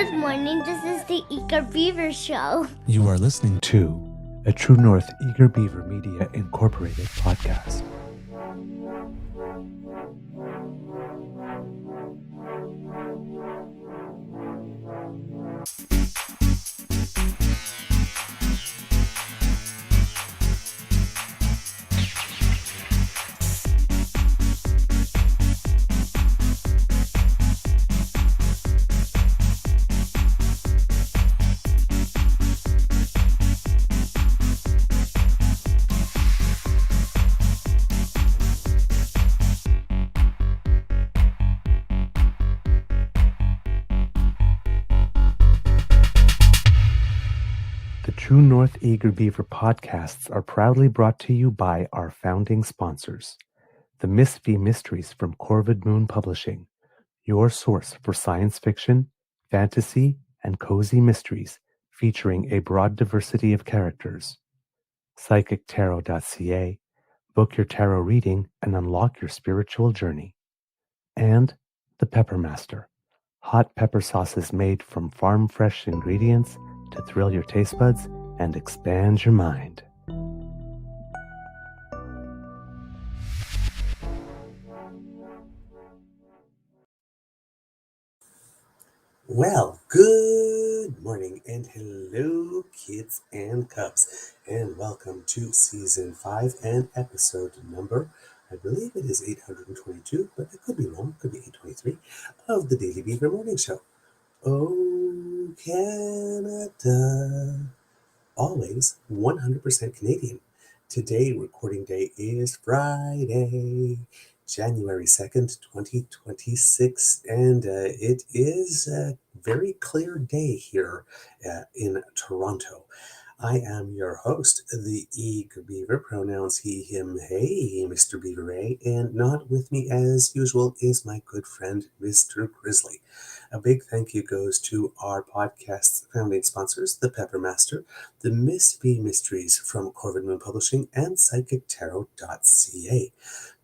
Good morning. This is the Eager Beaver Show. You are listening to a True North Eager Beaver Media Incorporated podcast. The True North Eager Beaver podcasts are proudly brought to you by our founding sponsors, the Miss V Mysteries from Corvid Moon Publishing, your source for science fiction, fantasy, and cozy mysteries featuring a broad diversity of characters. PsychicTarot.ca, book your tarot reading and unlock your spiritual journey. And the Pepper Master, hot pepper sauces made from farm-fresh ingredients to thrill your taste buds and expand your mind. Well, good morning and hello, kids and cubs, and welcome to Season 5 and episode number, I believe it is 822, but I could be wrong, could be 823, of the Daily Beaver Morning Show. Oh, Canada. Always 100% Canadian. Today, recording day is Friday, January 2nd, 2026, and it is a very clear day here in Toronto. I am your host, the Eager Beaver, pronouns he, him, hey, Mr. Beaver Ray, and not with me as usual is my good friend, Mr. Grizzly. A big thank you goes to our podcast's founding sponsors, the Pepper Master, the Miss V Mysteries from Corvid Moon Publishing, and PsychicTarot.ca.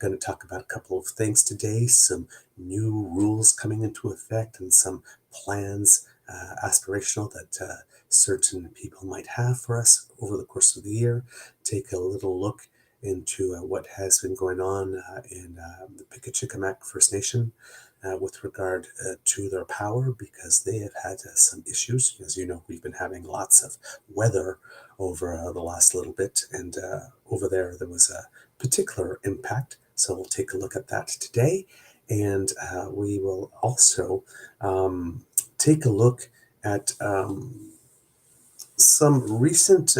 Going to talk about a couple of things today, some new rules coming into effect, and some plans, aspirational, that certain people might have for us over the course of the year. Take a little look into what has been going on in the Pimicicamak First Nation with regard to their power, because they have had some issues. As you know, we've been having lots of weather over the last little bit, and over there was a particular impact. So we'll take a look at that today, and we will also take a look at some recent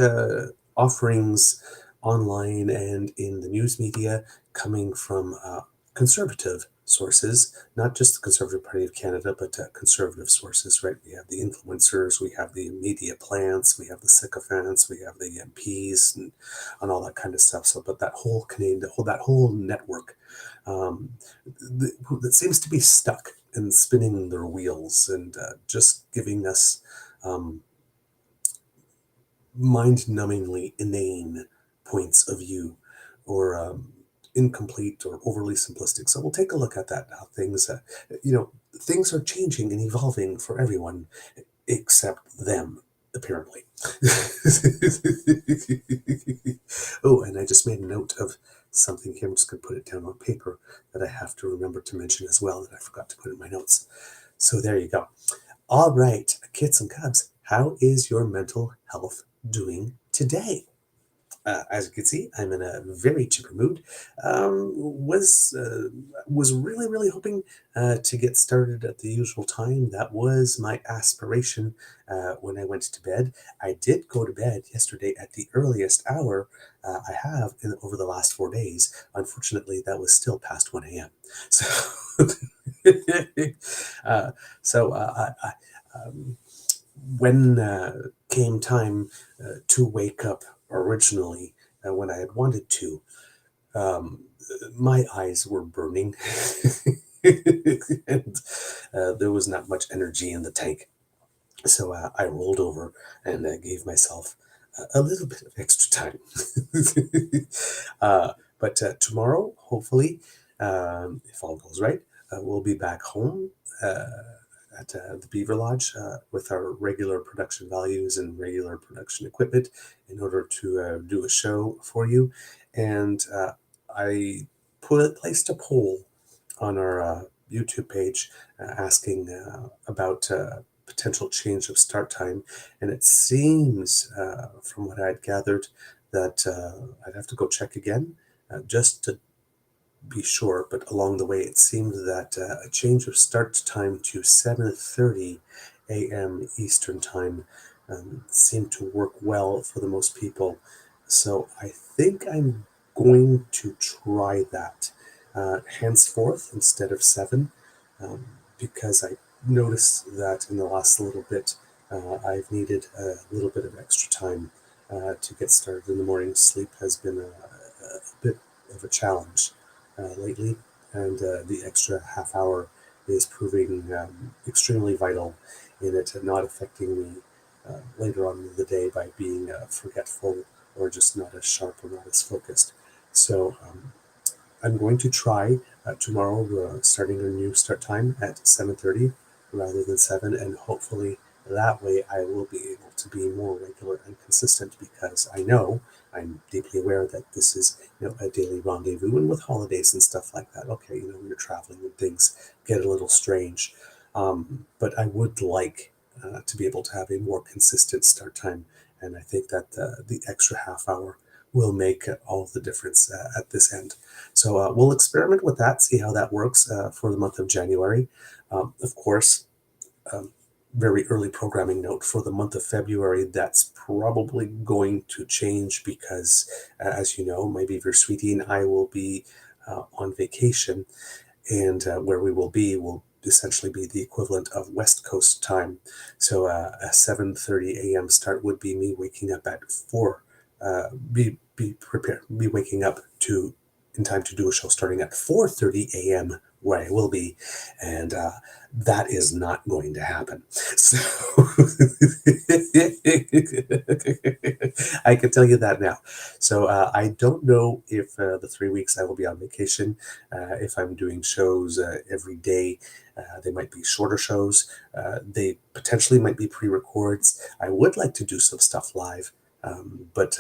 offerings online and in the news media coming from conservative sources, not just the Conservative Party of Canada, but conservative sources, right? We have the influencers, we have the media plants, we have the sycophants, we have the MPs, and all that kind of stuff. So, but that whole Canadian, that whole network that seems to be stuck and spinning their wheels and just giving us mind-numbingly inane points of view, or incomplete or overly simplistic. So we'll take a look at that, how things, things are changing and evolving for everyone except them, apparently. Oh, and I just made a note of something here. I'm just going to put it down on paper that I have to remember to mention as well, that I forgot to put in my notes. So there you go. All right, kids and cubs, how is your mental health doing today? As you can see, I'm in a very chipper mood. Was really hoping to get started at the usual time. That was my aspiration when I went to bed. I did go to bed yesterday at the earliest hour I have over the last 4 days. Unfortunately, that was still past 1 a.m. When came time to wake up originally, when I had wanted to, my eyes were burning and there was not much energy in the tank. So I rolled over and gave myself a little bit of extra time. But tomorrow, hopefully, if all goes right, we'll be back home at the Beaver Lodge with our regular production values and regular production equipment in order to do a show for you. And I placed a poll on our YouTube page asking about potential change of start time. And it seems, from what I'd gathered, that I'd have to go check again just to be sure, but along the way it seemed that a change of start time to 7:30 a.m. Eastern time seemed to work well for the most people. So I think I'm going to try that henceforth instead of 7, because I noticed that in the last little bit I've needed a little bit of extra time to get started in the morning. Sleep has been a bit of a challenge lately, and the extra half hour is proving extremely vital in it not affecting me later on in the day by being forgetful or just not as sharp or not as focused. So I'm going to try tomorrow, starting a new start time at 7:30 rather than 7, and hopefully that way I will be able to be more regular and consistent, because I'm deeply aware that this is a daily rendezvous, and with holidays and stuff like that, okay, when you're traveling and things get a little strange, but I would like to be able to have a more consistent start time, and I think that the extra half hour will make all of the difference at this end. So we'll experiment with that, see how that works for the month of January. Of course, very early programming note for the month of February, that's probably going to change because, as you know, my Beaver sweetie and I will be on vacation, and where we will essentially be the equivalent of West Coast time. So a 7:30 a.m. start would be me waking up at 4. Be prepared. Be waking up to in time to do a show starting at 4:30 a.m. where I will be, and that is not going to happen. So I can tell you that now. So I don't know if the 3 weeks I will be on vacation, if I'm doing shows every day. They might be shorter shows. They potentially might be pre-records. I would like to do some stuff live, but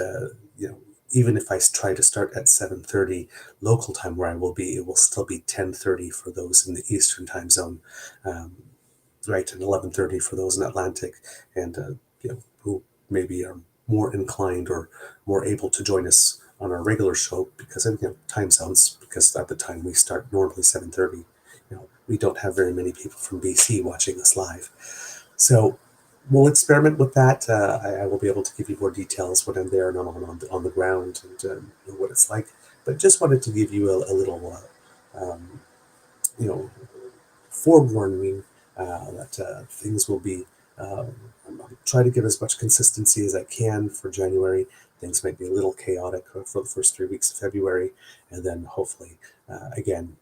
even if I try to start at 7:30 local time where I will be, it will still be 10:30 for those in the Eastern time zone, right, and 11:30 for those in Atlantic, and who maybe are more inclined or more able to join us on our regular show because of time zones. Because at the time we start normally 7:30, we don't have very many people from BC watching us live, so. We'll experiment with that. I will be able to give you more details when I'm there and on the ground and what it's like. But just wanted to give you a little, forewarning that things will be. I'll try to give as much consistency as I can for January. Things might be a little chaotic for the first 3 weeks of February, and then hopefully, again,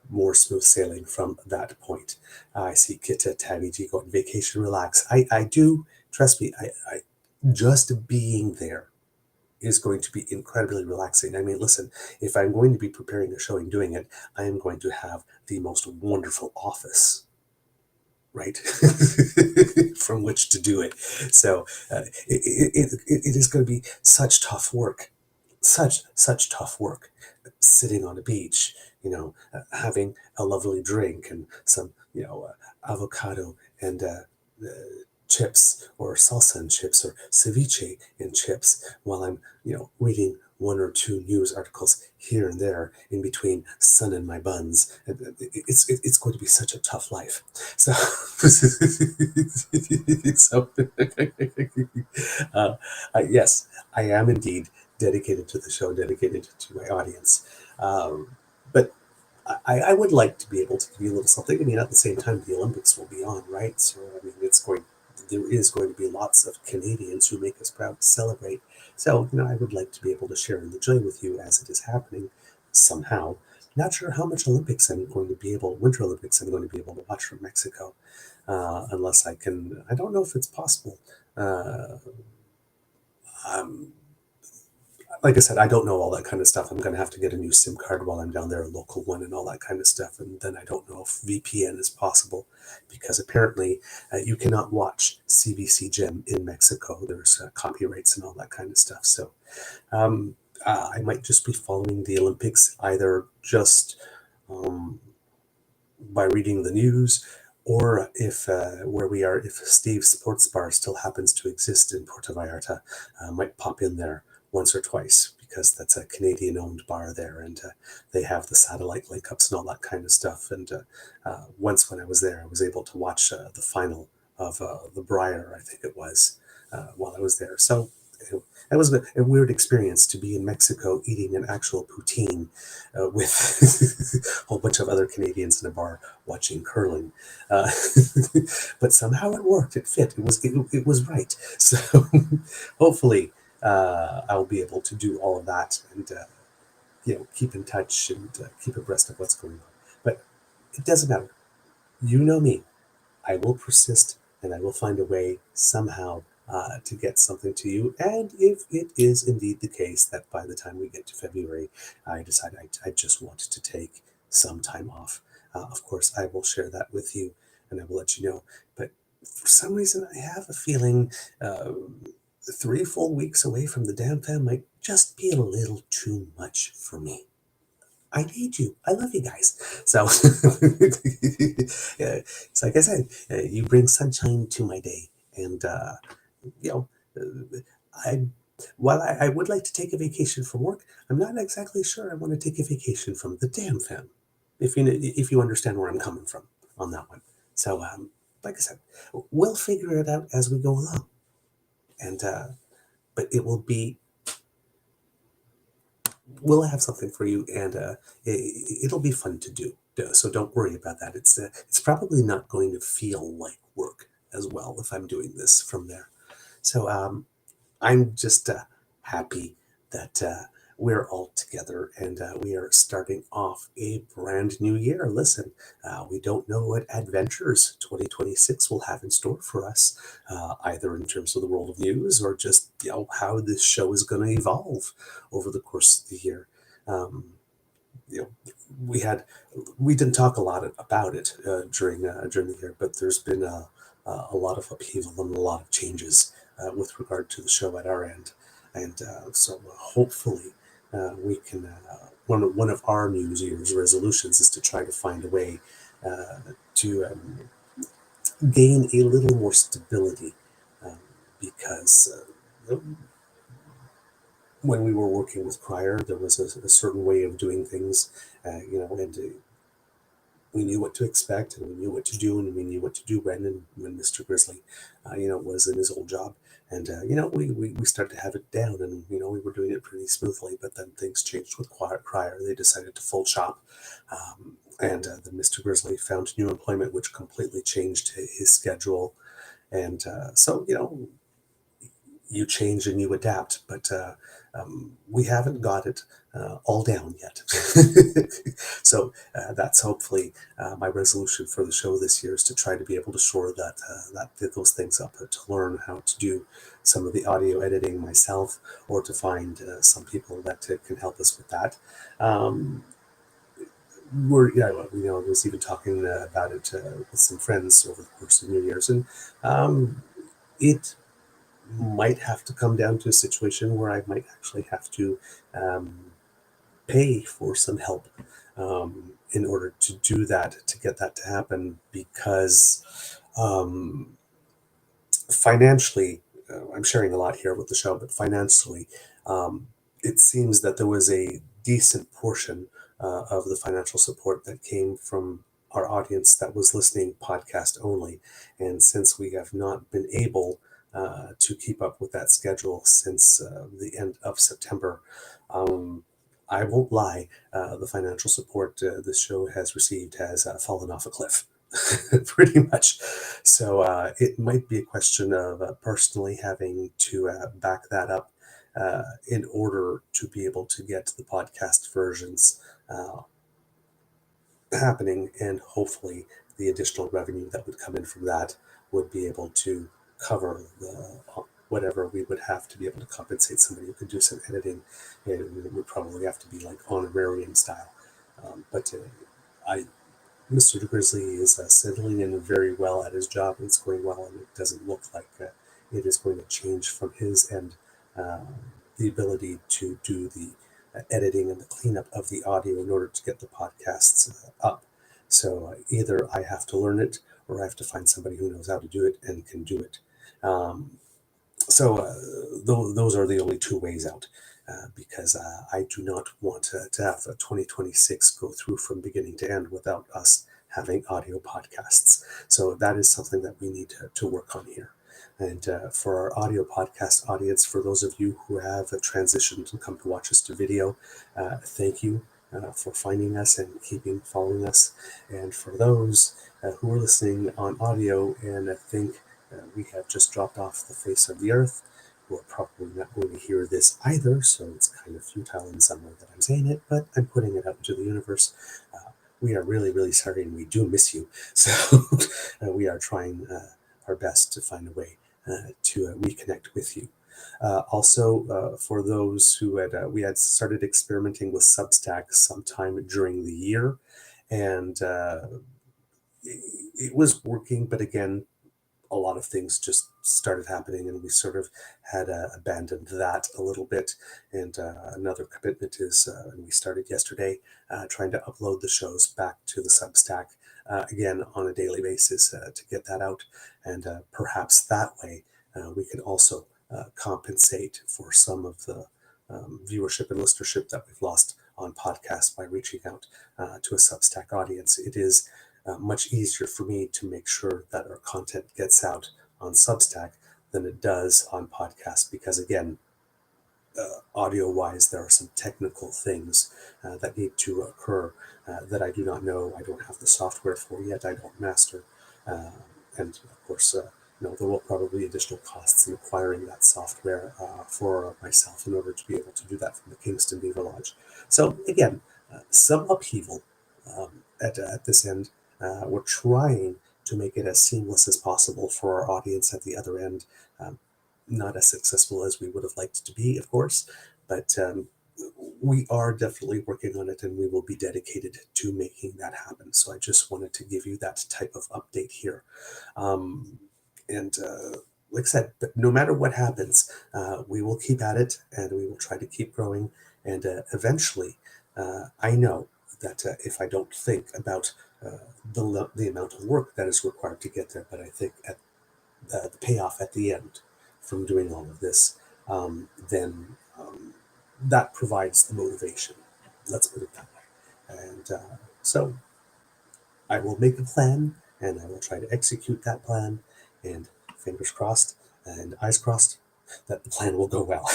more smooth sailing from that point. I see Kita Taviji going vacation, relax. I do, trust me, I just being there is going to be incredibly relaxing. I mean, listen, if I'm going to be preparing a show and doing it, I am going to have the most wonderful office, right, from which to do it. So it is going to be such tough work, such tough work, sitting on a beach, having a lovely drink and some, avocado and chips, or salsa and chips, or ceviche and chips, while I'm, reading 1 or 2 news articles here and there in between sun and my buns. It's going to be such a tough life. So, so yes, I am indeed dedicated to the show, dedicated to my audience. But I would like to be able to give you a little something. I mean, at the same time, the Olympics will be on, right? So, I mean, there is going to be lots of Canadians who make us proud to celebrate. So, I would like to be able to share in the joy with you as it is happening somehow. Not sure how much Winter Olympics I'm going to be able to watch from Mexico, unless I don't know if it's possible. Um, like I said, I don't know all that kind of stuff. I'm going to have to get a new SIM card while I'm down there, a local one, and all that kind of stuff. And then I don't know if VPN is possible, because apparently you cannot watch CBC Gem in Mexico. There's copyrights and all that kind of stuff. So I might just be following the Olympics, either just by reading the news, or if where we are, if Steve's Sports Bar still happens to exist in Puerto Vallarta, might pop in there once or twice, because that's a Canadian-owned bar there, and they have the satellite link-ups and all that kind of stuff. And once when I was there, I was able to watch the final of the Briar, I think it was, while I was there. So that was a weird experience, to be in Mexico eating an actual poutine with a whole bunch of other Canadians in a bar watching curling. Uh, but somehow it worked. It fit. It was right. So hopefully I'll be able to do all of that, and keep in touch, and keep abreast of what's going on. But it doesn't matter. You know me. I will persist, and I will find a way somehow to get something to you. And if it is indeed the case that by the time we get to February, I decide I just want to take some time off, of course, I will share that with you, and I will let you know. But for some reason, I have a feeling 3 full weeks away from the damn fam might just be a little too much for me. I need you. I love you guys. So, it's like I said, you bring sunshine to my day. And, you know, I, while I would like to take a vacation from work, I'm not exactly sure I want to take a vacation from the damn fam, if you understand where I'm coming from on that one. So, like I said, we'll figure it out as we go along. And, but it will be, we'll have something for you, and it'll be fun to do. So don't worry about that. It's probably not going to feel like work as well if I'm doing this from there. So I'm just happy that we're all together, and we are starting off a brand new year. Listen, we don't know what adventures 2026 will have in store for us, either in terms of the world of news, or just how this show is going to evolve over the course of the year. Um, you know, we didn't talk a lot about it during the year, but there's been a lot of upheaval and a lot of changes with regard to the show at our end, and so hopefully we can. One of our New Year's resolutions is to try to find a way to gain a little more stability, because when we were working with Crier, there was a certain way of doing things, and we knew what to expect, and we knew what to do, and we knew what to do when Mr. Grizzly, was in his old job. And, we started to have it down, and, we were doing it pretty smoothly. But then things changed with Crier. They decided to full shop. And then Mr. Grizzly found new employment, which completely changed his schedule. And so, you change and you adapt, but we haven't got it all down yet. So that's hopefully my resolution for the show this year, is to try to be able to shore those things up, to learn how to do some of the audio editing myself, or to find some people that can help us with that. I was even talking about it with some friends over the course of New Year's, and it might have to come down to a situation where I might actually have to pay for some help in order to do that, to get that to happen, because financially, I'm sharing a lot here with the show, but financially, it seems that there was a decent portion of the financial support that came from our audience that was listening podcast only. And since we have not been able to keep up with that schedule since the end of September, I won't lie, the financial support this show has received has fallen off a cliff. Pretty much. So it might be a question of personally having to back that up in order to be able to get the podcast versions happening, and hopefully the additional revenue that would come in from that would be able to cover whatever, we would have to be able to compensate somebody who could do some editing, and it would probably have to be like honorarium style. But Mr. Grizzly is settling in very well at his job. It's going well, and it doesn't look like it is going to change from his end. The ability to do the editing and the cleanup of the audio in order to get the podcasts up. So either I have to learn it, or I have to find somebody who knows how to do it and can do it. Those are the only two ways out, because I do not want to have 2026 go through from beginning to end without us having audio podcasts. So that is something that we need to work on here. And for our audio podcast audience, for those of you who have transitioned and come to watch us to video, thank you for finding us and following us. And for those who are listening on audio and think we have just dropped off the face of the earth, who are probably not going to hear this either, so it's kind of futile in some way that I'm saying it, but I'm putting it out into the universe. We are really, really sorry, and we do miss you. So we are trying our best to find a way to reconnect with you. Also, for those who we had started experimenting with Substack sometime during the year, and it was working, but again, a lot of things just started happening, and we sort of had abandoned that a little bit. And another commitment is, and we started yesterday, trying to upload the shows back to the Substack again on a daily basis to get that out. And perhaps that way we can also compensate for some of the viewership and listenership that we've lost on podcasts by reaching out to a Substack audience. It is much easier for me to make sure that our content gets out on Substack than it does on podcast, because again, audio wise, there are some technical things that need to occur that I do not know. I don't have the software for yet. I don't master. And of course, there will probably be additional costs in acquiring that software for myself in order to be able to do that from the Kingston Beaver Lodge. So again, some upheaval at this end. We're trying to make it as seamless as possible for our audience at the other end. Not as successful as we would have liked to be, of course, but we are definitely working on it, and we will be dedicated to making that happen. So I just wanted to give you that type of update here. And like I said, but no matter what happens, we will keep at it, and we will try to keep growing. And eventually, I know that if I don't think about the amount of work that is required to get there, but I think at the payoff at the end from doing all of this, then that provides the motivation. Let's put it that way. And so I will make a plan, and I will try to execute that plan, and fingers crossed and eyes crossed that the plan will go well.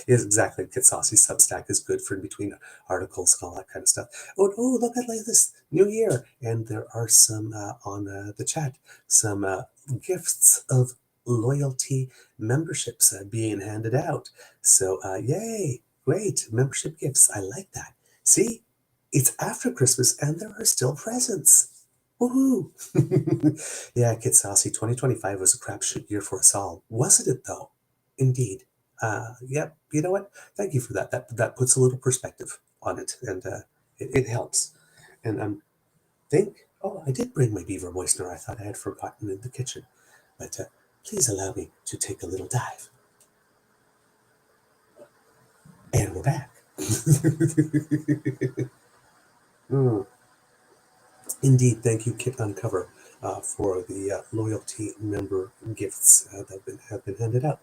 Yes, exactly. Kitsasi Substack is good for in between articles and all that kind of stuff. Oh, look at this new year. And there are some on the chat, some gifts of loyalty memberships being handed out. So yay, great membership gifts. I like that. See, it's after Christmas and there are still presents. Woohoo! Yeah, Kitsasi 2025 was a crapshoot year for us all. Wasn't it though? Indeed. Yep. You know what? Thank you for that. That puts a little perspective on it, and it helps. And I did bring my beaver moistener. I thought I had forgotten in the kitchen, but please allow me to take a little dive. And we're back. Indeed, thank you, Kit Uncover, for the loyalty member gifts that have been handed out.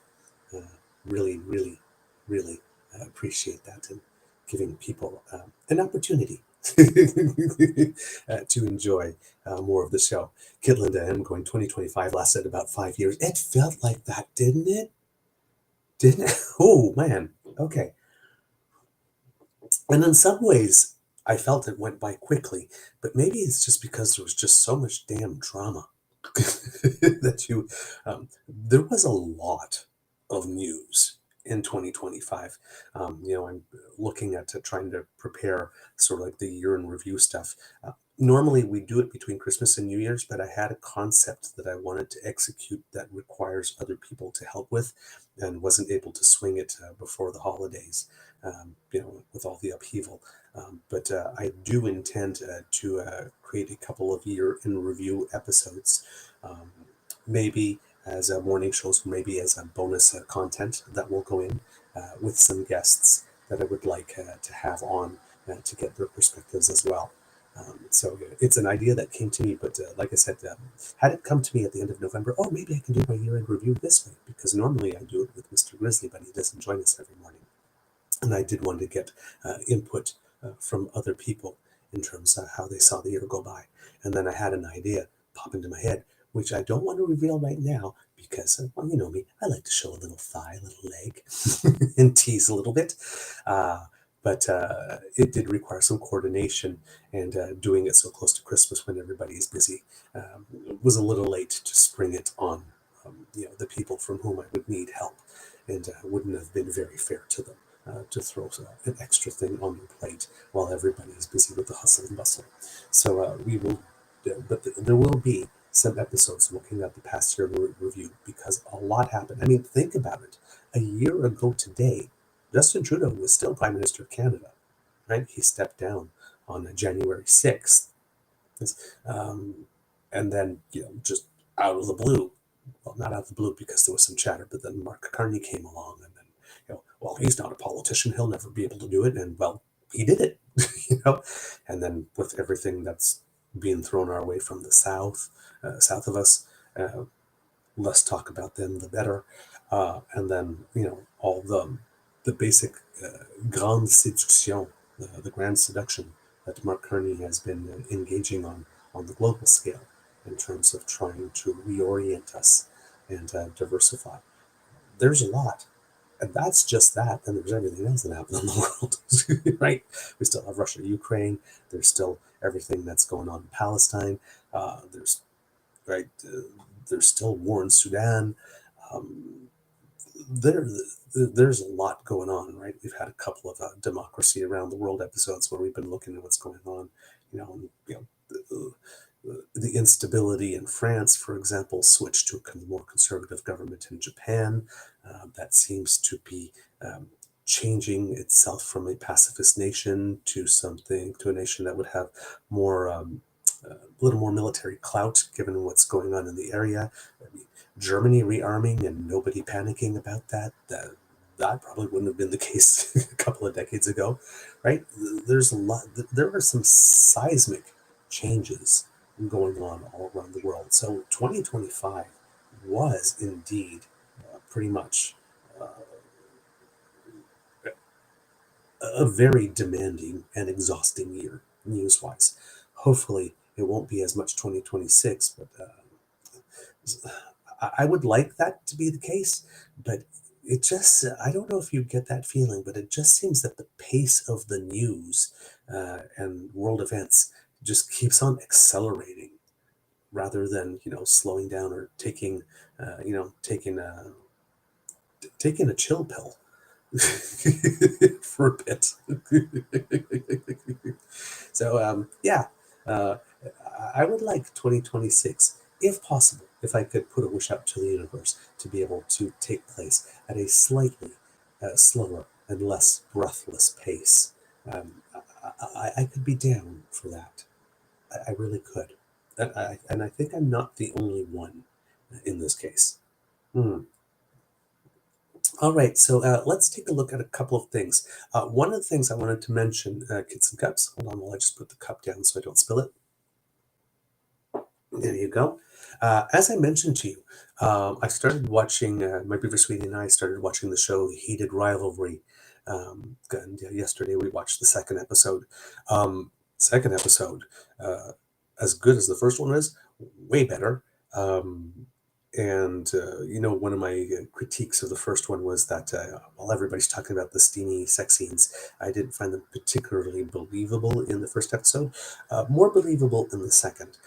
Really, really, really appreciate that, and giving people an opportunity to enjoy more of the show. Kit Linda M going 2025 lasted about 5 years. It felt like that, didn't it? Didn't it? Oh, man. Okay. And in some ways, I felt it went by quickly, but maybe it's just because there was just so much damn drama that there was a lot of news in 2025. I'm looking at trying to prepare sort of like the year in review stuff. Normally we do it between Christmas and New Year's, but I had a concept that I wanted to execute that requires other people to help with, and wasn't able to swing it before the holidays, with all the upheaval. But I do intend to create a couple of year in review episodes, um, maybe as morning shows, maybe as a bonus content that will go in with some guests that I would like to have on to get their perspectives as well. So it's an idea that came to me, but like I said, had it come to me at the end of November, oh, maybe I can do my year-end review this way, because normally I do it with Mr. Grizzly, but he doesn't join us every morning. And I did want to get input from other people in terms of how they saw the year go by. And then I had an idea pop into my head, which I don't want to reveal right now because, well, you know me, I like to show a little thigh, a little leg, and tease a little bit. But it did require some coordination, and doing it so close to Christmas when everybody is busy was a little late to spring it on the people from whom I would need help, and wouldn't have been very fair to them to throw an extra thing on their plate while everybody is busy with the hustle and bustle. So we will, but there will be some episodes looking at the past year review, because a lot happened. I mean, think about it. A year ago today, Justin Trudeau was still Prime Minister of Canada, right? He stepped down on January 6th. And then, just out of the blue, well, not out of the blue because there was some chatter, but then Mark Carney came along, and then, well, he's not a politician, he'll never be able to do it. And well, he did it, and then with everything that's being thrown our way from the south of us, less talk about them, the better. And then, all the basic grande séduction, the grand seduction that Mark Carney has been engaging on the global scale in terms of trying to reorient us and diversify. There's a lot. And that's just that. And there's everything else that happened in the world, right? We still have Russia, Ukraine. There's still everything that's going on in Palestine. There's right. There's still war in Sudan. Um, there, there's a lot going on, right? We've had a couple of democracy around the world episodes where we've been looking at what's going on. The instability in France, for example, switched to a more conservative government in Japan. That seems to be changing itself from a pacifist nation to a nation that would have more, a little more military clout, given what's going on in the area. I mean, Germany rearming and nobody panicking about that. That probably wouldn't have been the case a couple of decades ago, right? There's a lot. There are some seismic changes going on all around the world. So 2025 was indeed pretty much a very demanding and exhausting year news-wise. Hopefully, it won't be as much 2026, but I would like that to be the case. But it just, I don't know if you get that feeling, but it just seems that the pace of the news and world events just keeps on accelerating rather than slowing down or taking taking a chill pill for a bit. So yeah, uh, I would like 2026, if possible, if I could put a wish out to the universe, to be able to take place at a slightly slower and less breathless pace. I could be down for that. I really could. And I think I'm not the only one in this case. All right, so let's take a look at a couple of things. One of the things I wanted to mention, kids and cups. Hold on while I just put the cup down so I don't spill it. There you go. As I mentioned to you, I started watching, my Beaver sweetie and I started watching the show Heated Rivalry. And yesterday we watched the second episode. Second episode, as good as the first one is, way better. And one of my critiques of the first one was that while everybody's talking about the steamy sex scenes, I didn't find them particularly believable in the first episode. More believable in the second.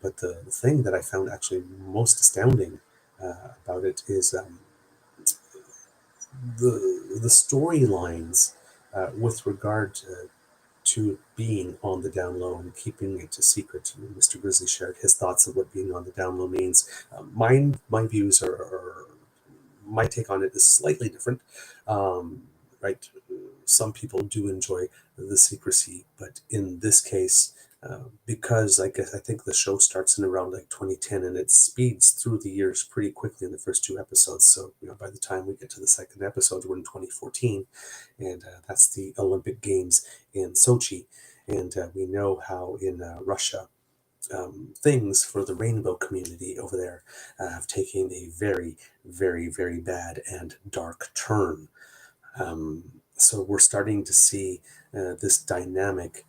But the thing that I found actually most astounding about it is the storylines with regard to being on the down low and keeping it a secret. Mr. Grizzly shared his thoughts of what being on the down low means. My views are my take on it is slightly different. Right, some people do enjoy the secrecy, but in this case, because I think the show starts in around like 2010 and it speeds through the years pretty quickly in the first two episodes. So by the time we get to the second episode, we're in 2014, and that's the Olympic Games in Sochi, and we know how in Russia. Things for the rainbow community over there have taken a very, very, very bad and dark turn. So we're starting to see this dynamic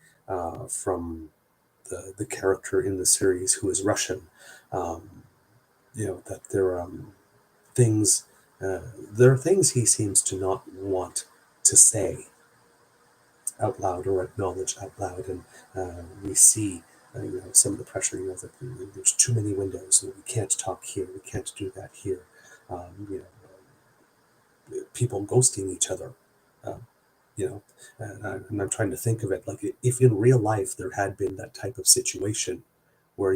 from the character in the series who is Russian. That things there are things he seems to not want to say out loud or acknowledge out loud, and we see some of the pressure. That there's too many windows, and we can't talk here, we can't do that here. People ghosting each other. And I'm trying to think of it like if in real life there had been that type of situation where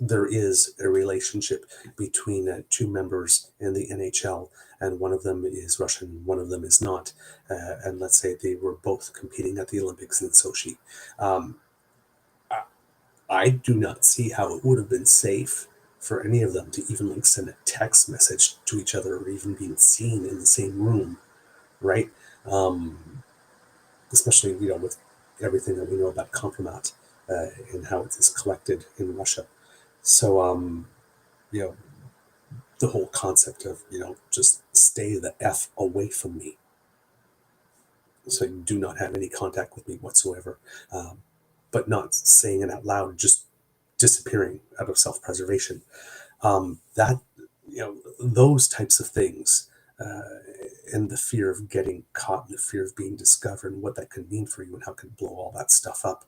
there is a relationship between two members in the NHL, and one of them is Russian, one of them is not, and let's say they were both competing at the Olympics in Sochi. I do not see how it would have been safe for any of them to even send a text message to each other or even being seen in the same room, right? Especially with everything that we know about compromat and how it is collected in Russia. So the whole concept of just stay the F away from me, so you do not have any contact with me whatsoever, but not saying it out loud, just disappearing out of self-preservation. That those types of things, and the fear of getting caught, and the fear of being discovered, and what that could mean for you, and how it could blow all that stuff up.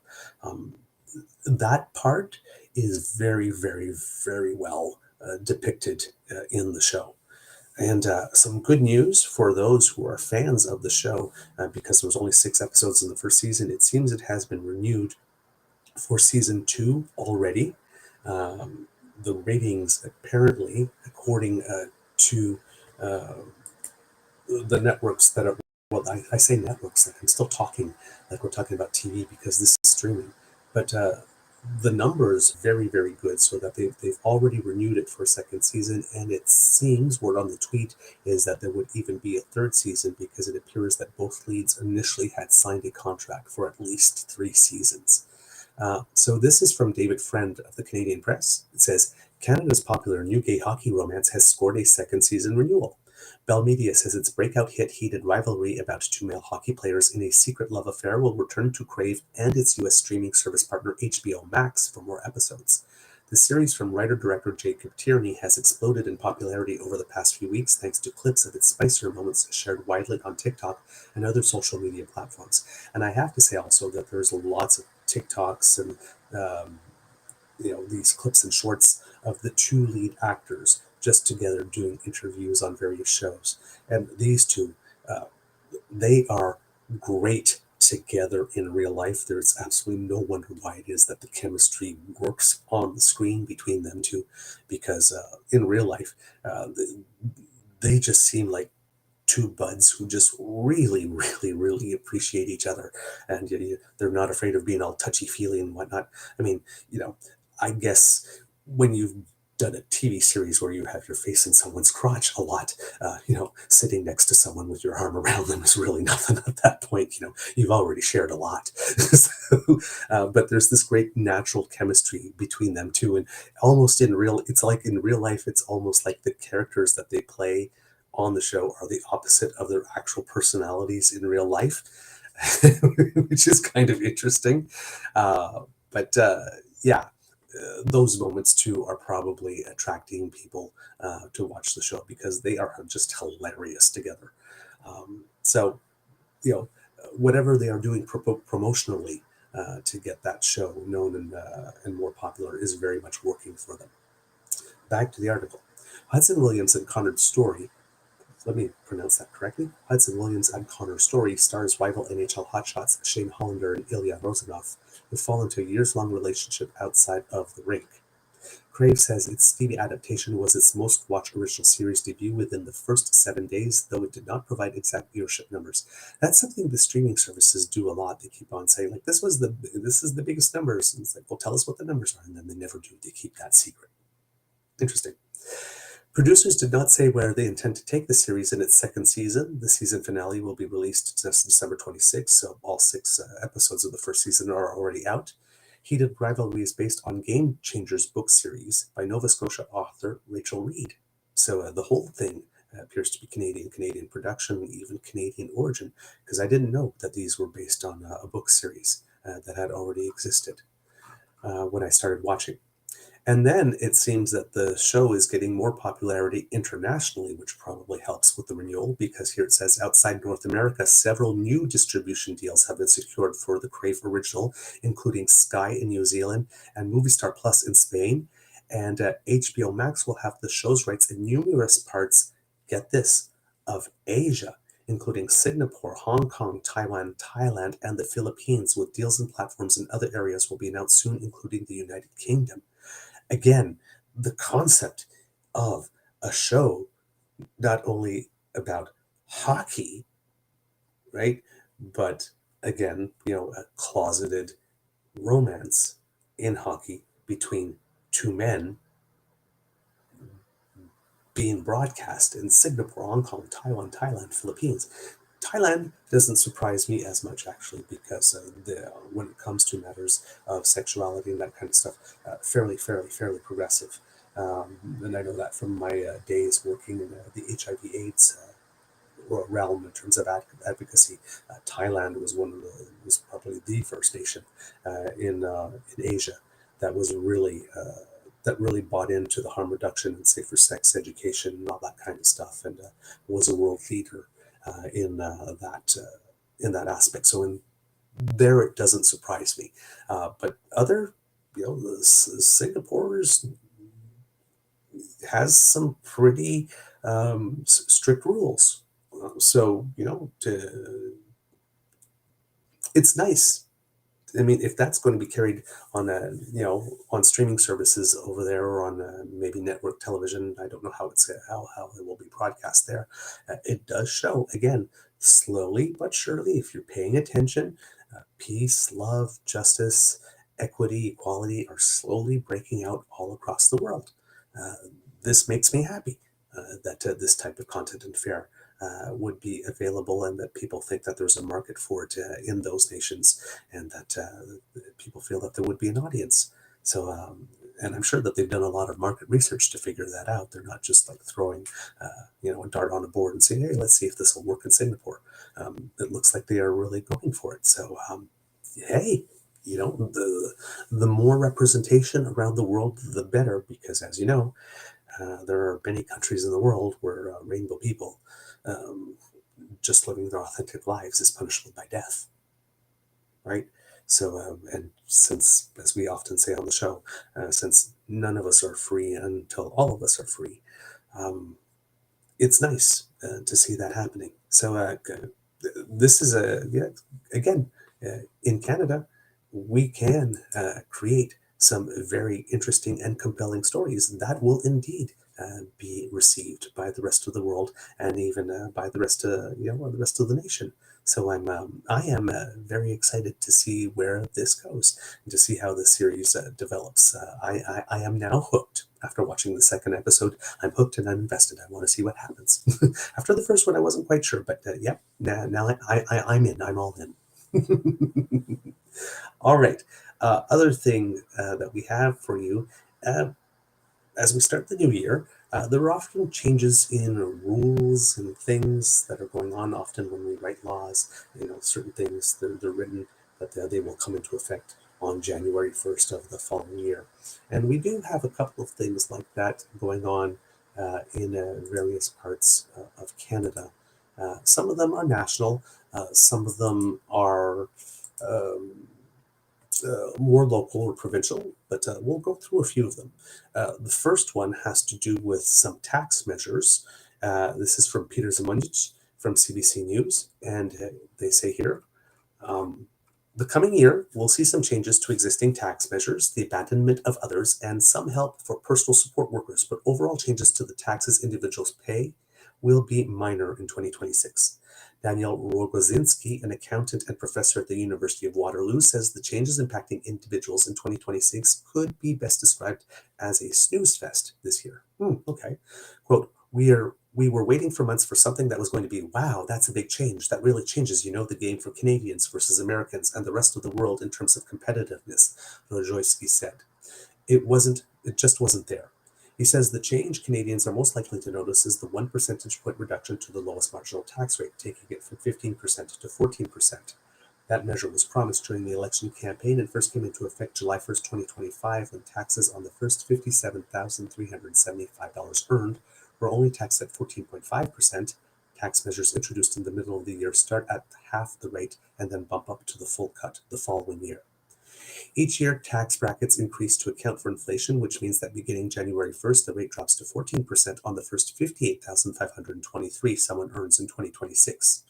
That part is very, very, very well depicted in the show. And some good news for those who are fans of the show, because there was only 6 episodes in the first season. It seems it has been renewed for season 2 already. The ratings, apparently, according to the networks that are, well, I say networks, like I'm still talking like we're talking about TV because this is streaming, but the numbers very, very good, so that they've already renewed it for a second season, and it seems, word on the tweet is that there would even be a third season, because it appears that both leads initially had signed a contract for at least 3 seasons. So this is from David Friend of the Canadian Press. It says, Canada's popular new gay hockey romance has scored a second season renewal. Bell Media says its breakout hit heated rivalry about 2 male hockey players in a secret love affair will return to Crave and its U.S. streaming service partner HBO Max for more episodes. The series from writer-director Jacob Tierney has exploded in popularity over the past few weeks thanks to clips of its spicier moments shared widely on TikTok and other social media platforms. And I have to say also that there's lots of TikToks and these clips and shorts of the 2 lead actors just together doing interviews on various shows. And these two, they are great together in real life. There's absolutely no wonder why it is that the chemistry works on the screen between them two, because in real life, they just seem like 2 buds who just really, really, really appreciate each other, and they're not afraid of being all touchy-feely and whatnot. I mean, I guess when you've done a TV series where you have your face in someone's crotch a lot, sitting next to someone with your arm around them is really nothing at that point. You've already shared a lot. But there's this great natural chemistry between them too, and it's like in real life, it's almost like the characters that they play on the show are the opposite of their actual personalities in real life, which is kind of interesting. But those moments too are probably attracting people to watch the show, because they are just hilarious together. So, whatever they are doing promotionally to get that show known and more popular is very much working for them. Back to the article. Hudson Williams and Conrad Story let me pronounce that correctly. Hudson Williams and Connor Story stars rival NHL hotshots Shane Hollander and Ilya Rozanov, who fall into a years-long relationship outside of the rink. Crave says its TV adaptation was its most-watched original series debut within the first 7 days, though it did not provide exact viewership numbers. That's something the streaming services do a lot. They keep on saying, like, this is the biggest numbers. And it's like, well, tell us what the numbers are, and then they never do. They keep that secret. Interesting. Producers did not say where they intend to take the series in its second season. The season finale will be released December 26th, so all 6 episodes of the first season are already out. Heated Rivalry is based on Game Changers book series by Nova Scotia author Rachel Reed. So the whole thing appears to be Canadian production, even Canadian origin, because I didn't know that these were based on a book series that had already existed when I started watching. And then it seems that the show is getting more popularity internationally, which probably helps with the renewal, because here it says outside North America, several new distribution deals have been secured for the Crave original, including Sky in New Zealand and Movistar Plus in Spain. And HBO Max will have the show's rights in numerous parts, get this, of Asia, including Singapore, Hong Kong, Taiwan, Thailand, and the Philippines, with deals and platforms in other areas will be announced soon, including the United Kingdom. Again, the concept of a show not only about hockey, right, but again, a closeted romance in hockey between two men being broadcast in Singapore, Hong Kong, Taiwan, Thailand, Philippines. Thailand doesn't surprise me as much, actually, because when it comes to matters of sexuality and that kind of stuff, fairly progressive. And I know that from my days working in the HIV/AIDS realm in terms of advocacy. Thailand was probably the first nation in Asia that was really bought into the harm reduction and safer sex education and all that kind of stuff, and was a world leader in that aspect. So in there, it doesn't surprise me. But other, Singapore's has some pretty strict rules. So it's nice. I mean, if that's going to be carried on on streaming services over there, or on maybe network television, I don't know how it will be broadcast there. It does show, again, slowly but surely, if you're paying attention, peace, love, justice, equity, equality are slowly breaking out all across the world. This makes me happy that this type of content and fare would be available, and that people think that there's a market for it in those nations, and that people feel that there would be an audience. So, and I'm sure that they've done a lot of market research to figure that out. They're not just like throwing, a dart on a board and saying, "Hey, let's see if this will work in Singapore." It looks like they are really going for it. So, hey, the more representation around the world, the better, because as you know, there are many countries in the world where rainbow people just living their authentic lives is punishable by death, right? So, and since, as we often say on the show, since none of us are free until all of us are free, it's nice to see that happening. So, this is again, in Canada, we can create some very interesting and compelling stories that will indeed be received by the rest of the world, and even by the rest of the rest of the nation. So I am very excited to see where this goes, and to see how the series develops. I am now hooked. After watching the second episode, I'm hooked and I'm invested. I want to see what happens. After the first one, I wasn't quite sure, but yep, now I'm in. I'm all in. All right. Other thing that we have for you, as we start the new year, there are often changes in rules and things that are going on. Often when we write laws, certain things, they're written, but they will come into effect on January 1st of the following year. And we do have a couple of things like that going on in various parts of Canada. Some of them are national, some of them are more local or provincial, but we'll go through a few of them. The first one has to do with some tax measures, This is from Peter Zamonjic from CBC News, and they say here, the coming year will see some changes to existing tax measures, the abandonment of others, and some help for personal support workers, but overall changes to the taxes individuals pay will be minor in 2026. Daniel Rogozinski, an accountant and professor at the University of Waterloo, says the changes impacting individuals in 2026 could be best described as a snooze fest this year. Okay. Quote, we were waiting for months for something that was going to be, wow, that's a big change. That really changes, the game for Canadians versus Americans and the rest of the world in terms of competitiveness, Rogozinski said. It just wasn't there. He says the change Canadians are most likely to notice is the 1 percentage point reduction to the lowest marginal tax rate, taking it from 15% to 14%. That measure was promised during the election campaign and first came into effect July 1st, 2025, when taxes on the first $57,375 earned were only taxed at 14.5%. Tax measures introduced in the middle of the year start at half the rate and then bump up to the full cut the following year. Each year, tax brackets increase to account for inflation, which means that beginning January 1st, the rate drops to 14% on the first $58,523 someone earns in 2026.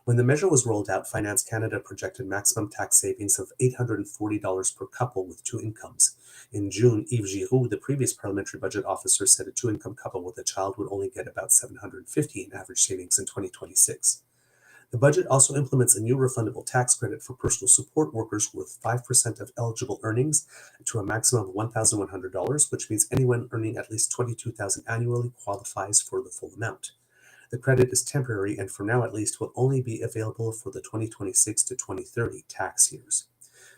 When the measure was rolled out, Finance Canada projected maximum tax savings of $840 per couple with two incomes. In June, Yves Giroux, the previous parliamentary budget officer, said a two-income couple with a child would only get about $750 in average savings in 2026. The budget also implements a new refundable tax credit for personal support workers worth 5% of eligible earnings to a maximum of $1,100, which means anyone earning at least $22,000 annually qualifies for the full amount. The credit is temporary and for now at least will only be available for the 2026 to 2030 tax years.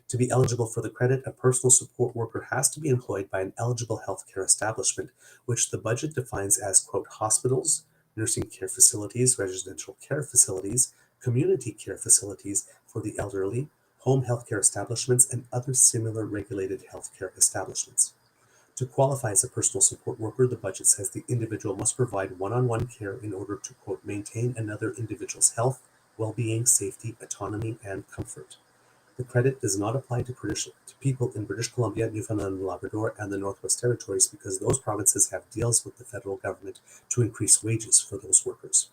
To be eligible for the credit, a personal support worker has to be employed by an eligible healthcare establishment, which the budget defines as, quote, hospitals, nursing care facilities, residential care facilities, community care facilities for the elderly, home healthcare establishments, and other similar regulated healthcare establishments. To qualify as a personal support worker, the budget says the individual must provide one-on-one care in order to, quote, maintain another individual's health, well-being, safety, autonomy, and comfort. The credit does not apply to people in British Columbia, Newfoundland and Labrador, and the Northwest Territories because those provinces have deals with the federal government to increase wages for those workers.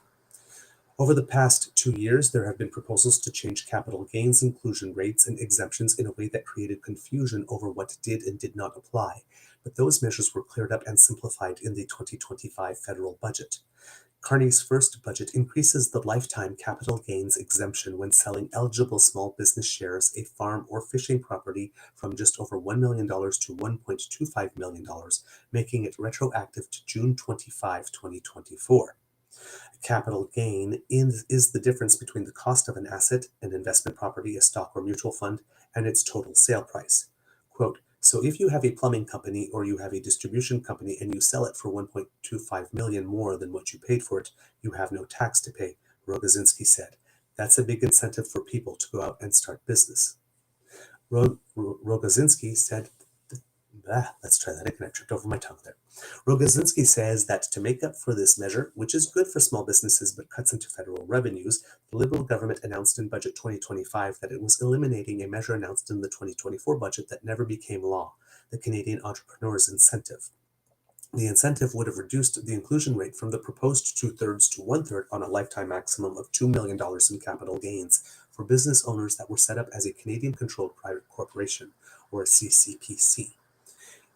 Over the past 2 years, there have been proposals to change capital gains inclusion rates and exemptions in a way that created confusion over what did and did not apply, but those measures were cleared up and simplified in the 2025 federal budget. Carney's first budget increases the lifetime capital gains exemption when selling eligible small business shares, a farm or fishing property, from just over $1 million to $1.25 million, making it retroactive to June 25, 2024. Capital gain is the difference between the cost of an asset, an investment property, a stock or mutual fund, and its total sale price. Quote, so if you have a plumbing company or you have a distribution company and you sell it for $1.25 million more than what you paid for it, you have no tax to pay, Rogozinski said. That's a big incentive for people to go out and start business. Rogozinski said, let's try that again. I tripped over my tongue there. Rogozinski says that to make up for this measure, which is good for small businesses but cuts into federal revenues, the Liberal government announced in Budget 2025 that it was eliminating a measure announced in the 2024 budget that never became law, the Canadian Entrepreneurs Incentive. The incentive would have reduced the inclusion rate from the proposed 2/3 to 1/3 on a lifetime maximum of $2 million in capital gains for business owners that were set up as a Canadian-controlled private corporation, or a CCPC.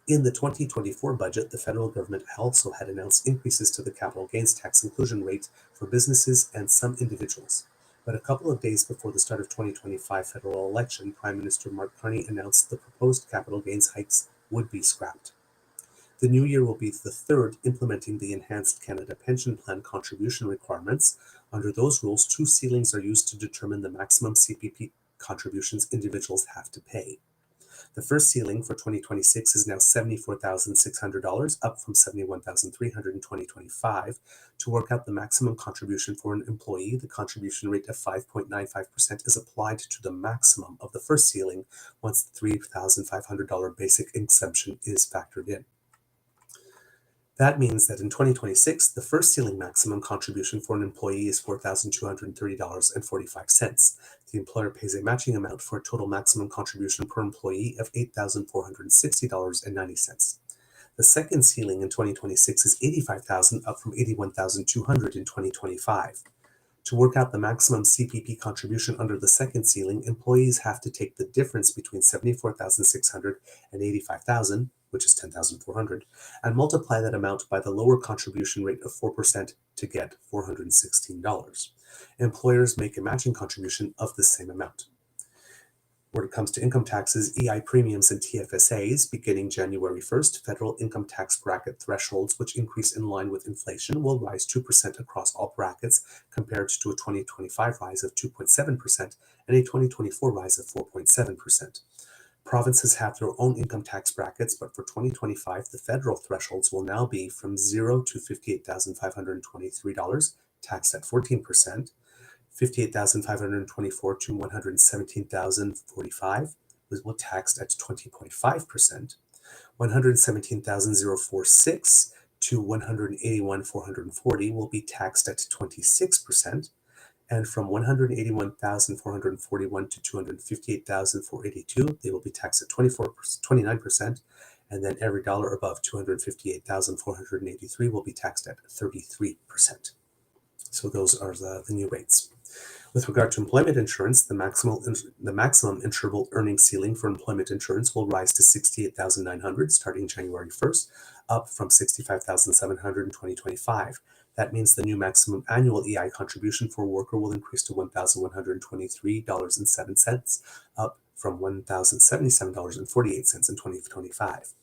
In the 2024 budget, the federal government also had announced increases to the capital gains tax inclusion rate for businesses and some individuals. But a couple of days before the start of 2025 federal election, Prime Minister Mark Carney announced the proposed capital gains hikes would be scrapped. The new year will be the third implementing the Enhanced Canada Pension Plan contribution requirements. Under those rules, two ceilings are used to determine the maximum CPP contributions individuals have to pay. The first ceiling for 2026 is now $74,600, up from $71,300 in 2025. To work out the maximum contribution for an employee, the contribution rate of 5.95% is applied to the maximum of the first ceiling once the $3,500 basic exemption is factored in. That means that in 2026, the first ceiling maximum contribution for an employee is $4,230.45. The employer pays a matching amount for a total maximum contribution per employee of $8,460.90. The second ceiling in 2026 is $85,000, up from $81,200 in 2025. To work out the maximum CPP contribution under the second ceiling, employees have to take the difference between $74,600 and $85,000, which is $10,400, and multiply that amount by the lower contribution rate of 4% to get $416. Employers make a matching contribution of the same amount. When it comes to income taxes, EI premiums and TFSAs, beginning January 1st, federal income tax bracket thresholds, which increase in line with inflation, will rise 2% across all brackets, compared to a 2025 rise of 2.7% and a 2024 rise of 4.7%. Provinces have their own income tax brackets, but for 2025, the federal thresholds will now be from $0 to $58,523, taxed at 14%. $58,524 to $117,045 will taxed at 20.5%. $117,046 to $181,440 will be taxed at 26%. And from $181,441 to $258,482, they will be taxed at 29%. And then every dollar above $258,483 will be taxed at 33%. So those are the new rates. With regard to employment insurance, the maximum insurable earnings ceiling for employment insurance will rise to $68,900 starting January 1st, up from $65,700 in 2025. That means the new maximum annual EI contribution for a worker will increase to $1,123.07, up from $1,077.48 in 2025.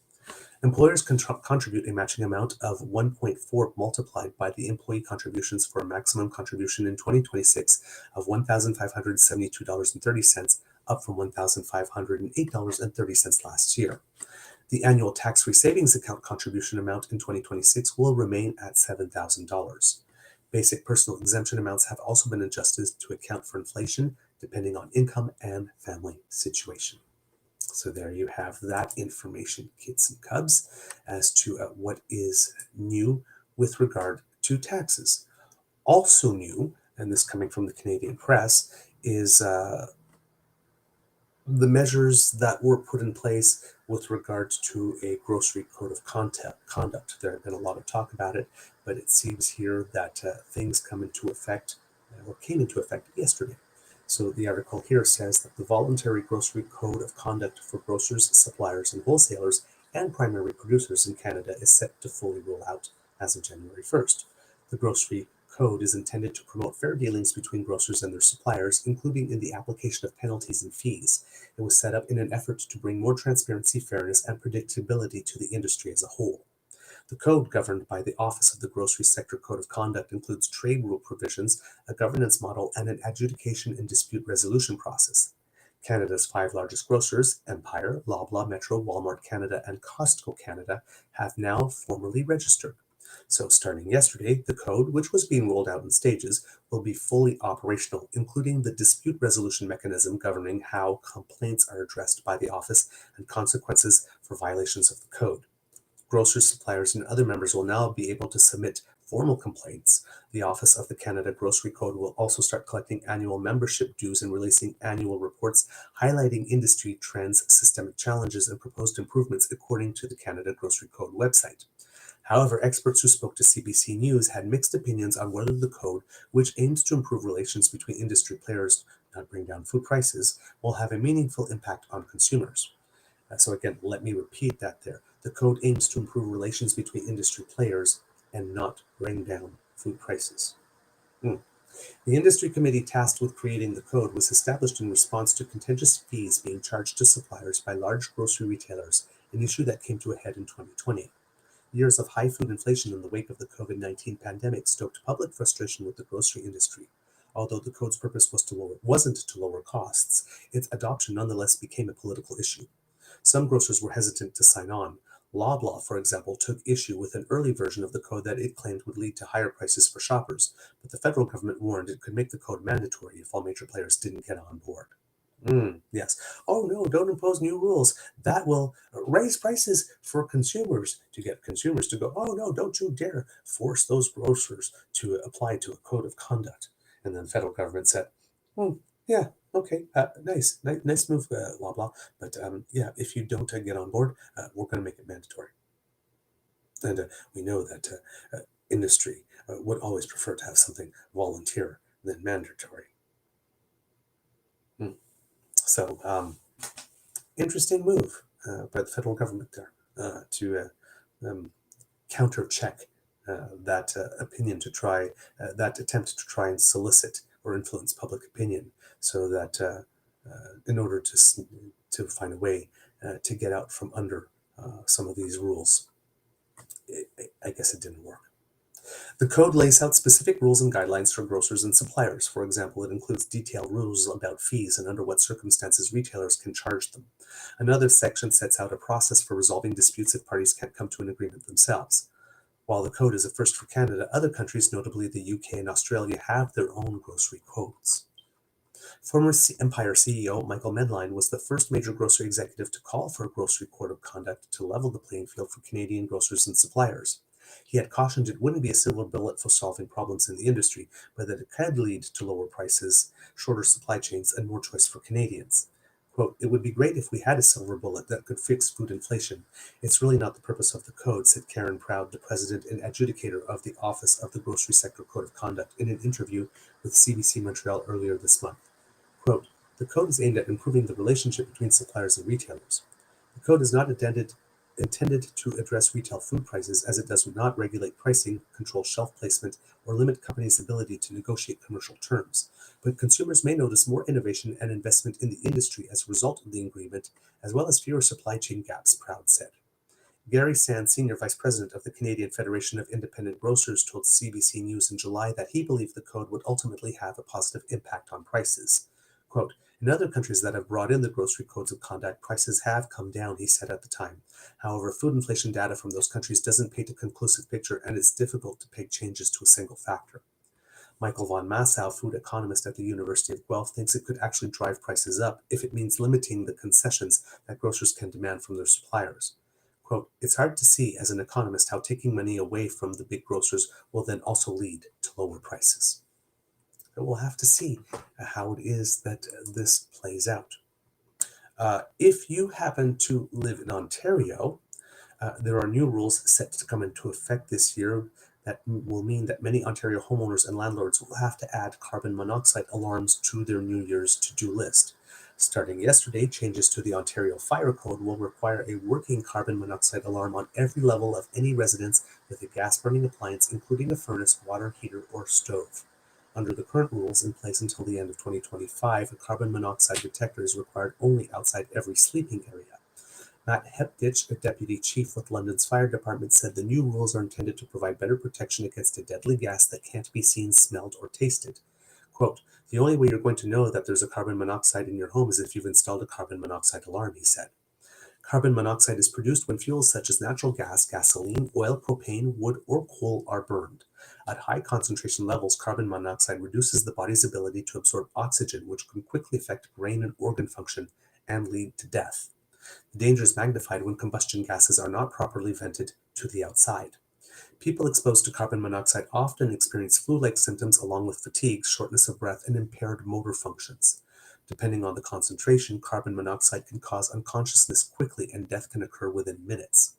Employers can contribute a matching amount of 1.4 multiplied by the employee contributions for a maximum contribution in 2026 of $1,572.30, up from $1,508.30 last year. The annual tax-free savings account contribution amount in 2026 will remain at $7,000. Basic personal exemption amounts have also been adjusted to account for inflation, depending on income and family situation. So there you have that information, kids and cubs, as to what is new with regard to taxes. Also new, and this coming from the Canadian press, is the measures that were put in place with regard to a grocery code of conduct. There have been a lot of talk about it, but it seems here that things came into effect yesterday. So the article here says that the voluntary grocery code of conduct for grocers, suppliers, and wholesalers and primary producers in Canada is set to fully roll out as of January 1st. The grocery code is intended to promote fair dealings between grocers and their suppliers, including in the application of penalties and fees. It was set up in an effort to bring more transparency, fairness, and predictability to the industry as a whole. The code, governed by the Office of the Grocery Sector Code of Conduct, includes trade rule provisions, a governance model, and an adjudication and dispute resolution process. Canada's 5 largest grocers, Empire, Loblaw, Metro, Walmart Canada, and Costco Canada, have now formally registered. So starting yesterday, the code, which was being rolled out in stages, will be fully operational, including the dispute resolution mechanism governing how complaints are addressed by the office and consequences for violations of the code. Grocers, suppliers, and other members will now be able to submit formal complaints. The Office of the Canada Grocery Code will also start collecting annual membership dues and releasing annual reports highlighting industry trends, systemic challenges, and proposed improvements according to the Canada Grocery Code website. However, experts who spoke to CBC News had mixed opinions on whether the code, which aims to improve relations between industry players, not bring down food prices, will have a meaningful impact on consumers. So again, let me repeat that there. The code aims to improve relations between industry players and not bring down food prices. The industry committee tasked with creating the code was established in response to contentious fees being charged to suppliers by large grocery retailers, an issue that came to a head in 2020. Years of high food inflation in the wake of the COVID-19 pandemic stoked public frustration with the grocery industry. Although the code's purpose wasn't to lower costs, its adoption nonetheless became a political issue. Some grocers were hesitant to sign on. Loblaw, for example, took issue with an early version of the code that it claimed would lead to higher prices for shoppers, but the federal government warned it could make the code mandatory if all major players didn't get on board. Yes. Oh no, don't impose new rules. That will raise prices for consumers, to get consumers to go, oh no, don't you dare force those grocers to apply to a code of conduct. And then the federal government said, yeah, okay, nice move, Loblaw. But yeah, if you don't get on board, we're going to make it mandatory. And we know that industry would always prefer to have something volunteer than mandatory. So, interesting move by the federal government there to counter-check that opinion to try, that attempt to try and solicit or influence public opinion, so that in order to find a way to get out from under some of these rules. I guess it didn't work. The code lays out specific rules and guidelines for grocers and suppliers. For example, it includes detailed rules about fees and under what circumstances retailers can charge them. Another section sets out a process for resolving disputes if parties can't come to an agreement themselves. While the code is a first for Canada, other countries, notably the UK and Australia, have their own grocery codes. Former Empire CEO Michael Medline was the first major grocery executive to call for a grocery code of conduct to level the playing field for Canadian grocers and suppliers. He had cautioned it wouldn't be a silver bullet for solving problems in the industry, but that it could lead to lower prices, shorter supply chains, and more choice for Canadians. Quote, "It would be great if we had a silver bullet that could fix food inflation. It's really not the purpose of the code," said Karen Proud, the president and adjudicator of the Office of the Grocery Sector Code of Conduct, in an interview with CBC Montreal earlier this month. Quote, "The code is aimed at improving the relationship between suppliers and retailers. The code is not intended to address retail food prices, as it does not regulate pricing, control shelf placement, or limit companies' ability to negotiate commercial terms. But consumers may notice more innovation and investment in the industry as a result of the agreement, as well as fewer supply chain gaps," Proud said. Gary Sands, Senior Vice President of the Canadian Federation of Independent Grocers, told CBC News in July that he believed the code would ultimately have a positive impact on prices. Quote, "In other countries that have brought in the grocery codes of conduct, prices have come down," he said at the time. However, food inflation data from those countries doesn't paint a conclusive picture, and it's difficult to peg changes to a single factor. Michael von Massow, food economist at the University of Guelph, thinks it could actually drive prices up if it means limiting the concessions that grocers can demand from their suppliers. Quote, "It's hard to see as an economist how taking money away from the big grocers will then also lead to lower prices." But we'll have to see how it is that this plays out. If you happen to live in Ontario, there are new rules set to come into effect this year that will mean that many Ontario homeowners and landlords will have to add carbon monoxide alarms to their New Year's to-do list. Starting yesterday, changes to the Ontario Fire Code will require a working carbon monoxide alarm on every level of any residence with a gas-burning appliance, including a furnace, water heater, or stove. Under the current rules in place until the end of 2025, a carbon monoxide detector is required only outside every sleeping area. Matt Hepditch, a deputy chief with London's fire department, said the new rules are intended to provide better protection against a deadly gas that can't be seen, smelled, or tasted. Quote, "The only way you're going to know that there's a carbon monoxide in your home is if you've installed a carbon monoxide alarm," he said. Carbon monoxide is produced when fuels such as natural gas, gasoline, oil, propane, wood, or coal are burned. At high concentration levels, carbon monoxide reduces the body's ability to absorb oxygen, which can quickly affect brain and organ function and lead to death. The danger is magnified when combustion gases are not properly vented to the outside. People exposed to carbon monoxide often experience flu-like symptoms along with fatigue, shortness of breath, and impaired motor functions. Depending on the concentration, carbon monoxide can cause unconsciousness quickly, and death can occur within minutes.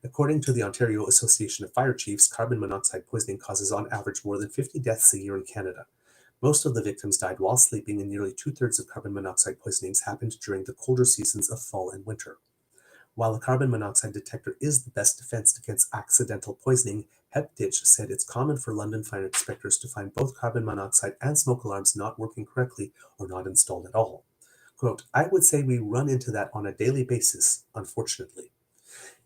According to the Ontario Association of Fire Chiefs, carbon monoxide poisoning causes on average more than 50 deaths a year in Canada. Most of the victims died while sleeping, and nearly two-thirds of carbon monoxide poisonings happened during the colder seasons of fall and winter. While a carbon monoxide detector is the best defense against accidental poisoning, Hepditch said it's common for London fire inspectors to find both carbon monoxide and smoke alarms not working correctly or not installed at all. Quote, "I would say we run into that on a daily basis, unfortunately."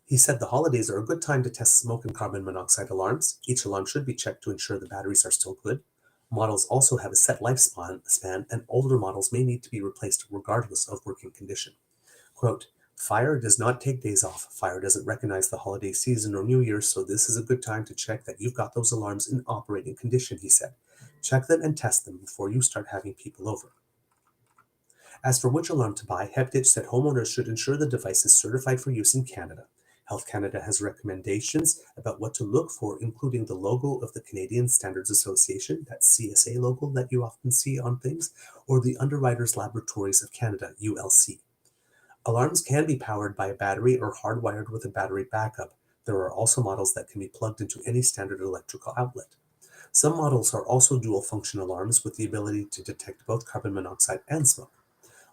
He said the holidays are a good time to test smoke and carbon monoxide alarms. Each alarm should be checked to ensure the batteries are still good. Models also have a set lifespan, and older models may need to be replaced regardless of working condition. Quote, "Fire does not take days off. Fire doesn't recognize the holiday season or New Year, so this is a good time to check that you've got those alarms in operating condition," he said. "Check them and test them before you start having people over." As for which alarm to buy, Hepditch said homeowners should ensure the device is certified for use in Canada. Health Canada has recommendations about what to look for, including the logo of the Canadian Standards Association, that CSA logo that you often see on things, or the Underwriters Laboratories of Canada, ULC. Alarms can be powered by a battery or hardwired with a battery backup. There are also models that can be plugged into any standard electrical outlet. Some models are also dual function alarms with the ability to detect both carbon monoxide and smoke.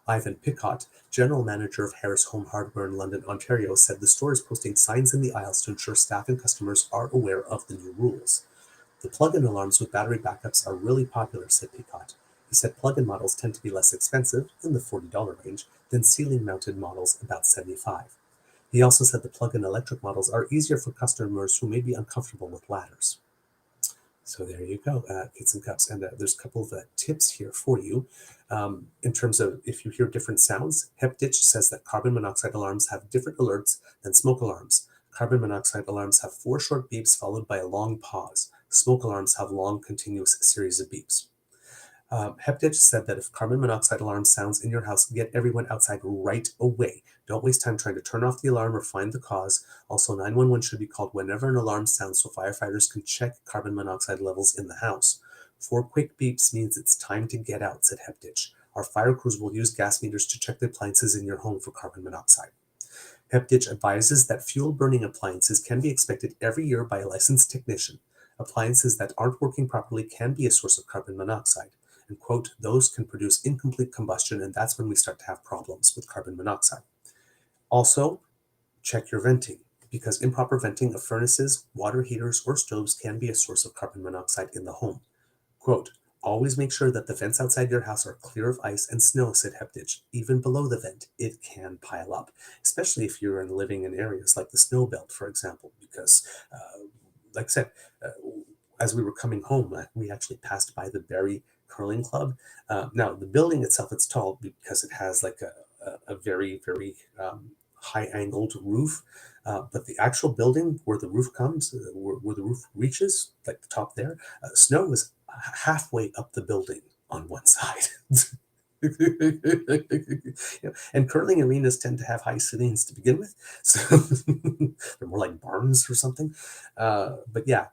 Ivan Picott, general manager of Harris Home Hardware in London, Ontario, said the store is posting signs in the aisles to ensure staff and customers are aware of the new rules. The plug-in alarms with battery backups are really popular, said Picott. He said plug-in models tend to be less expensive, in the $40 range, than ceiling-mounted models, about $75. He also said the plug-in electric models are easier for customers who may be uncomfortable with ladders. So there you go, kids and cups. And there's a couple of tips here for you. In terms of if you hear different sounds, HepDitch says that carbon monoxide alarms have different alerts than smoke alarms. Carbon monoxide alarms have 4 short beeps followed by a long pause. Smoke alarms have long, continuous series of beeps. HepDitch said that if carbon monoxide alarm sounds in your house, get everyone outside right away. Don't waste time trying to turn off the alarm or find the cause. Also, 911 should be called whenever an alarm sounds so firefighters can check carbon monoxide levels in the house. 4 quick beeps means it's time to get out, said HepDitch. Our fire crews will use gas meters to check the appliances in your home for carbon monoxide. HepDitch advises that fuel-burning appliances can be inspected every year by a licensed technician. Appliances that aren't working properly can be a source of carbon monoxide. And, quote, those can produce incomplete combustion, and that's when we start to have problems with carbon monoxide. Also, check your venting, because improper venting of furnaces, water heaters, or stoves can be a source of carbon monoxide in the home. Quote, always make sure that the vents outside your house are clear of ice and snow, said HepDitch. Even below the vent, it can pile up, especially if you're living in areas like the snow belt, for example, because, like I said, as we were coming home, we actually passed by the Barrie Curling Club. Now, the building itself, it's tall because it has like a very, very high-angled roof. But the actual building where the roof comes, where the roof reaches, like the top there, snow was halfway up the building on one side. And curling arenas tend to have high ceilings to begin with, so they're more like barns or something. But yeah,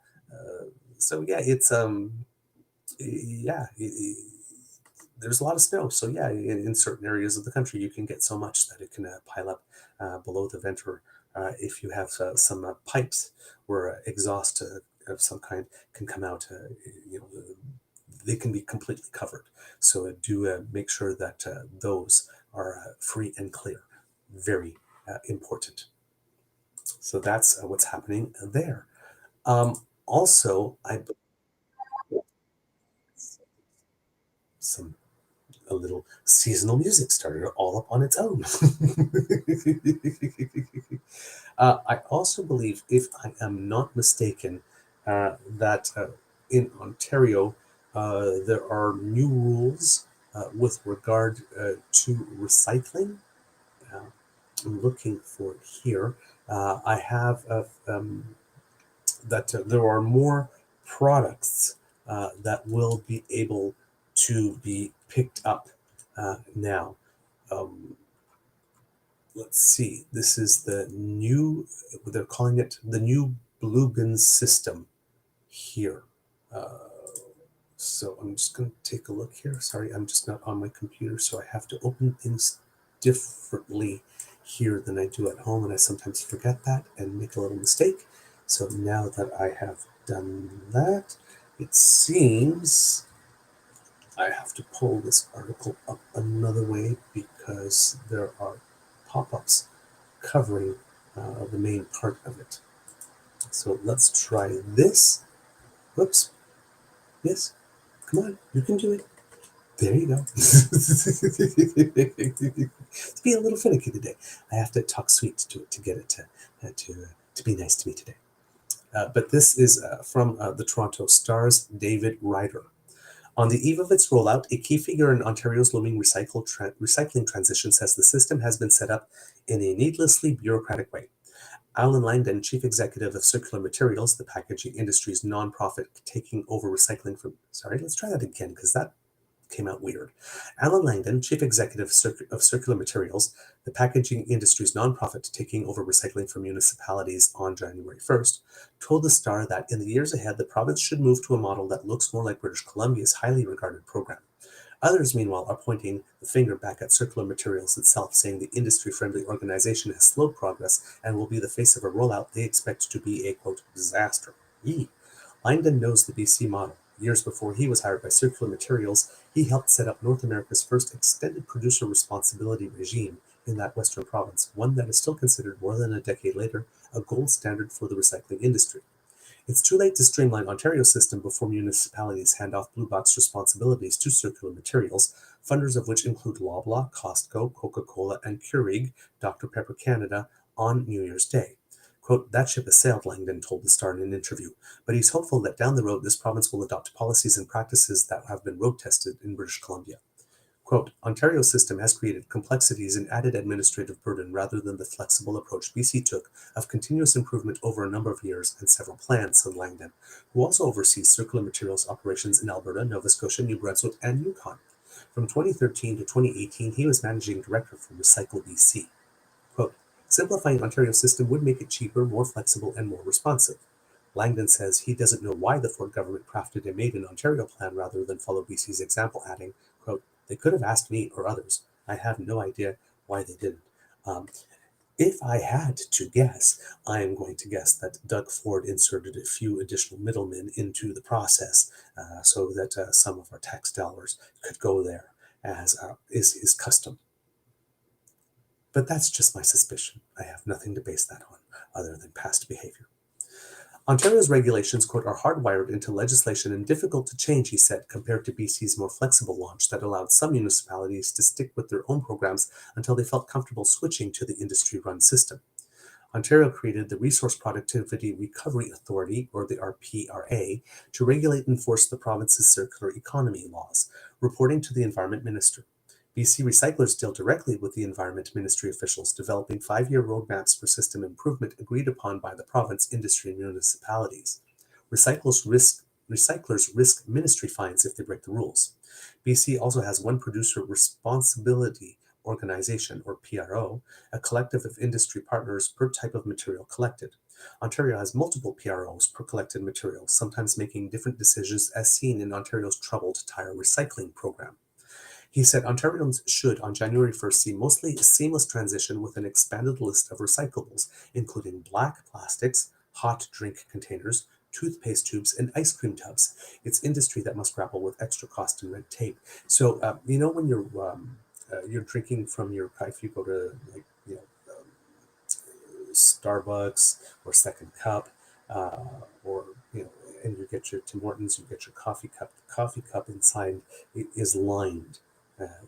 so yeah, it's yeah, there's a lot of snow. So yeah, in certain areas of the country, you can get so much that it can pile up below the vent, or if you have some pipes where exhaust of some kind can come out, you know, they can be completely covered. So do make sure that those are free and clear. Very important. So that's what's happening there. Also, some a little seasonal music started all up on its own. I also believe, if I am not mistaken, that in Ontario there are new rules with regard to recycling. Uh, I'm looking for it here. I have that there are more products that will be able to be picked up now. Um, let's see, this is the new, they're calling it the new Blue Bin system here. So I'm just going to take a look here. Sorry, I'm just not on my computer, so I have to open things differently here than I do at home, and I sometimes forget that and make a little mistake. So now that I have done that, it seems I have to pull this article up another way because there are pop-ups covering the main part of it. So let's try this. Whoops. Yes. Come on. You can do it. There you go. To be a little finicky today, I have to talk sweet to it to get it to be nice to me today. But this is from the Toronto Star's David Ryder. On the eve of its rollout, a key figure in Ontario's looming recycling transition says the system has been set up in a needlessly bureaucratic way. Alan Langdon, chief executive of Circular Materials, the packaging industry's nonprofit taking over recycling from... Sorry, let's try that again because that came out weird. Alan Langdon, chief executive of Circular Materials, the packaging industry's nonprofit taking over recycling from municipalities on January 1st, told the Star that in the years ahead, the province should move to a model that looks more like British Columbia's highly regarded program. Others, meanwhile, are pointing the finger back at circular materials itself, saying the industry-friendly organization has slowed progress and will be the face of a rollout they expect to be a, quote, disaster. Yee. Langdon knows the BC model. Years before he was hired by Circular Materials, he helped set up North America's first extended producer responsibility regime in that western province, one that is still considered more than a decade later a gold standard for the recycling industry. It's too late to streamline Ontario's system before municipalities hand off blue box responsibilities to Circular Materials, funders of which include Loblaw, Costco, Coca-Cola, and Keurig, Dr. Pepper Canada, on New Year's Day. Quote, that ship has sailed, Langdon told the Star in an interview, but he's hopeful that down the road this province will adopt policies and practices that have been road-tested in British Columbia. Quote, Ontario's system has created complexities and added administrative burden rather than the flexible approach BC took of continuous improvement over a number of years and several plans, said Langdon, who also oversees Circular Materials operations in Alberta, Nova Scotia, New Brunswick, and Yukon. From 2013 to 2018, he was managing director for Recycle BC. Quote, simplifying Ontario's system would make it cheaper, more flexible, and more responsive. Langdon says he doesn't know why the Ford government crafted a Made in Ontario plan rather than follow BC's example, adding, quote, they could have asked me or others. I have no idea why they didn't. If I had to guess, I am going to guess that Doug Ford inserted a few additional middlemen into the process so that some of our tax dollars could go there, as is his custom. But that's just my suspicion. I have nothing to base that on other than past behavior. Ontario's regulations, quote, are hardwired into legislation and difficult to change, he said, compared to BC's more flexible launch that allowed some municipalities to stick with their own programs until they felt comfortable switching to the industry-run system. Ontario created the Resource Productivity Recovery Authority, or the RPRA, to regulate and enforce the province's circular economy laws, reporting to the Environment Minister. BC recyclers deal directly with the Environment Ministry officials, developing 5-year roadmaps for system improvement agreed upon by the province, industry, and municipalities. Recyclers risk ministry fines if they break the rules. BC also has one producer responsibility organization, or PRO, a collective of industry partners per type of material collected. Ontario has multiple PROs per collected material, sometimes making different decisions as seen in Ontario's troubled tire recycling program. He said Ontarians should, on January 1st, see mostly a seamless transition with an expanded list of recyclables, including black plastics, hot drink containers, toothpaste tubes, and ice cream tubs. It's industry that must grapple with extra cost and red tape. So, when you're drinking from your, if you go to Starbucks or Second Cup, or and you get your Tim Hortons, you get your coffee cup. The coffee cup inside is lined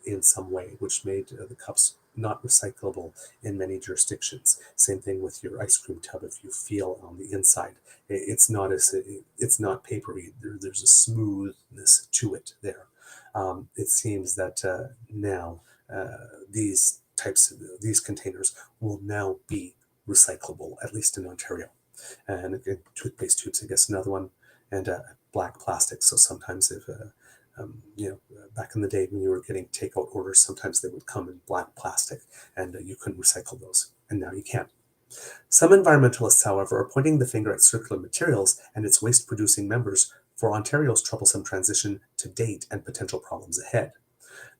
in some way, which made the cups not recyclable in many jurisdictions. Same thing with your ice cream tub. If you feel on the inside, it's not papery. There's a smoothness to it there. It seems that now these containers will now be recyclable, at least in Ontario. And again, toothpaste tubes, I guess, another one, and black plastic. So sometimes if back in the day when you were getting takeout orders, sometimes they would come in black plastic, and you couldn't recycle those, and now you can. Some environmentalists, however, are pointing the finger at Circular Materials and its waste-producing members for Ontario's troublesome transition to date and potential problems ahead.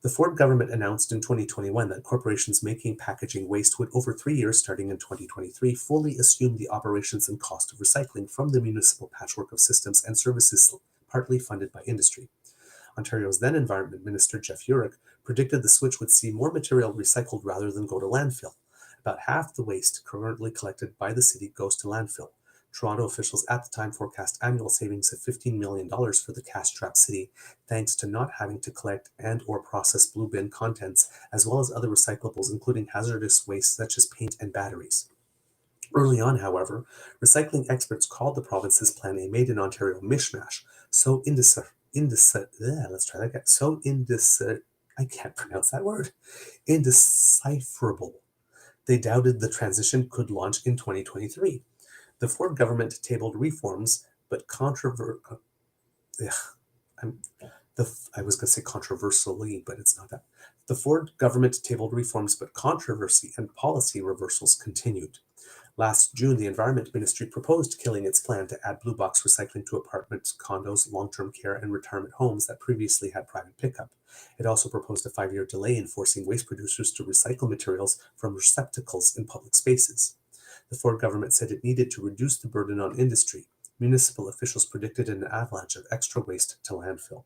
The Ford government announced in 2021 that corporations making packaging waste would, over 3 years starting in 2023, fully assume the operations and cost of recycling from the municipal patchwork of systems and services partly funded by industry. Ontario's then Environment Minister, Jeff Urick, predicted the switch would see more material recycled rather than go to landfill. About half the waste currently collected by the city goes to landfill. Toronto officials at the time forecast annual savings of $15 million for the cash-strapped city, thanks to not having to collect and or process blue bin contents, as well as other recyclables, including hazardous waste such as paint and batteries. Early on, however, recycling experts called the province's plan a Made in Ontario mishmash, indecipherable. They doubted the transition could launch in 2023. The Ford government tabled reforms, but I was going to say controversially, but it's not that. The Ford government tabled reforms, but controversy and policy reversals continued. Last June, the Environment Ministry proposed killing its plan to add blue box recycling to apartments, condos, long-term care, and retirement homes that previously had private pickup. It also proposed a 5-year delay in forcing waste producers to recycle materials from receptacles in public spaces. The Ford government said it needed to reduce the burden on industry. Municipal officials predicted an avalanche of extra waste to landfill.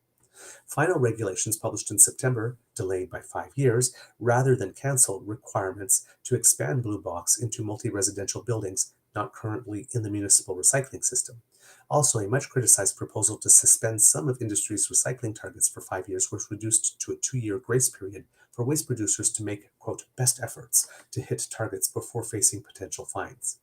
Final regulations published in September, delayed by 5 years, rather than cancel requirements to expand Blue Box into multi-residential buildings not currently in the municipal recycling system. Also, a much criticized proposal to suspend some of industry's recycling targets for 5 years was reduced to a 2-year grace period for waste producers to make, quote, best efforts to hit targets before facing potential fines.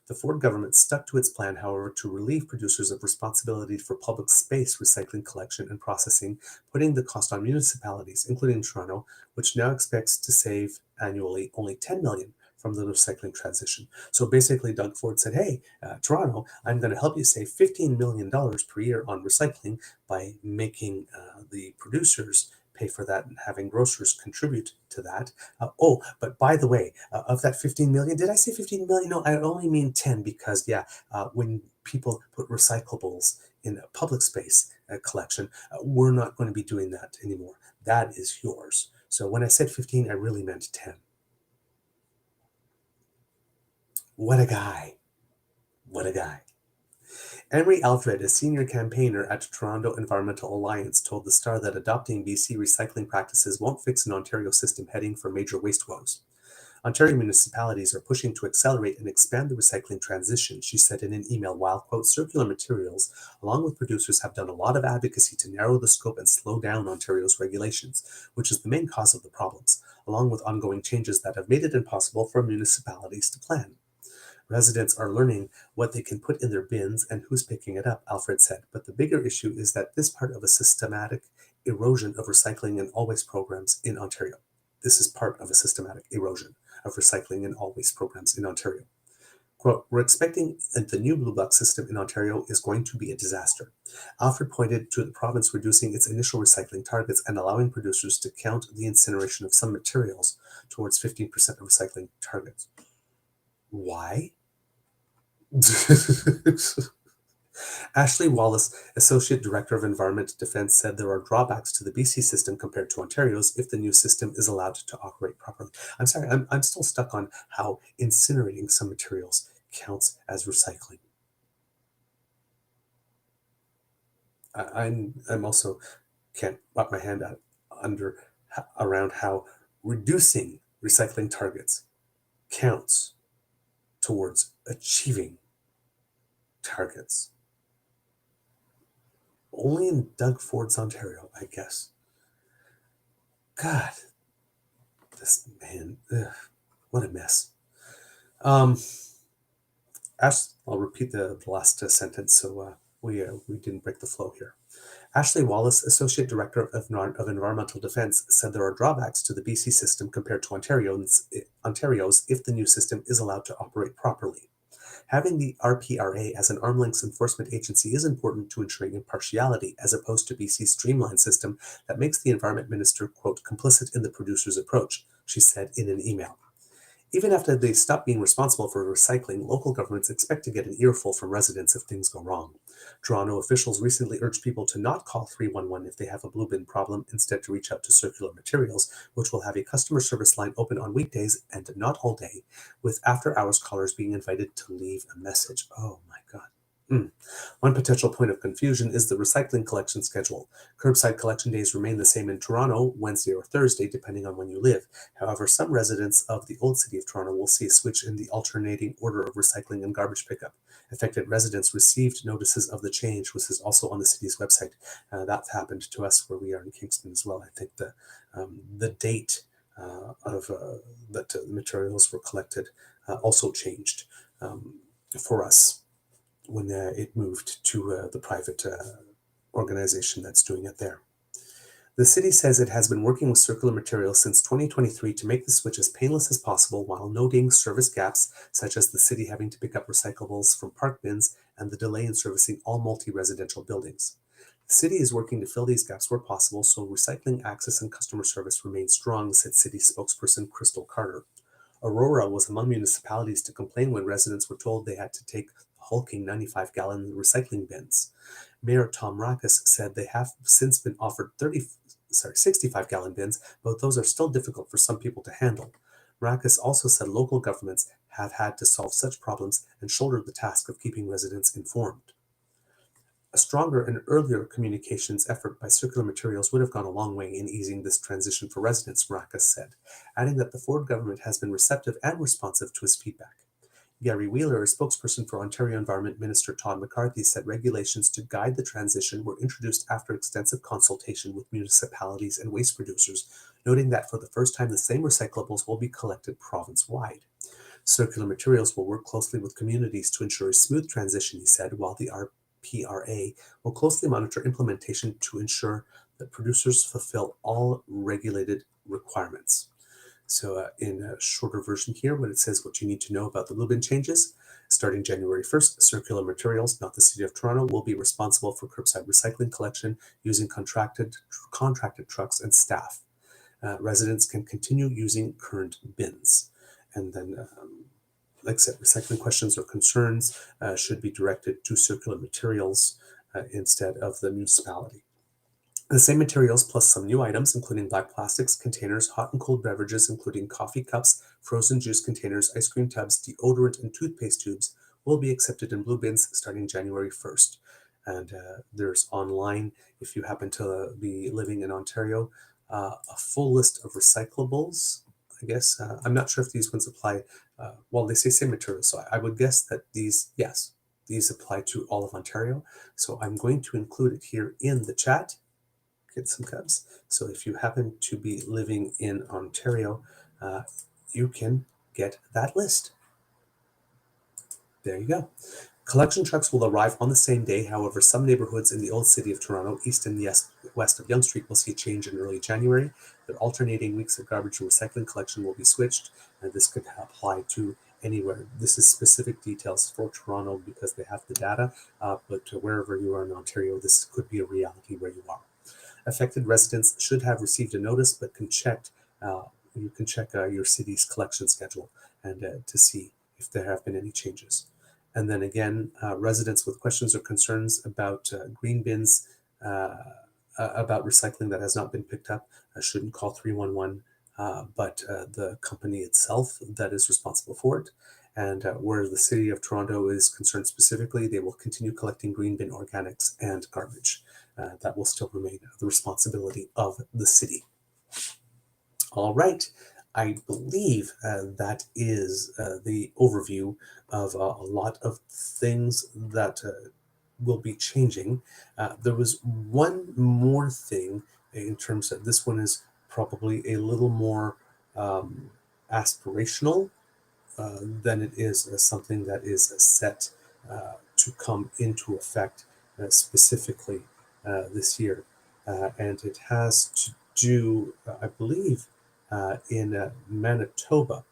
The Ford government stuck to its plan, however, to relieve producers of responsibility for public space recycling collection and processing, putting the cost on municipalities, including Toronto, which now expects to save annually only $10 million from the recycling transition. So basically, Doug Ford said, hey, Toronto, I'm going to help you save $15 million per year on recycling by making the producers pay for that and having grocers contribute to that. But by the way, of that 15 million, did I say 15 million? No, I only mean 10 because, when people put recyclables in a public space collection, we're not going to be doing that anymore. That is yours. So when I said 15, I really meant 10. What a guy. What a guy. Emery Alfred, a senior campaigner at Toronto Environmental Alliance, told The Star that adopting BC recycling practices won't fix an Ontario system heading for major waste woes. Ontario municipalities are pushing to accelerate and expand the recycling transition, she said in an email, while, quote, circular materials, along with producers, have done a lot of advocacy to narrow the scope and slow down Ontario's regulations, which is the main cause of the problems, along with ongoing changes that have made it impossible for municipalities to plan. Residents are learning what they can put in their bins and who's picking it up, Alfred said. But the bigger issue is that this part of a systematic erosion of recycling and all waste programs in Ontario. This is part of a systematic erosion of recycling and all waste programs in Ontario. Quote, we're expecting that the new Blue Box system in Ontario is going to be a disaster. Alfred pointed to the province reducing its initial recycling targets and allowing producers to count the incineration of some materials towards 15% of recycling targets. Why? Ashley Wallace, Associate Director of Environment Defence, said there are drawbacks to the BC system compared to Ontario's if the new system is allowed to operate properly. I'm sorry, I'm still stuck on how incinerating some materials counts as recycling. I'm also can't wrap my hand around how reducing recycling targets counts towards achieving targets. Only in Doug Ford's Ontario, I guess. God, this man, what a mess. I'll repeat the last sentence so we didn't break the flow here. Ashley Wallace, Associate Director of Environmental Defence, said there are drawbacks to the BC system compared to Ontario's if the new system is allowed to operate properly. Having the RPRA as an arm's-length enforcement agency is important to ensuring impartiality, as opposed to BC's streamlined system that makes the Environment Minister, quote, complicit in the producer's approach, she said in an email. Even after they stop being responsible for recycling, local governments expect to get an earful from residents if things go wrong. Toronto officials recently urged people to not call 311 if they have a blue bin problem, instead to reach out to Circular Materials, which will have a customer service line open on weekdays and not all day, with after-hours callers being invited to leave a message. Oh my God. One potential point of confusion is the recycling collection schedule. Curbside collection days remain the same in Toronto, Wednesday or Thursday, depending on when you live. However, some residents of the old city of Toronto will see a switch in the alternating order of recycling and garbage pickup. Affected residents received notices of the change, which is also on the city's website. That happened to us where we are in Kingston as well. I think the date that the materials were collected also changed for us when it moved to the private organization that's doing it there. The city says it has been working with Circular Materials since 2023 to make the switch as painless as possible, while noting service gaps, such as the city having to pick up recyclables from park bins and the delay in servicing all multi-residential buildings. The city is working to fill these gaps where possible, so recycling access and customer service remain strong, said city spokesperson Crystal Carter. Aurora was among municipalities to complain when residents were told they had to take hulking 95-gallon recycling bins. Mayor Tom Rackus said they have since been offered 30 65-gallon bins, but those are still difficult for some people to handle. Maracas also said local governments have had to solve such problems and shouldered the task of keeping residents informed. A stronger and earlier communications effort by Circular Materials would have gone a long way in easing this transition for residents, Maracas said, adding that the Ford government has been receptive and responsive to his feedback. Gary Wheeler, a spokesperson for Ontario Environment Minister Todd McCarthy, said regulations to guide the transition were introduced after extensive consultation with municipalities and waste producers, noting that for the first time the same recyclables will be collected province-wide. Circular Materials will work closely with communities to ensure a smooth transition, he said, while the RPRA will closely monitor implementation to ensure that producers fulfill all regulated requirements. So in a shorter version here, what it says, what you need to know about the blue bin changes. Starting January 1st, Circular Materials, not the City of Toronto, will be responsible for curbside recycling collection using contracted trucks and staff. Residents can continue using current bins. And then, like I said, recycling questions or concerns should be directed to Circular Materials instead of the municipality. The same materials plus some new items, including black plastics, containers, hot and cold beverages, including coffee cups, frozen juice containers, ice cream tubs, deodorant, and toothpaste tubes, will be accepted in blue bins starting January 1st. And there's online, if you happen to be living in Ontario, a full list of recyclables. I guess I'm not sure if these ones apply. Well, they say same materials, so I would guess that these apply to all of Ontario. So I'm going to include it here in the chat. Get some cups. So if you happen to be living in Ontario, you can get that list. There you go. Collection trucks will arrive on the same day. However, some neighborhoods in the old city of Toronto, east and west of Yonge Street, will see a change in early January. The alternating weeks of garbage and recycling collection will be switched, and this could apply to anywhere. This is specific details for Toronto because they have the data, but wherever you are in Ontario, this could be a reality where you are. Affected residents should have received a notice, but you can check your city's collection schedule and to see if there have been any changes. And then again, residents with questions or concerns about green bins, about recycling that has not been picked up, shouldn't call 311, but the company itself that is responsible for it. And where the City of Toronto is concerned specifically, they will continue collecting green bin organics and garbage. That will still remain the responsibility of the city. All right. I believe that is the overview of a lot of things that will be changing. There was one more thing in terms of this one is probably a little more aspirational than it is something that is set to come into effect specifically this year. And it has to do, I believe, in Manitoba.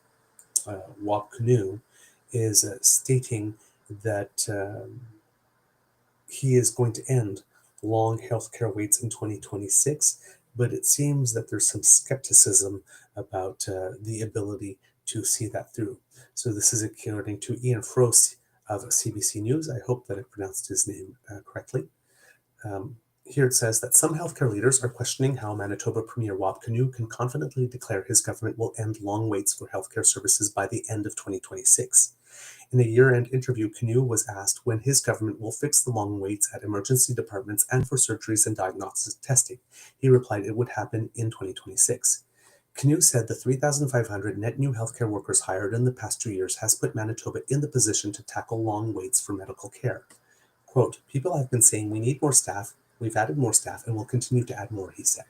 Wap Kinew is stating that he is going to end long healthcare waits in 2026, but it seems that there's some skepticism about the ability to see that through. So this is according to Ian Froese of CBC News. I hope that I pronounced his name correctly. Here it says that some healthcare leaders are questioning how Manitoba Premier Wap Kinew can confidently declare his government will end long waits for healthcare services by the end of 2026. In a year-end interview, Kinew was asked when his government will fix the long waits at emergency departments and for surgeries and diagnostic testing. He replied it would happen in 2026. Kinew said the 3,500 net new healthcare workers hired in the past 2 years has put Manitoba in the position to tackle long waits for medical care. Quote, people have been saying we need more staff, we've added more staff, and will continue to add more, he said.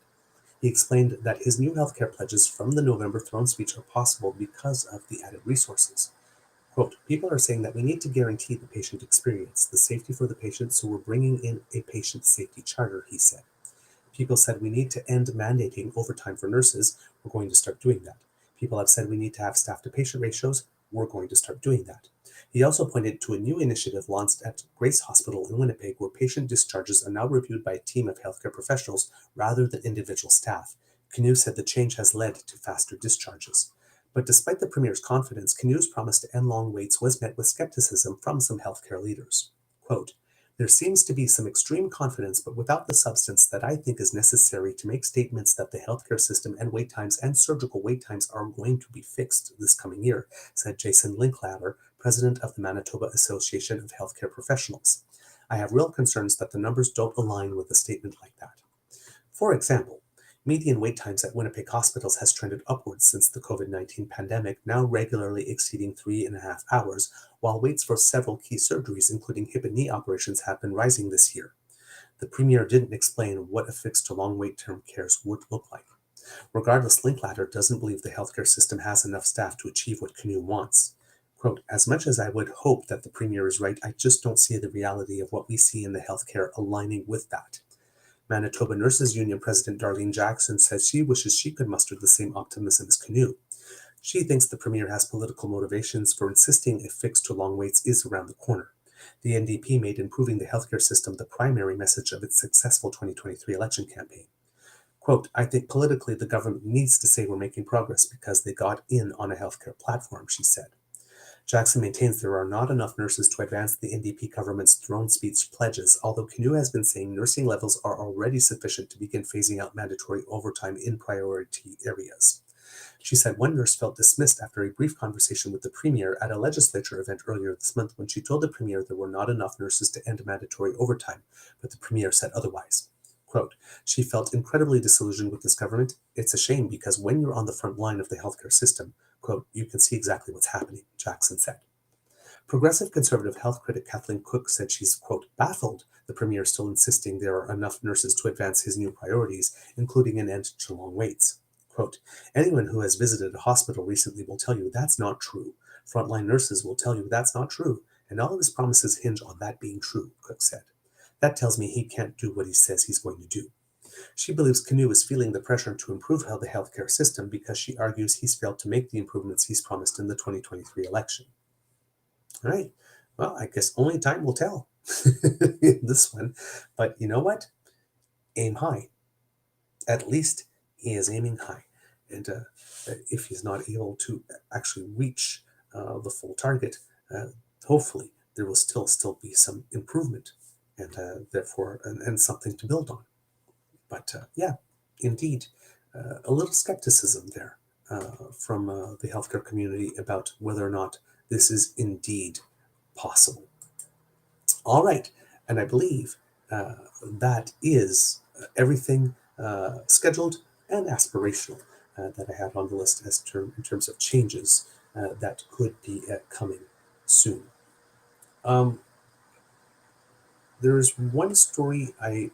He explained that his new healthcare pledges from the November throne speech are possible because of the added resources. Quote, people are saying that we need to guarantee the patient experience, the safety for the patient, so we're bringing in a patient safety charter, he said. People said we need to end mandating overtime for nurses, we're going to start doing that. People have said we need to have staff-to-patient ratios, we're going to start doing that. He also pointed to a new initiative launched at Grace Hospital in Winnipeg where patient discharges are now reviewed by a team of healthcare professionals rather than individual staff. Kinew said the change has led to faster discharges. But despite the Premier's confidence, Kinew's promise to end long waits was met with skepticism from some healthcare leaders. Quote, There seems to be some extreme confidence, but without the substance that I think is necessary to make statements that the healthcare system and wait times and surgical wait times are going to be fixed this coming year, said Jason Linklater, president of the Manitoba Association of Healthcare Professionals. I have real concerns that the numbers don't align with a statement like that. For example, median wait times at Winnipeg hospitals has trended upwards since the COVID-19 pandemic, now regularly exceeding 3.5 hours, while waits for several key surgeries, including hip and knee operations, have been rising this year. The Premier didn't explain what a fixed to long wait term cares would look like. Regardless, Linklater doesn't believe the healthcare system has enough staff to achieve what Canoe wants. Quote, as much as I would hope that the Premier is right, I just don't see the reality of what we see in the healthcare aligning with that. Manitoba Nurses Union President Darlene Jackson says she wishes she could muster the same optimism as Canoe. She thinks the Premier has political motivations for insisting a fixed to long waits is around the corner. The NDP made improving the healthcare system the primary message of its successful 2023 election campaign. Quote, I think politically the government needs to say we're making progress because they got in on a healthcare platform, she said. Jackson maintains there are not enough nurses to advance the NDP government's throne speech pledges, although Canoe has been saying nursing levels are already sufficient to begin phasing out mandatory overtime in priority areas. She said one nurse felt dismissed after a brief conversation with the Premier at a legislature event earlier this month when she told the Premier there were not enough nurses to end mandatory overtime, but the Premier said otherwise. Quote, she felt incredibly disillusioned with this government. It's a shame because when you're on the front line of the healthcare system, quote, you can see exactly what's happening, Jackson said. Progressive conservative health critic Kathleen Cook said she's, quote, baffled the Premier still insisting there are enough nurses to advance his new priorities, including an end to long waits. Quote, anyone who has visited a hospital recently will tell you that's not true. Frontline nurses will tell you that's not true, and all of his promises hinge on that being true, Cook said. That tells me he can't do what he says he's going to do. She believes Canoe is feeling the pressure to improve the healthcare system because she argues he's failed to make the improvements he's promised in the 2023 election. All right. Well, I guess only time will tell in this one. But you know what? Aim high. At least he is aiming high. And if he's not able to actually reach the full target, hopefully there will still be some improvement and therefore and something to build on. But yeah, indeed, a little skepticism there from the healthcare community about whether or not this is indeed possible. All right, and I believe that is everything scheduled and aspirational that I had on the list in terms of changes that could be coming soon. There is one story I've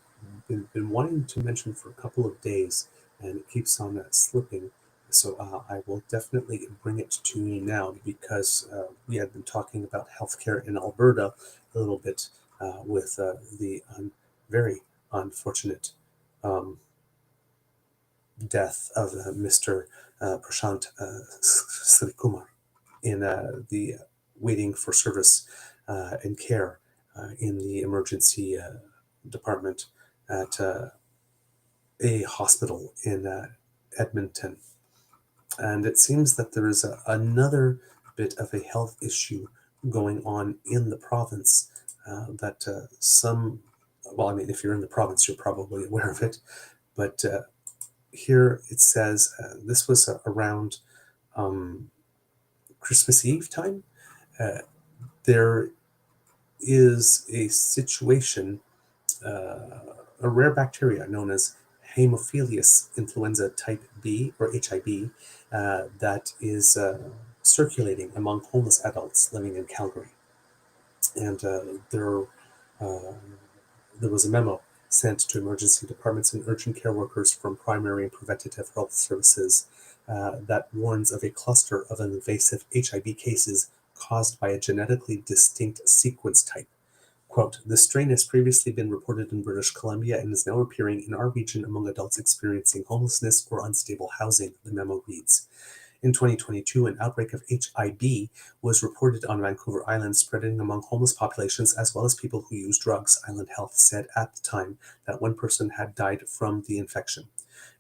been wanting to mention for a couple of days, and it keeps on slipping. So I will definitely bring it to you now because we had been talking about healthcare in Alberta a little bit with the very unfortunate death of Mr. Prashant Srikumar in the waiting for service and care in the emergency department at a hospital in Edmonton. And it seems that there is another bit of a health issue going on in the province that if you're in the province, you're probably aware of it. But here it says this was around Christmas Eve time. There is a situation, a rare bacteria known as Haemophilus influenza type B or HIB that is circulating among homeless adults living in Calgary. And there was a memo sent to emergency departments and urgent care workers from primary and preventative health services that warns of a cluster of invasive HIB cases caused by a genetically distinct sequence type. Quote, this strain has previously been reported in British Columbia and is now appearing in our region among adults experiencing homelessness or unstable housing, the memo reads. In 2022, an outbreak of HIB was reported on Vancouver Island, spreading among homeless populations as well as people who use drugs. Island Health said at the time that one person had died from the infection.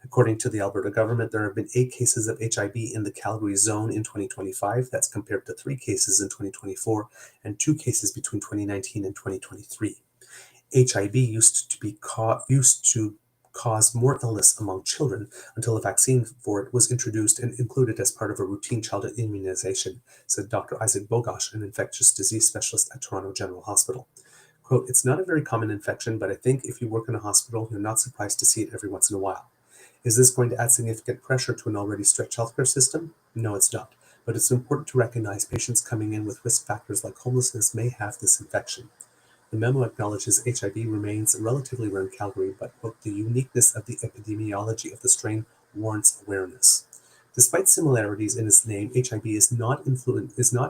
According to the Alberta government, there have been 8 cases of HIB in the Calgary zone in 2025. That's compared to 3 cases in 2024 and 2 cases between 2019 and 2023. HIV used to cause more illness among children until a vaccine for it was introduced and included as part of a routine childhood immunization, said Dr. Isaac Bogosh, an infectious disease specialist at Toronto General Hospital. Quote, "It's not a very common infection, but I think if you work in a hospital, you're not surprised to see it every once in a while. Is this going to add significant pressure to an already stretched healthcare system? No, it's not. But it's important to recognize patients coming in with risk factors like homelessness may have this infection." The memo acknowledges HIV remains relatively rare in Calgary, but quote, "the uniqueness of the epidemiology of the strain warrants awareness." Despite similarities in its name, HIV is not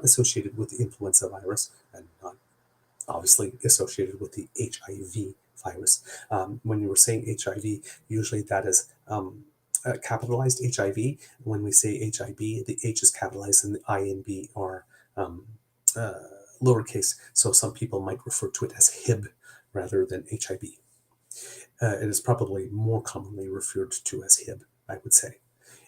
associated with the influenza virus and not obviously associated with the HIV virus. When you were saying HIV, usually that is capitalized HIV. When we say HIV, the H is capitalized and the I and B are lowercase. So some people might refer to it as HIB rather than HIV. It is probably more commonly referred to as HIB, I would say.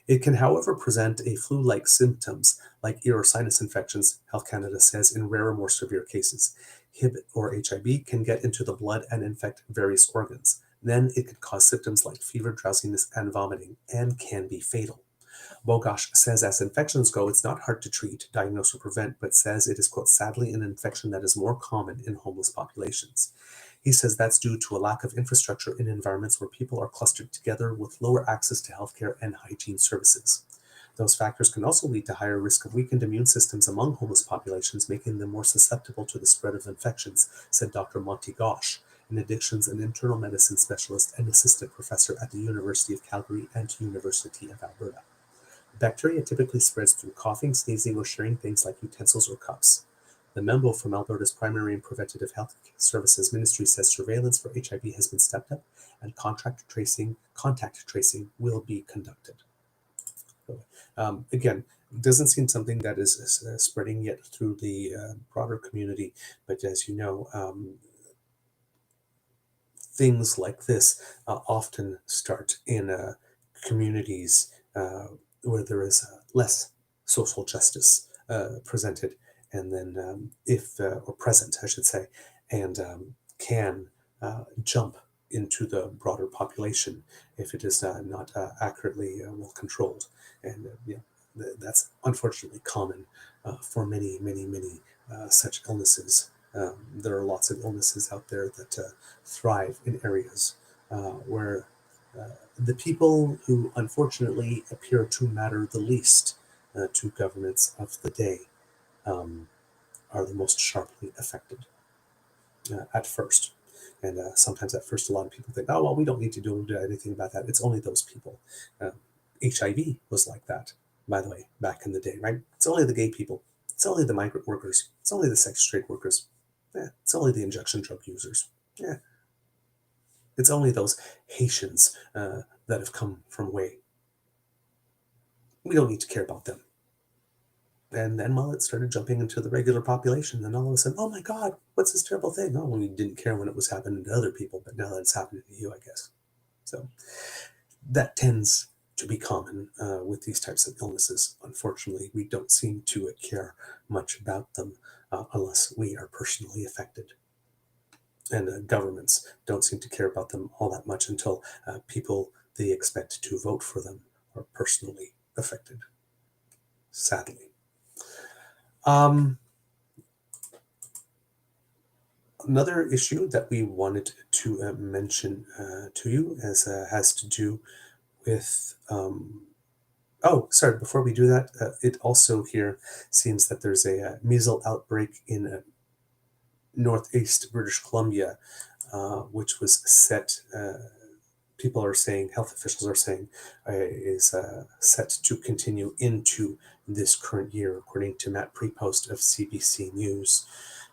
It can, however, present a flu-like symptoms like ear or sinus infections, Health Canada says, in rarer, more severe cases. HIB or HIV can get into the blood and infect various organs. Then it can cause symptoms like fever, drowsiness, and vomiting, and can be fatal. Bogosh says as infections go, it's not hard to treat, diagnose, or prevent, but says it is, quote, "sadly an infection that is more common in homeless populations." He says that's due to a lack of infrastructure in environments where people are clustered together with lower access to healthcare and hygiene services. Those factors can also lead to higher risk of weakened immune systems among homeless populations, making them more susceptible to the spread of infections, said Dr. Monty Gosh, an addictions and internal medicine specialist and assistant professor at the University of Calgary and University of Alberta. Bacteria typically spreads through coughing, sneezing, or sharing things like utensils or cups. The memo from Alberta's Primary and Preventative Health Services Ministry says surveillance for HIV has been stepped up and contact tracing will be conducted. Again, it doesn't seem something that is spreading yet through the broader community, but as you know, things like this often start in communities where there is less social justice presented, and then or present, I should say, and can jump into the broader population if it is not accurately well controlled. And that's unfortunately common for many such illnesses. There are lots of illnesses out there that thrive in areas where the people who unfortunately appear to matter the least to governments of the day are the most sharply affected at first. And sometimes at first a lot of people think, oh, well, we don't need to do anything about that. It's only those people. HIV was like that, by the way, back in the day, right? It's only the gay people. It's only the migrant workers. It's only the sex trade workers. It's only the injection drug users. It's only those Haitians that have come from away. We don't need to care about them. And then, well, it started jumping into the regular population. And all of a sudden, oh my God, what's this terrible thing? Oh, we didn't care when it was happening to other people, but now that it's happening to you, I guess. So that tends to be common with these types of illnesses. Unfortunately, we don't seem to care much about them unless we are personally affected. And governments don't seem to care about them all that much until people they expect to vote for them are personally affected, sadly. Another issue that we wanted to mention to you has to do with before we do that, it also here seems that there's a measles outbreak in northeast British Columbia, which was set, people are saying, health officials are saying, is set to continue into this current year, according to Matt Prepost of CBC News.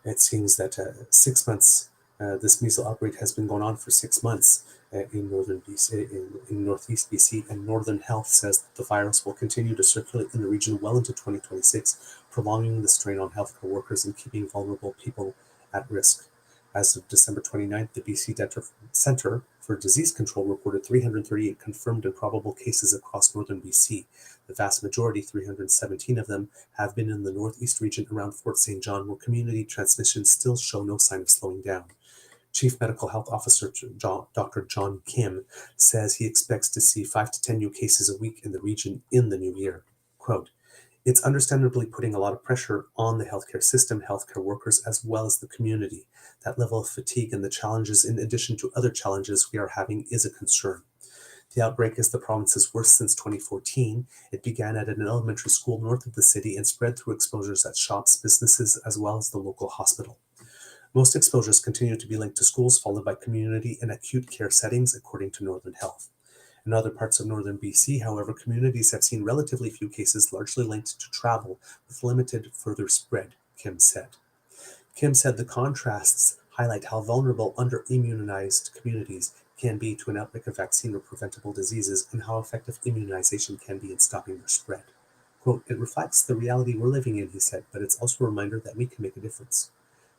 It seems that 6 months, this measles outbreak has been going on for 6 months in northern BC, in northeast BC, and Northern Health says that the virus will continue to circulate in the region well into 2026, prolonging the strain on healthcare workers and keeping vulnerable people at risk. As of December 29th, the BC Centre for Disease Control reported 338 confirmed and probable cases across northern BC. The vast majority, 317 of them, have been in the northeast region around Fort St. John, where community transmissions still show no sign of slowing down. Chief Medical Health Officer Dr. John Kim says he expects to see 5 to 10 new cases a week in the region in the new year. Quote, "It's understandably putting a lot of pressure on the healthcare system, healthcare workers, as well as the community. That level of fatigue and the challenges, in addition to other challenges we are having, is a concern. The outbreak is the province's worst since 2014. It began at an elementary school north of the city and spread through exposures at shops, businesses, as well as the local hospital. Most exposures continue to be linked to schools, followed by community and acute care settings, according to Northern Health. In other parts of northern BC, however, communities have seen relatively few cases, largely linked to travel, with limited further spread," Kim said. Kim said the contrasts highlight how vulnerable under-immunized communities can be to an outbreak of vaccine or preventable diseases, and how effective immunization can be in stopping their spread. Quote, "It reflects the reality we're living in," he said, "but it's also a reminder that we can make a difference."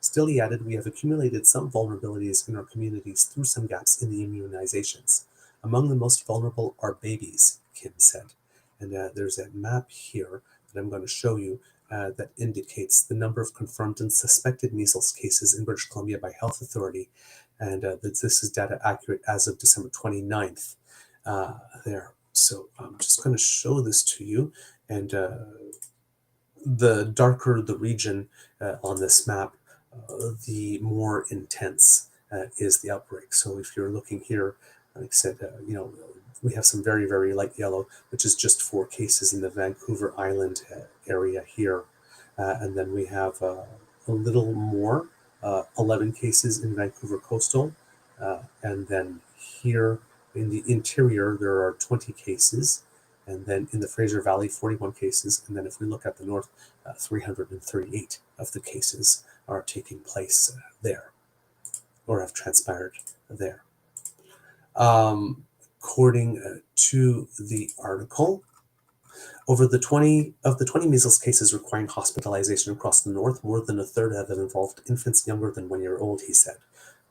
Still, he added, "We have accumulated some vulnerabilities in our communities through some gaps in the immunizations. Among the most vulnerable are babies," Kim said. And there's a map here that I'm going to show you that indicates the number of confirmed and suspected measles cases in British Columbia by Health Authority. And this is data accurate as of December 29th there. So I'm just going to show this to you. And the darker the region on this map, the more intense is the outbreak. So if you're looking here, like I said, we have some very, very light yellow, which is just 4 cases in the Vancouver Island area here. And then we have a little more, 11 cases in Vancouver Coastal. And then here in the interior, there are 20 cases. And then in the Fraser Valley, 41 cases. And then if we look at the north, 338 of the cases are taking place there, or have transpired there. According to the article, over the 20 measles cases requiring hospitalization across the north, more than a third have involved infants younger than 1 year old, he said.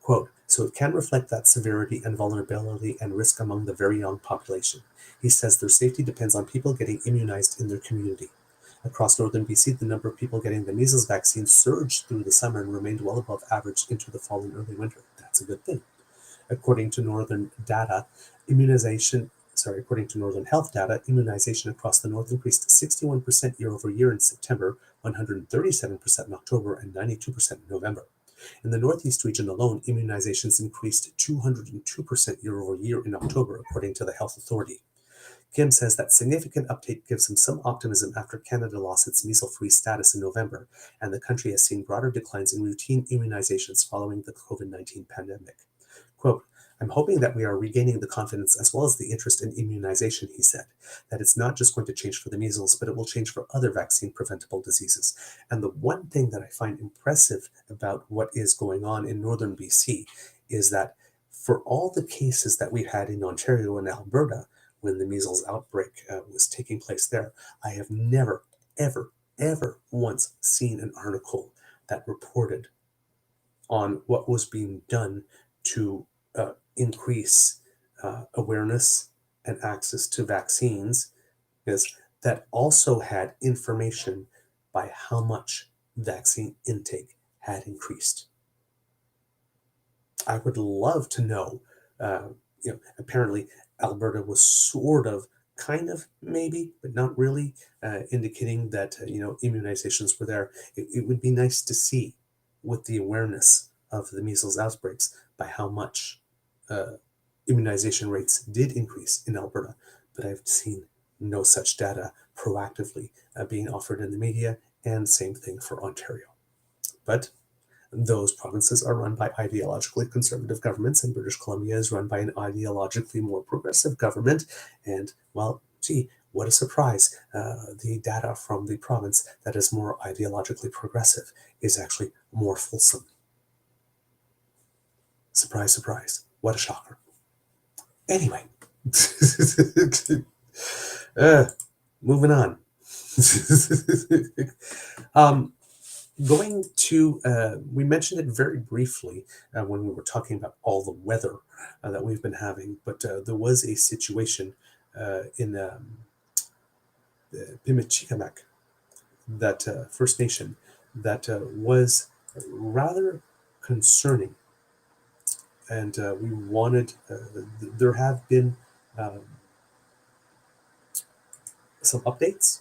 Quote, "So it can reflect that severity and vulnerability and risk among the very young population. He says their safety depends on people getting immunized in their community. Across northern BC, the number of people getting the measles vaccine surged through the summer and remained well above average into the fall and early winter." That's a good thing. According to Northern Health data, immunization across the north increased 61% year over year in September, 137% in October, and 92% in November. In the Northeast region alone, immunizations increased 202% year over year in October, according to the Health Authority. Kim says that significant uptake gives him some optimism after Canada lost its measles-free status in November, and the country has seen broader declines in routine immunizations following the COVID-19 pandemic. Quote, "I'm hoping that we are regaining the confidence as well as the interest in immunization," he said, "that it's not just going to change for the measles, but it will change for other vaccine-preventable diseases." And the one thing that I find impressive about what is going on in northern BC is that for all the cases that we've had in Ontario and Alberta, when the measles outbreak was taking place there, I have never, ever, ever once seen an article that reported on what was being done to increase awareness and access to vaccines, is that also had information by how much vaccine intake had increased. I would love to know, apparently Alberta was sort of, kind of, maybe, but not really, indicating that, immunizations were there. It would be nice to see, with the awareness of the measles outbreaks, by how much immunization rates did increase in Alberta, but I've seen no such data proactively being offered in the media, and same thing for Ontario. But those provinces are run by ideologically conservative governments, and British Columbia is run by an ideologically more progressive government. And, well, gee, what a surprise. The data from the province that is more ideologically progressive is actually more fulsome. Surprise, surprise. What a shocker. Anyway, moving on. Going to, we mentioned it very briefly when we were talking about all the weather that we've been having, but there was a situation in the Pimicicamak, that First Nation, that was rather concerning. and we wanted, there have been some updates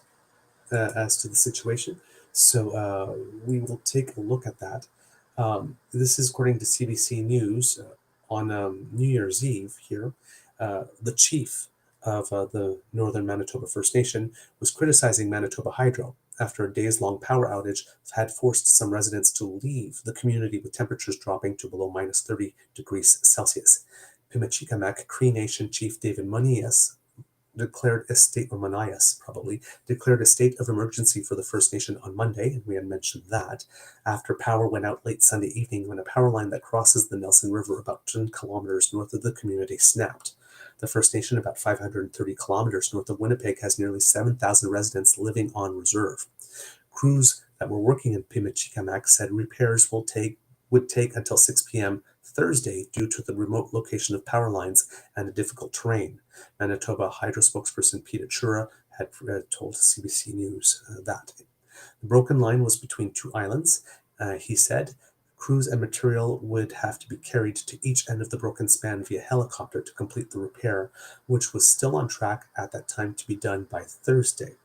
as to the situation. So we will take a look at that. This is according to CBC News on New Year's Eve here. The chief of the Northern Manitoba First Nation was criticizing Manitoba Hydro after a days-long power outage had forced some residents to leave the community with temperatures dropping to below minus 30 degrees Celsius. Pimicicamak Cree Nation Chief David Munias declared a state of emergency for the First Nation on Monday, and we had mentioned that, after power went out late Sunday evening when a power line that crosses the Nelson River about 10 kilometers north of the community snapped. The First Nation, about 530 kilometers north of Winnipeg, has nearly 7,000 residents living on reserve. Crews that were working in Pimicicamak said repairs would take until 6 p.m. Thursday due to the remote location of power lines and a difficult terrain. Manitoba Hydro spokesperson Peter Chura had told CBC News that. The broken line was between two islands, he said. Crews and material would have to be carried to each end of the broken span via helicopter to complete the repair, which was still on track at that time to be done by Thursday.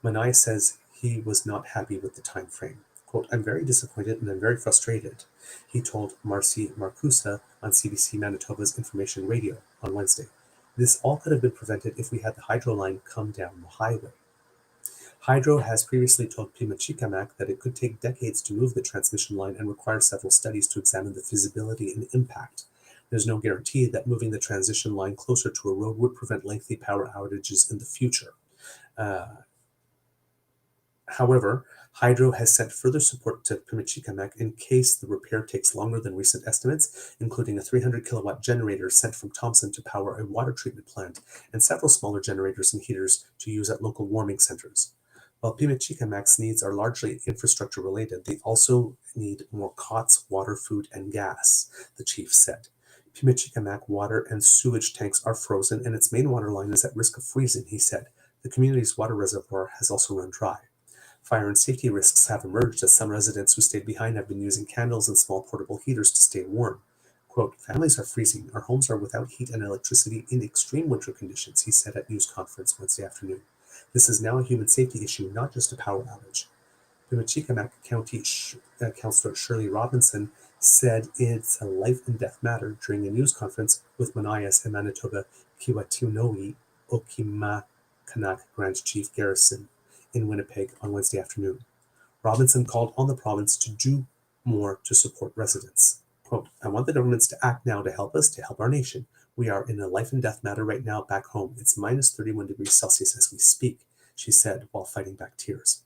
Manai says he was not happy with the time frame. Quote, "I'm very disappointed and I'm very frustrated," he told Marcy Marcusa on CBC Manitoba's information radio on Wednesday. "This all could have been prevented if we had the hydro line come down the highway." Hydro has previously told Pimicicamak that it could take decades to move the transmission line and require several studies to examine the feasibility and impact. There's no guarantee that moving the transition line closer to a road would prevent lengthy power outages in the future. However, Hydro has sent further support to Pimicicamak in case the repair takes longer than recent estimates, including a 300 kilowatt generator sent from Thompson to power a water treatment plant and several smaller generators and heaters to use at local warming centers. While Pimicicamak's needs are largely infrastructure related, they also need more cots, water, food, and gas, the chief said. Pimicicamak water and sewage tanks are frozen and its main water line is at risk of freezing, he said. The community's water reservoir has also run dry. Fire and safety risks have emerged as some residents who stayed behind have been using candles and small portable heaters to stay warm. Quote, "Families are freezing. Our homes are without heat and electricity in extreme winter conditions," he said at news conference Wednesday afternoon. "This is now a human safety issue, not just a power outage." Pimicicamak County Councillor Shirley Robinson said it's a life and death matter during a news conference with Manias and Manitoba Kiwatiano'i Okimakanak Grand Chief Garrison in Winnipeg on Wednesday afternoon. Robinson called on the province to do more to support residents. Quote, "I want the governments to act now to help us, to help our nation. We are in a life and death matter right now back home. It's minus 31 degrees Celsius as we speak," she said while fighting back tears.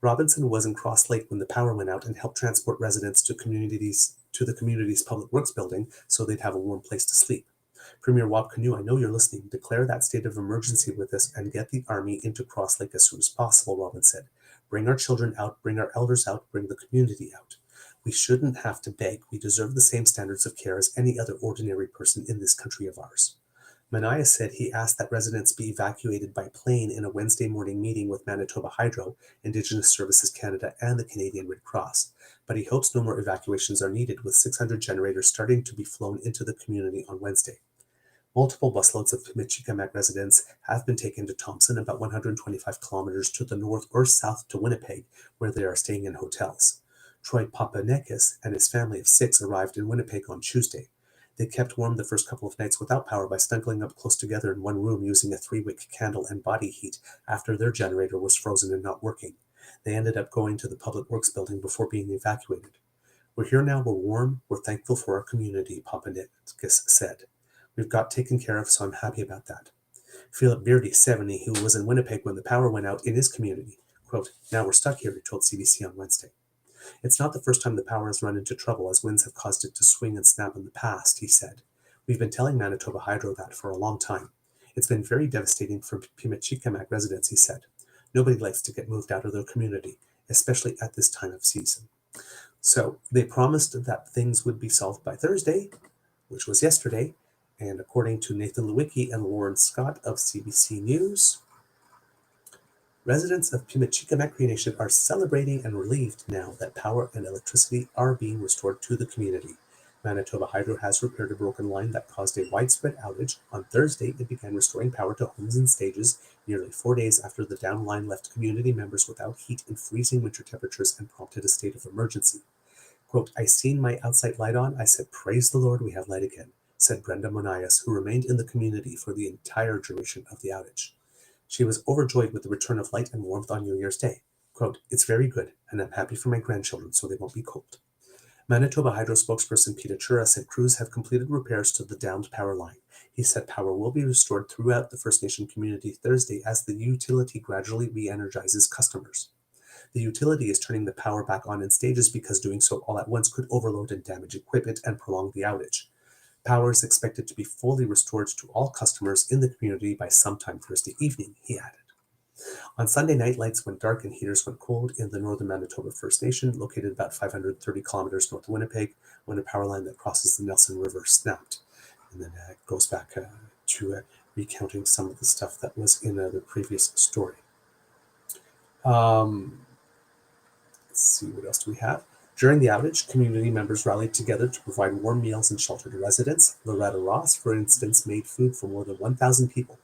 Robinson was in Cross Lake when the power went out and helped transport residents to the community's public works building so they'd have a warm place to sleep. Premier Wap Canoe, I know you're listening. Declare that state of emergency with us and get the army into Cross Lake as soon as possible, Robin said. Bring our children out, bring our elders out, bring the community out. We shouldn't have to beg. We deserve the same standards of care as any other ordinary person in this country of ours. Manaya said he asked that residents be evacuated by plane in a Wednesday morning meeting with Manitoba Hydro, Indigenous Services Canada, and the Canadian Red Cross. But he hopes no more evacuations are needed, with 600 generators starting to be flown into the community on Wednesday. Multiple busloads of Pimicicamak residents have been taken to Thompson, about 125 kilometers to the north or south to Winnipeg, where they are staying in hotels. Troy Papanekis and his family of 6 arrived in Winnipeg on Tuesday. They kept warm the first couple of nights without power by snuggling up close together in one room using a 3-wick candle and body heat after their generator was frozen and not working. They ended up going to the Public Works building before being evacuated. "We're here now, we're warm, we're thankful for our community," Papanekis said. "We've got taken care of, so I'm happy about that." Philip Beardy, 70, who was in Winnipeg when the power went out in his community, quote, "Now we're stuck here," he told CBC on Wednesday. "It's not the first time the power has run into trouble, as winds have caused it to swing and snap in the past," he said. "We've been telling Manitoba Hydro that for a long time. It's been very devastating for Pimicicamak residents," he said. "Nobody likes to get moved out of their community, especially at this time of season." So they promised that things would be solved by Thursday, which was yesterday, and according to Nathan Lewicki and Lauren Scott of CBC News, residents of Pimicicamak Cree Nation are celebrating and relieved now that power and electricity are being restored to the community. Manitoba Hydro has repaired a broken line that caused a widespread outage. On Thursday, it began restoring power to homes in stages, nearly 4 days after the down line left community members without heat in freezing winter temperatures and prompted a state of emergency. Quote, "I seen my outside light on. I said, praise the Lord, we have light again," said Brenda Monias, who remained in the community for the entire duration of the outage. She was overjoyed with the return of light and warmth on New Year's Day. Quote, "It's very good, and I'm happy for my grandchildren so they won't be cold." Manitoba Hydro spokesperson Peter Chura said crews have completed repairs to the downed power line. He said power will be restored throughout the First Nation community Thursday as the utility gradually re-energizes customers. The utility is turning the power back on in stages because doing so all at once could overload and damage equipment and prolong the outage. Power is expected to be fully restored to all customers in the community by sometime Thursday evening, he added. On Sunday night, lights went dark and heaters went cold in the northern Manitoba First Nation, located about 530 kilometers north of Winnipeg, when a power line that crosses the Nelson River snapped. And then it goes back to recounting some of the stuff that was in the previous story. Let's see, what else do we have? During the outage, community members rallied together to provide warm meals and shelter to residents. Loretta Ross, for instance, made food for more than 1,000 people.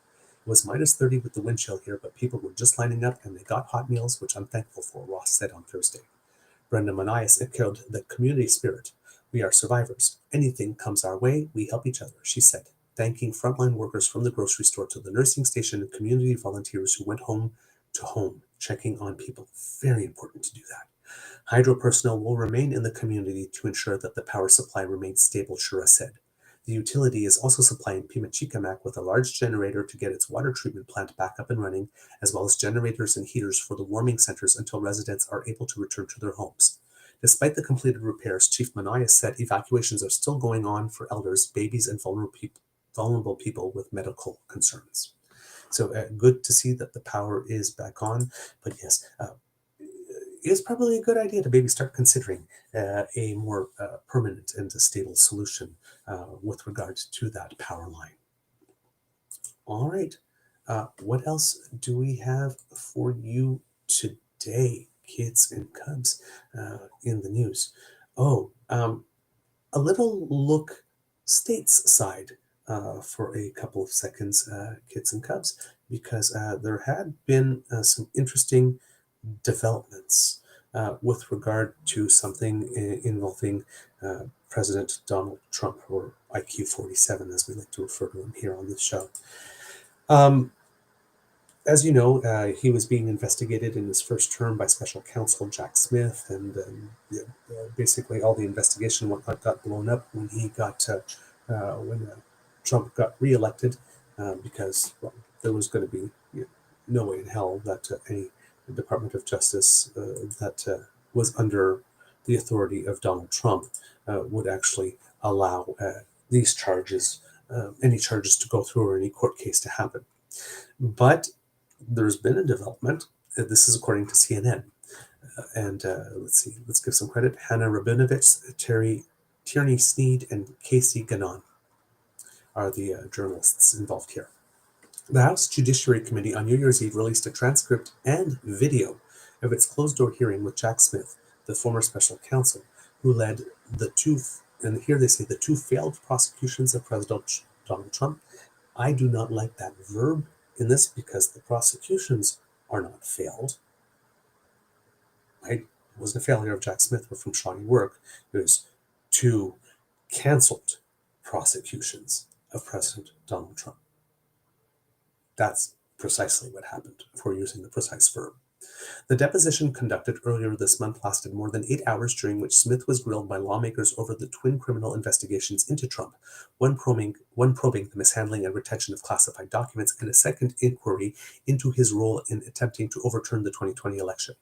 It was minus 30 with the wind chill here, but people were just lining up and they got hot meals, which I'm thankful for, Ross said on Thursday. Brenda Monias echoed the community spirit. "We are survivors. Anything comes our way, we help each other," she said, thanking frontline workers from the grocery store to the nursing station and community volunteers who went home to home, checking on people. Very important to do that. Hydro personnel will remain in the community to ensure that the power supply remains stable, Shura said. The utility is also supplying Pimicicamak with a large generator to get its water treatment plant back up and running, as well as generators and heaters for the warming centers until residents are able to return to their homes. Despite the completed repairs, Chief Monias said evacuations are still going on for elders, babies, and vulnerable people with medical concerns. So good to see that the power is back on. But yes, it's probably a good idea to maybe start considering a more permanent and a stable solution with regard to that power line. All right. What else do we have for you today, kids and cubs, in the news? Oh, a little look stateside for a couple of seconds, kids and cubs, because there had been some interesting developments with regard to something involving President Donald Trump, or IQ 47, as we like to refer to him here on this show. As you know, he was being investigated in his first term by special counsel Jack Smith, and basically all the investigation whatnot got blown up when he got when Trump got reelected, because there was going to be no way in hell that any Department of Justice that was under the authority of Donald Trump would actually allow these charges, any charges to go through or any court case to happen. But there's been a development. This is according to CNN. And let's give some credit. Hannah Rabinovich, Tierney Sneed, and Casey Gannon are the journalists involved here. The House Judiciary Committee on New Year's Eve released a transcript and video of its closed-door hearing with Jack Smith, the former special counsel, who led the two, and here they say, the two failed prosecutions of President Donald Trump. I do not like that verb in this because the prosecutions are not failed. Right? It wasn't a failure of Jack Smith or from shoddy work. It was two canceled prosecutions of President Donald Trump. That's precisely what happened, if we're using the precise verb. The deposition conducted earlier this month lasted more than 8 hours, during which Smith was grilled by lawmakers over the twin criminal investigations into Trump, one probing the mishandling and retention of classified documents, and a second inquiry into his role in attempting to overturn the 2020 election.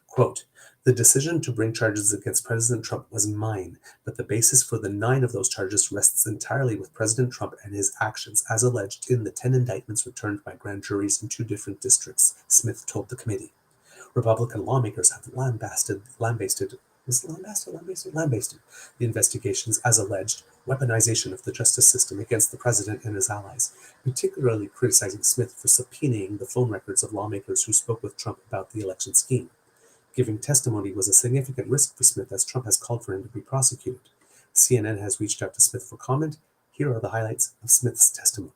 Quote, "The decision to bring charges against President Trump was mine, but the basis for the 9 of those charges rests entirely with President Trump and his actions, as alleged in the 10 indictments returned by grand juries in 2 different districts," Smith told the committee. Republican lawmakers have lambasted the investigations as alleged weaponization of the justice system against the president and his allies, particularly criticizing Smith for subpoenaing the phone records of lawmakers who spoke with Trump about the election scheme. Giving testimony was a significant risk for Smith, as Trump has called for him to be prosecuted. CNN has reached out to Smith for comment. Here are the highlights of Smith's testimony.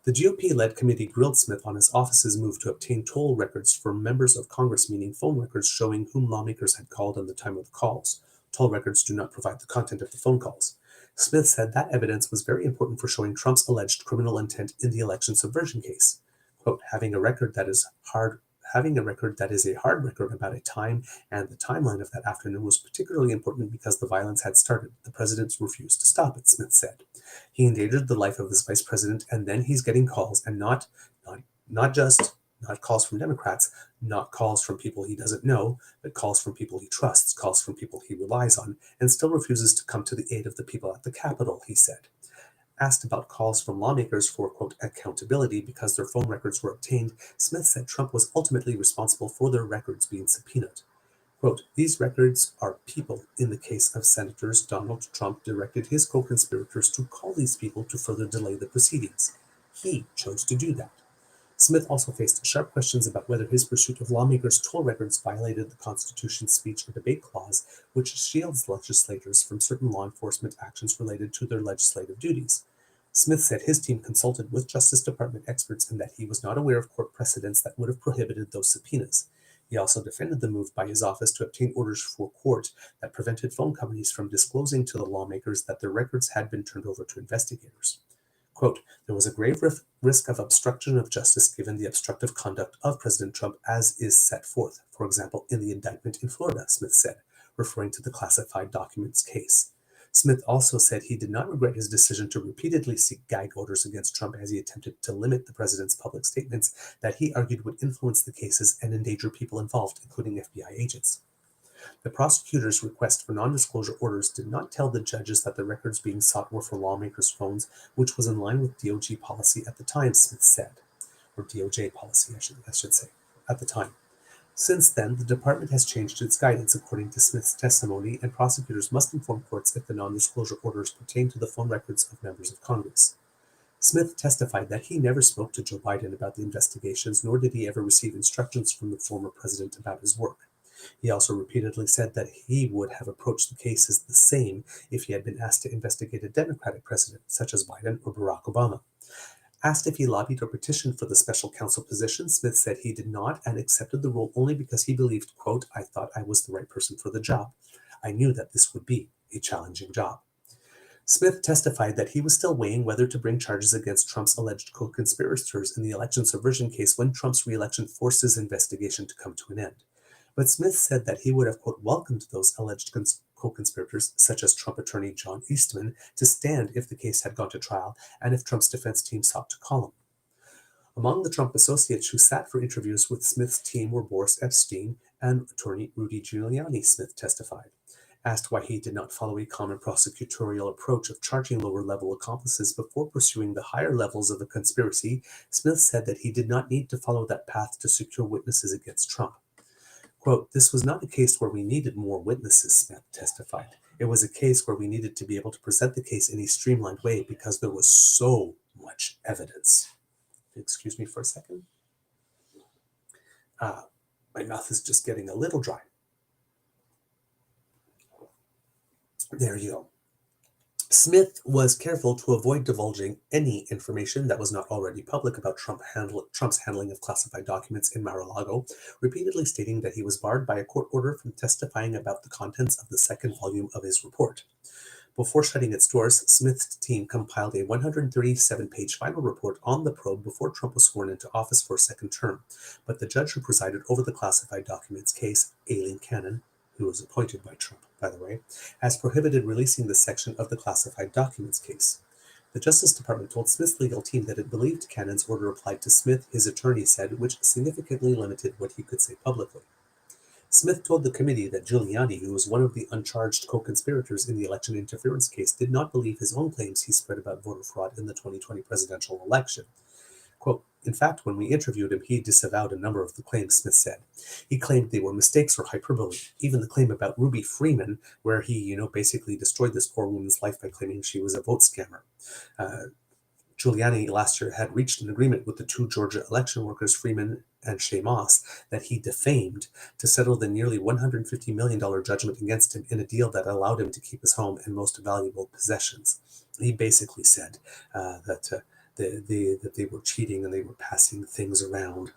The GOP-led committee grilled Smith on his office's move to obtain toll records for members of Congress, meaning phone records showing whom lawmakers had called and the time of the calls. Toll records do not provide the content of the phone calls. Smith said that evidence was very important for showing Trump's alleged criminal intent in the election subversion case. Quote, having a record that is a hard record about a time and the timeline of that afternoon was particularly important because the violence had started. The president refused to stop it, Smith said. He endangered the life of his vice president, and then he's getting calls, and not calls from Democrats, not calls from people he doesn't know, but calls from people he trusts, calls from people he relies on, and still refuses to come to the aid of the people at the Capitol, he said. Asked about calls from lawmakers for, quote, accountability because their phone records were obtained, Smith said Trump was ultimately responsible for their records being subpoenaed. Quote, these records are people. In the case of Senators, Donald Trump directed his co-conspirators to call these people to further delay the proceedings. He chose to do that. Smith also faced sharp questions about whether his pursuit of lawmakers' toll records violated the Constitution's speech or debate clause, which shields legislators from certain law enforcement actions related to their legislative duties. Smith said his team consulted with Justice Department experts and that he was not aware of court precedents that would have prohibited those subpoenas. He also defended the move by his office to obtain orders for court that prevented phone companies from disclosing to the lawmakers that their records had been turned over to investigators. Quote, there was a grave risk of obstruction of justice given the obstructive conduct of President Trump as is set forth, for example, in the indictment in Florida, Smith said, referring to the classified documents case. Smith also said he did not regret his decision to repeatedly seek gag orders against Trump as he attempted to limit the president's public statements that he argued would influence the cases and endanger people involved, including FBI agents. The prosecutor's request for non-disclosure orders did not tell the judges that the records being sought were for lawmakers' phones, which was in line with DOJ policy at the time, Smith said. Or DOJ policy, I should say, at the time. Since then, the department has changed its guidance, according to Smith's testimony, and prosecutors must inform courts if the non-disclosure orders pertain to the phone records of members of Congress. Smith testified that he never spoke to Joe Biden about the investigations, nor did he ever receive instructions from the former president about his work. He also repeatedly said that he would have approached the cases the same if he had been asked to investigate a Democratic president, such as Biden or Barack Obama. Asked if he lobbied or petitioned for the special counsel position, Smith said he did not and accepted the role only because he believed, quote, I thought I was the right person for the job. I knew that this would be a challenging job. Smith testified that he was still weighing whether to bring charges against Trump's alleged co-conspirators in the election subversion case when Trump's re-election forced his investigation to come to an end. But Smith said that he would have, quote, welcomed those alleged co-conspirators, such as Trump attorney John Eastman, to stand if the case had gone to trial and if Trump's defense team sought to call him. Among the Trump associates who sat for interviews with Smith's team were Boris Epstein and attorney Rudy Giuliani, Smith testified. Asked why he did not follow a common prosecutorial approach of charging lower-level accomplices before pursuing the higher levels of the conspiracy, Smith said that he did not need to follow that path to secure witnesses against Trump. Quote, this was not a case where we needed more witnesses, Smith testified. It was a case where we needed to be able to present the case in a streamlined way because there was so much evidence. Excuse me for a second. My mouth is just getting a little dry. There you go. Smith was careful to avoid divulging any information that was not already public about Trump's handling of classified documents in Mar-a-Lago, repeatedly stating that he was barred by a court order from testifying about the contents of the second volume of his report. Before shutting its doors, Smith's team compiled a 137-page final report on the probe before Trump was sworn into office for a second term, but the judge who presided over the classified documents case, Aileen Cannon, who was appointed by Trump, by the way, has prohibited releasing this section of the classified documents case. The Justice Department told Smith's legal team that it believed Cannon's order applied to Smith, his attorney said, which significantly limited what he could say publicly. Smith told the committee that Giuliani, who was one of the uncharged co-conspirators in the election interference case, did not believe his own claims he spread about voter fraud in the 2020 presidential election. Quote, in fact, when we interviewed him, he disavowed a number of the claims, Smith said. He claimed they were mistakes or hyperbole. Even the claim about Ruby Freeman, where he, basically destroyed this poor woman's life by claiming she was a vote scammer. Giuliani last year had reached an agreement with the two Georgia election workers, Freeman and Shamos that he defamed to settle the nearly $150 million judgment against him in a deal that allowed him to keep his home and most valuable possessions. He basically said that they were cheating and they were passing things around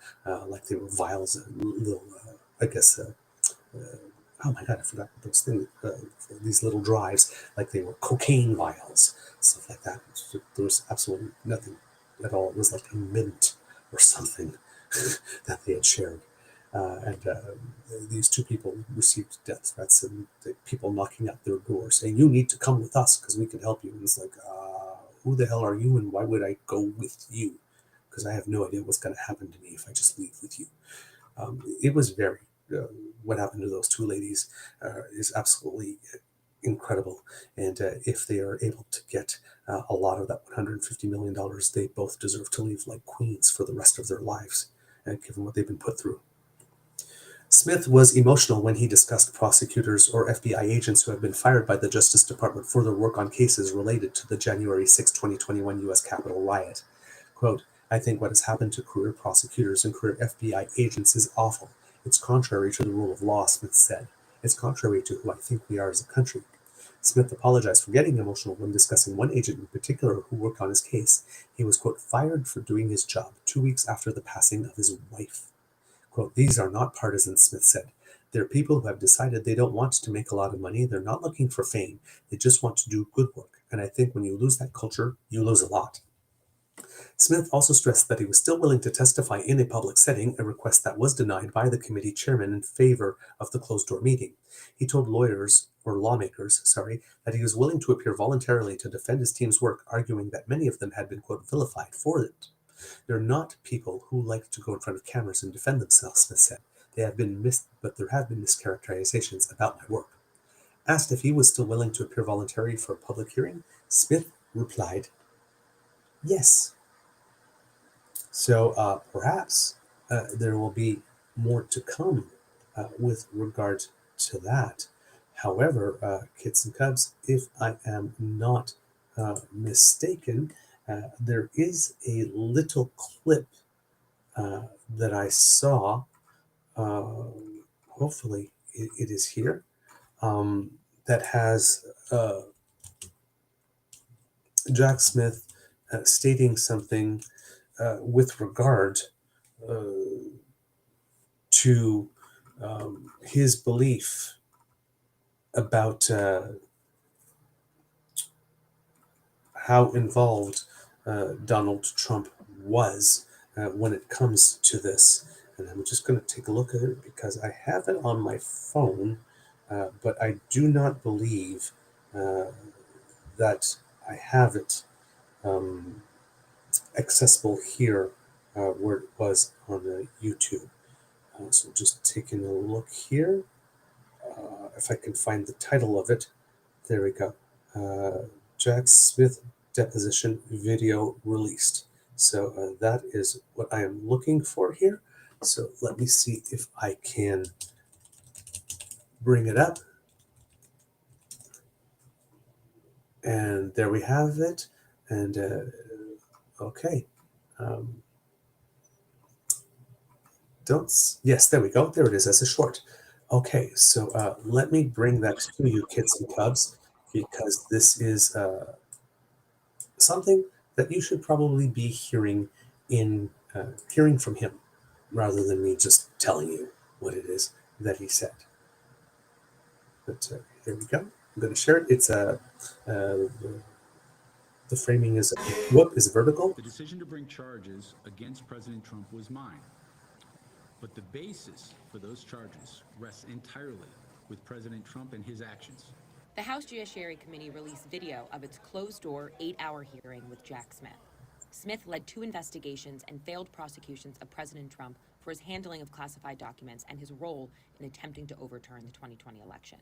like they were vials, little, oh my God, I forgot those things, these little drives, like they were cocaine vials, stuff like that. So there was absolutely nothing at all. It was like a mint or something that they had shared. These two people received death threats and people knocking at their door saying, "You need to come with us because we can help you." And it's like, who the hell are you and why would I go with you? Because I have no idea what's going to happen to me if I just leave with you. It was very, what happened to those two ladies is absolutely incredible. And if they are able to get a lot of that $150 million, they both deserve to leave like queens for the rest of their lives, given what they've been put through. Smith was emotional when he discussed prosecutors or FBI agents who have been fired by the Justice Department for their work on cases related to the January 6, 2021 U.S. Capitol riot. Quote, "I think what has happened to career prosecutors and career FBI agents is awful. It's contrary to the rule of law," Smith said. "It's contrary to who I think we are as a country." Smith apologized for getting emotional when discussing one agent in particular who worked on his case. He was, quote, "fired for doing his job 2 weeks after the passing of his wife." Quote, "These are not partisans," Smith said. "They're people who have decided they don't want to make a lot of money. They're not looking for fame. They just want to do good work. And I think when you lose that culture, you lose a lot." Smith also stressed that he was still willing to testify in a public setting, a request that was denied by the committee chairman in favor of the closed-door meeting. He told lawmakers, that he was willing to appear voluntarily to defend his team's work, arguing that many of them had been, quote, "vilified for it." "They're not people who like to go in front of cameras and defend themselves," Smith said. But there have been mischaracterizations about my work." Asked if he was still willing to appear voluntarily for a public hearing, Smith replied, "Yes." So perhaps there will be more to come with regard to that. However, kids and cubs, if I am not mistaken, there is a little clip that I saw. Hopefully, it is here. That has Jack Smith stating something with regard to his belief about how involved Donald Trump was when it comes to this. And I'm just going to take a look at it because I have it on my phone, but I do not believe that I have it accessible here where it was on YouTube. So just taking a look here. If I can find the title of it. There we go. Jack Smith deposition video released. So that is what I am looking for here. So let me see if I can bring it up. And there we have it. And okay. Yes, there we go. There it is as a short. Okay, so let me bring that to you, kids and cubs, because this is something that you should probably be hearing from him, rather than me just telling you what it is that he said. But here we go. I'm going to share it. It's the framing is vertical. "The decision to bring charges against President Trump was mine. But the basis for those charges rests entirely with President Trump and his actions." The House Judiciary Committee released video of its closed-door 8-hour hearing with Jack Smith. Smith led 2 investigations and failed prosecutions of President Trump for his handling of classified documents and his role in attempting to overturn the 2020 election.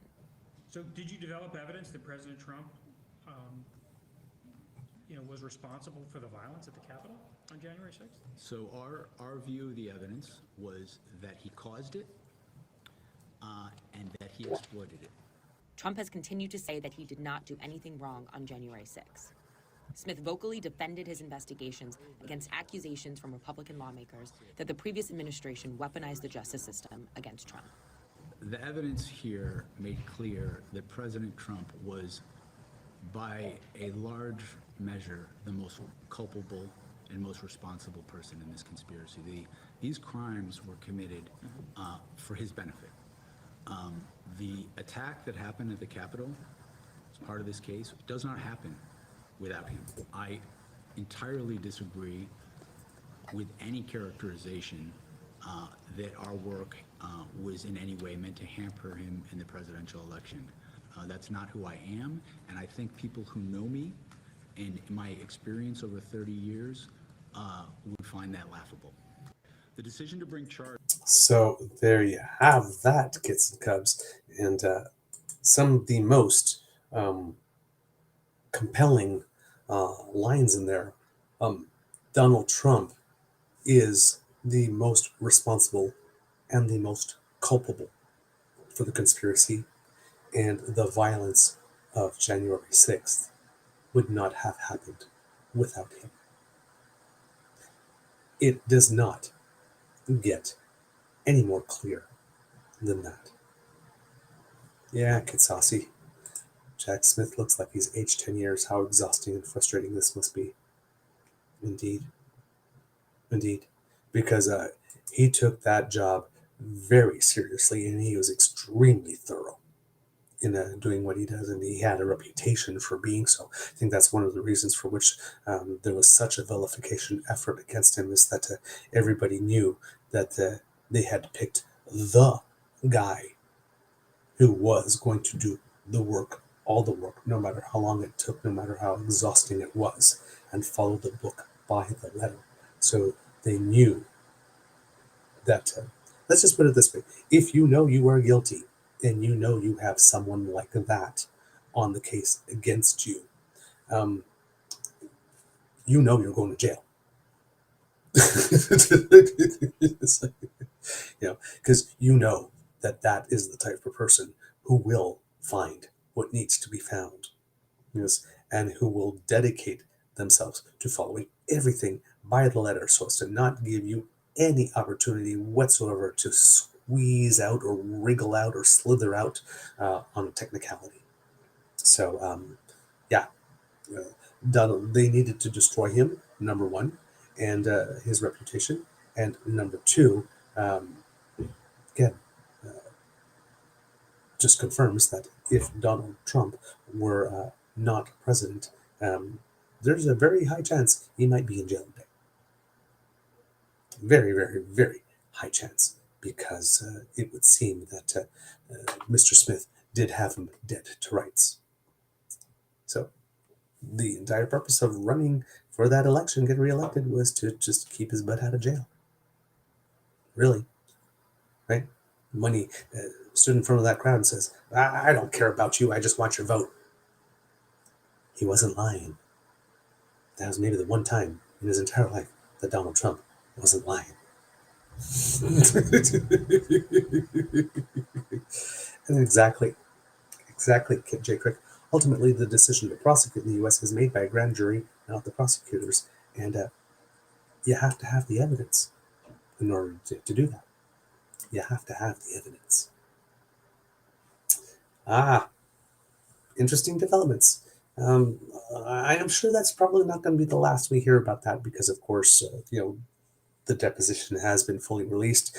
So did you develop evidence that President Trump was responsible for the violence at the Capitol on January 6th? So our view of the evidence was that he caused it and that he exploited it. Trump has continued to say that he did not do anything wrong on January 6th. Smith vocally defended his investigations against accusations from Republican lawmakers that the previous administration weaponized the justice system against Trump. The evidence here made clear that President Trump was, by a large measure, the most culpable and most responsible person in this conspiracy. These crimes were committed for his benefit. The attack that happened at the Capitol, as part of this case, does not happen without him. I entirely disagree with any characterization that our work was in any way meant to hamper him in the presidential election. That's not who I am, and I think people who know me and my experience over 30 years would find that laughable. The decision to bring charge. So there you have that, kids and cubs, and some of the most compelling lines in there. Donald Trump is the most responsible and the most culpable for the conspiracy, and the violence of January 6th would not have happened without him. It does not get any more clear than that. Yeah, Kid Saucy. Jack Smith looks like he's aged 10 years. How exhausting and frustrating this must be. Indeed. Indeed. Because he took that job very seriously, and he was extremely thorough in doing what he does, and he had a reputation for being so. I think that's one of the reasons for which there was such a vilification effort against him, is that everybody knew that they had picked the guy who was going to do the work, all the work, no matter how long it took, no matter how exhausting it was, and follow the book by the letter. So they knew that, let's just put it this way, if you know you are guilty, and you know you have someone like that on the case against you, you know you're going to jail. Because you know that is the type of person who will find what needs to be found, yes, and who will dedicate themselves to following everything by the letter, so as to not give you any opportunity whatsoever to squeeze out or wriggle out or slither out on a technicality. So, they needed to destroy him, number one, and his reputation, and number two, again, just confirms that if Donald Trump were not president, there's a very high chance he might be in jail today. Very, very, very high chance, because it would seem that Mr. Smith did have him dead to rights. So the entire purpose of running for that election, get reelected, was to just keep his butt out of jail. Really. Right? When he stood in front of that crowd and says, I don't care about you, I just want your vote. He wasn't lying. That was maybe the one time in his entire life that Donald Trump wasn't lying. And exactly, J. Crick. Ultimately, the decision to prosecute in the U.S. is made by a grand jury, not the prosecutors. And you have to have the evidence in order to do that. You have to have the evidence. Interesting developments. I am sure that's probably not going to be the last we hear about that, because, of course, the deposition has been fully released.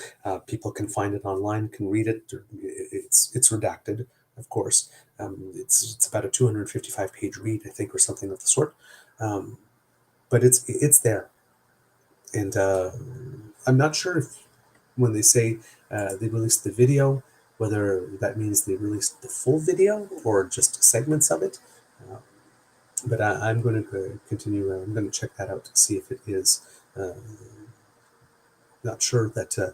People can find it online, can read it. It's redacted, of course. It's about a 255-page read, I think, or something of the sort. But it's there. And I'm not sure if, when they say they released the video, whether that means they released the full video or just segments of it. But I'm going to continue. I'm going to check that out to see if it is. Not sure that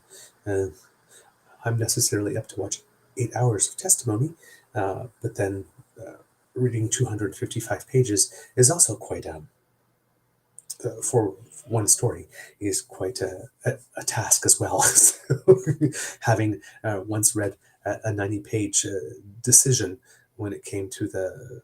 I'm necessarily up to watching 8 hours of testimony, but then reading 255 pages is also quite, for one story, is quite a task as well. So, having once read a 90-page decision when it came to the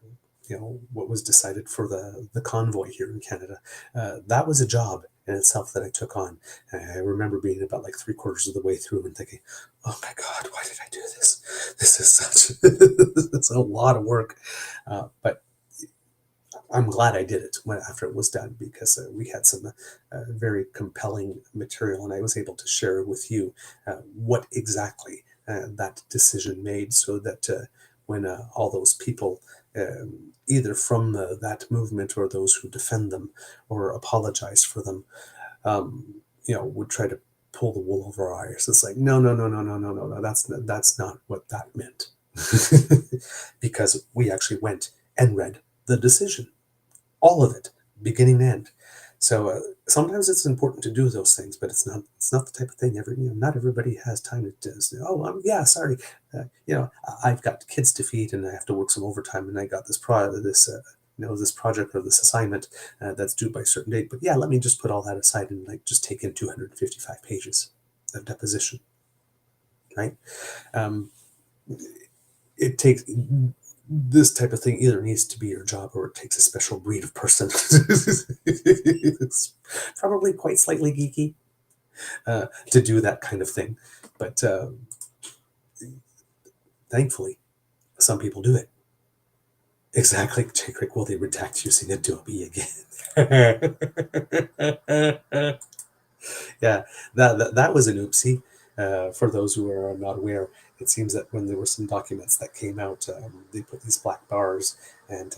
what was decided for the convoy here in Canada. That was a job in itself that I took on. And I remember being about like 3/4 of the way through and thinking, oh my God, why did I do this? This is such it's a lot of work. But I'm glad I did it after it was done, because we had some very compelling material, and I was able to share with you what exactly that decision made, so that when all those people, either from that movement or those who defend them or apologize for them, would try to pull the wool over our eyes. It's like, no, no, no, no, no, no, no, no. That's not what that meant, because we actually went and read the decision. All of it, beginning to end. So sometimes it's important to do those things, but it's not the type of thing not everybody has time to say, oh, yeah, sorry, I've got kids to feed and I have to work some overtime, and I got this this project or this assignment that's due by a certain date. But yeah, let me just put all that aside and just take in 255 pages of deposition, right? It takes this type of thing either needs to be your job, or it takes a special breed of person. It's probably quite slightly geeky to do that kind of thing, but thankfully, some people do it. Exactly, Jake. Will they redact using Adobe again? Yeah, that was an oopsie. For those who are not aware, it seems that when there were some documents that came out, they put these black bars, and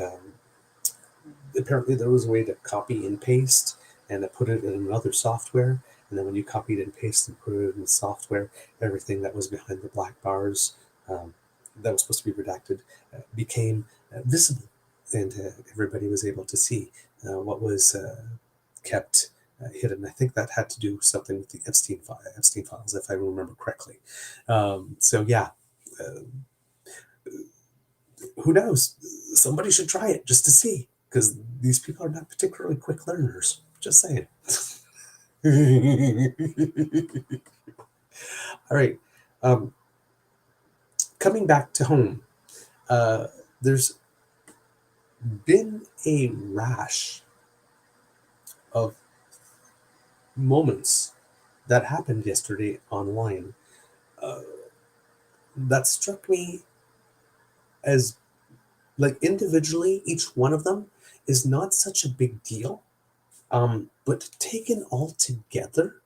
apparently there was a way to copy and paste and put it in another software. And then when you copied and pasted and put it in the software, everything that was behind the black bars that was supposed to be redacted became visible, and everybody was able to see what was kept hidden. I think that had to do something with the Epstein files, if I remember correctly. So yeah, who knows? Somebody should try it just to see, because these people are not particularly quick learners. Just saying. All right. Coming back to home, there's been a rash of moments that happened yesterday online that struck me as, like, individually, each one of them is not such a big deal, but taken all together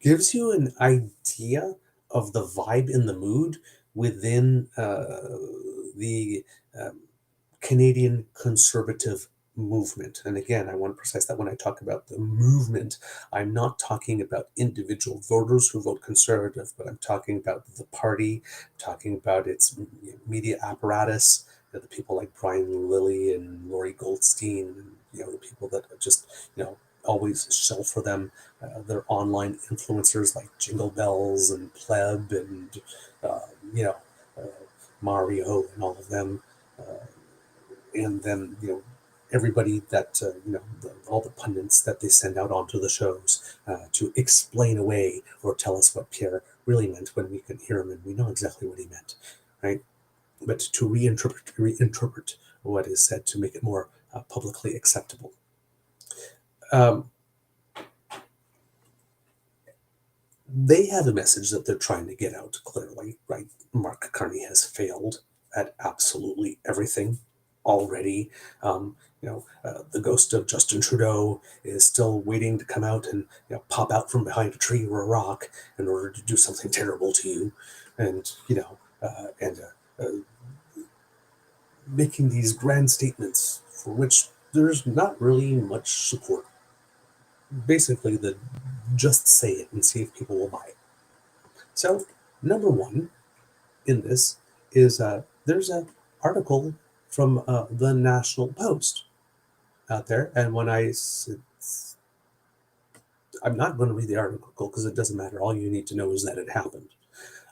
gives you an idea of the vibe and the mood within the Canadian conservative movement. And again, I want to precise that when I talk about the movement, I'm not talking about individual voters who vote conservative, but I'm talking about the party, talking about its media apparatus, the people like Brian Lilly and Lori Goldstein, and the people that just always shell for them, their online influencers like Jingle Bells and Pleb and Mario and all of them. And then everybody that all the pundits that they send out onto the shows to explain away or tell us what Pierre really meant, when we can hear him and we know exactly what he meant, right? But to reinterpret what is said to make it more publicly acceptable. They have a message that they're trying to get out clearly, right? Mark Carney has failed at absolutely everything already. The ghost of Justin Trudeau is still waiting to come out and pop out from behind a tree or a rock in order to do something terrible to you, and making these grand statements for which there's not really much support. Basically, the just say it and see if people will buy it. So, number one in this is there's an article from the National Post out there, and when I'm not going to read the article because it doesn't matter. All you need to know is that it happened.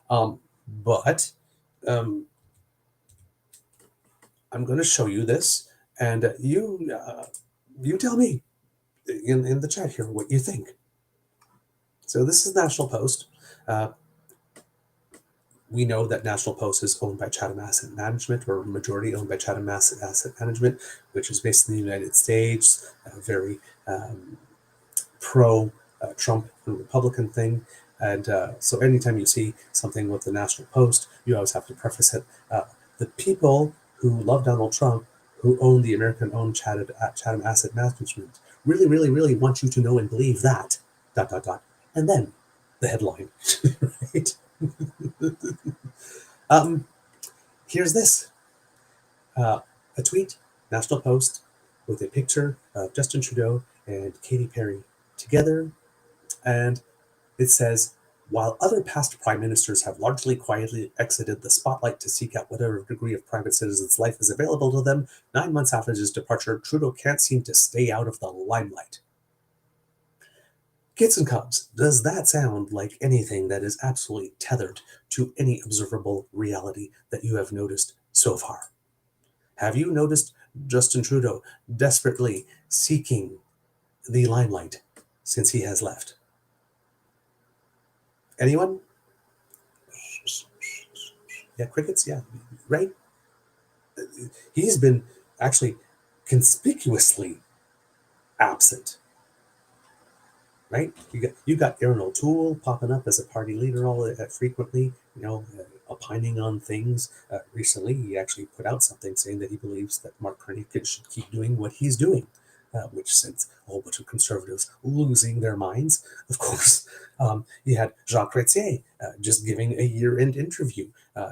But I'm going to show you this, and you tell me in the chat here what you think. So this is National Post. We know that National Post is owned by Chatham Asset Management, or majority owned by Chatham Asset Management, which is based in the United States, very pro-Trump and Republican thing. And so anytime you see something with the National Post, you always have to preface it. The people who love Donald Trump, who own the American-owned Chatham Asset Management, really, really, really want you to know and believe that, ... And then the headline, right? Here's this. A tweet, National Post, with a picture of Justin Trudeau and Katy Perry together. And it says, while other past prime ministers have largely quietly exited the spotlight to seek out whatever degree of private citizens' life is available to them, 9 months after his departure, Trudeau can't seem to stay out of the limelight. Kids and Cubs, does that sound like anything that is absolutely tethered to any observable reality that you have noticed so far? Have you noticed Justin Trudeau desperately seeking the limelight since he has left? Anyone? Yeah, crickets, yeah, right? He's been actually conspicuously absent, right? You got Aaron O'Toole popping up as a party leader all frequently, opining on things. Recently, he actually put out something saying that he believes that Mark Carney should keep doing what he's doing, which sent a whole bunch of conservatives losing their minds. Of course, you had Jean Chrétien just giving a year-end interview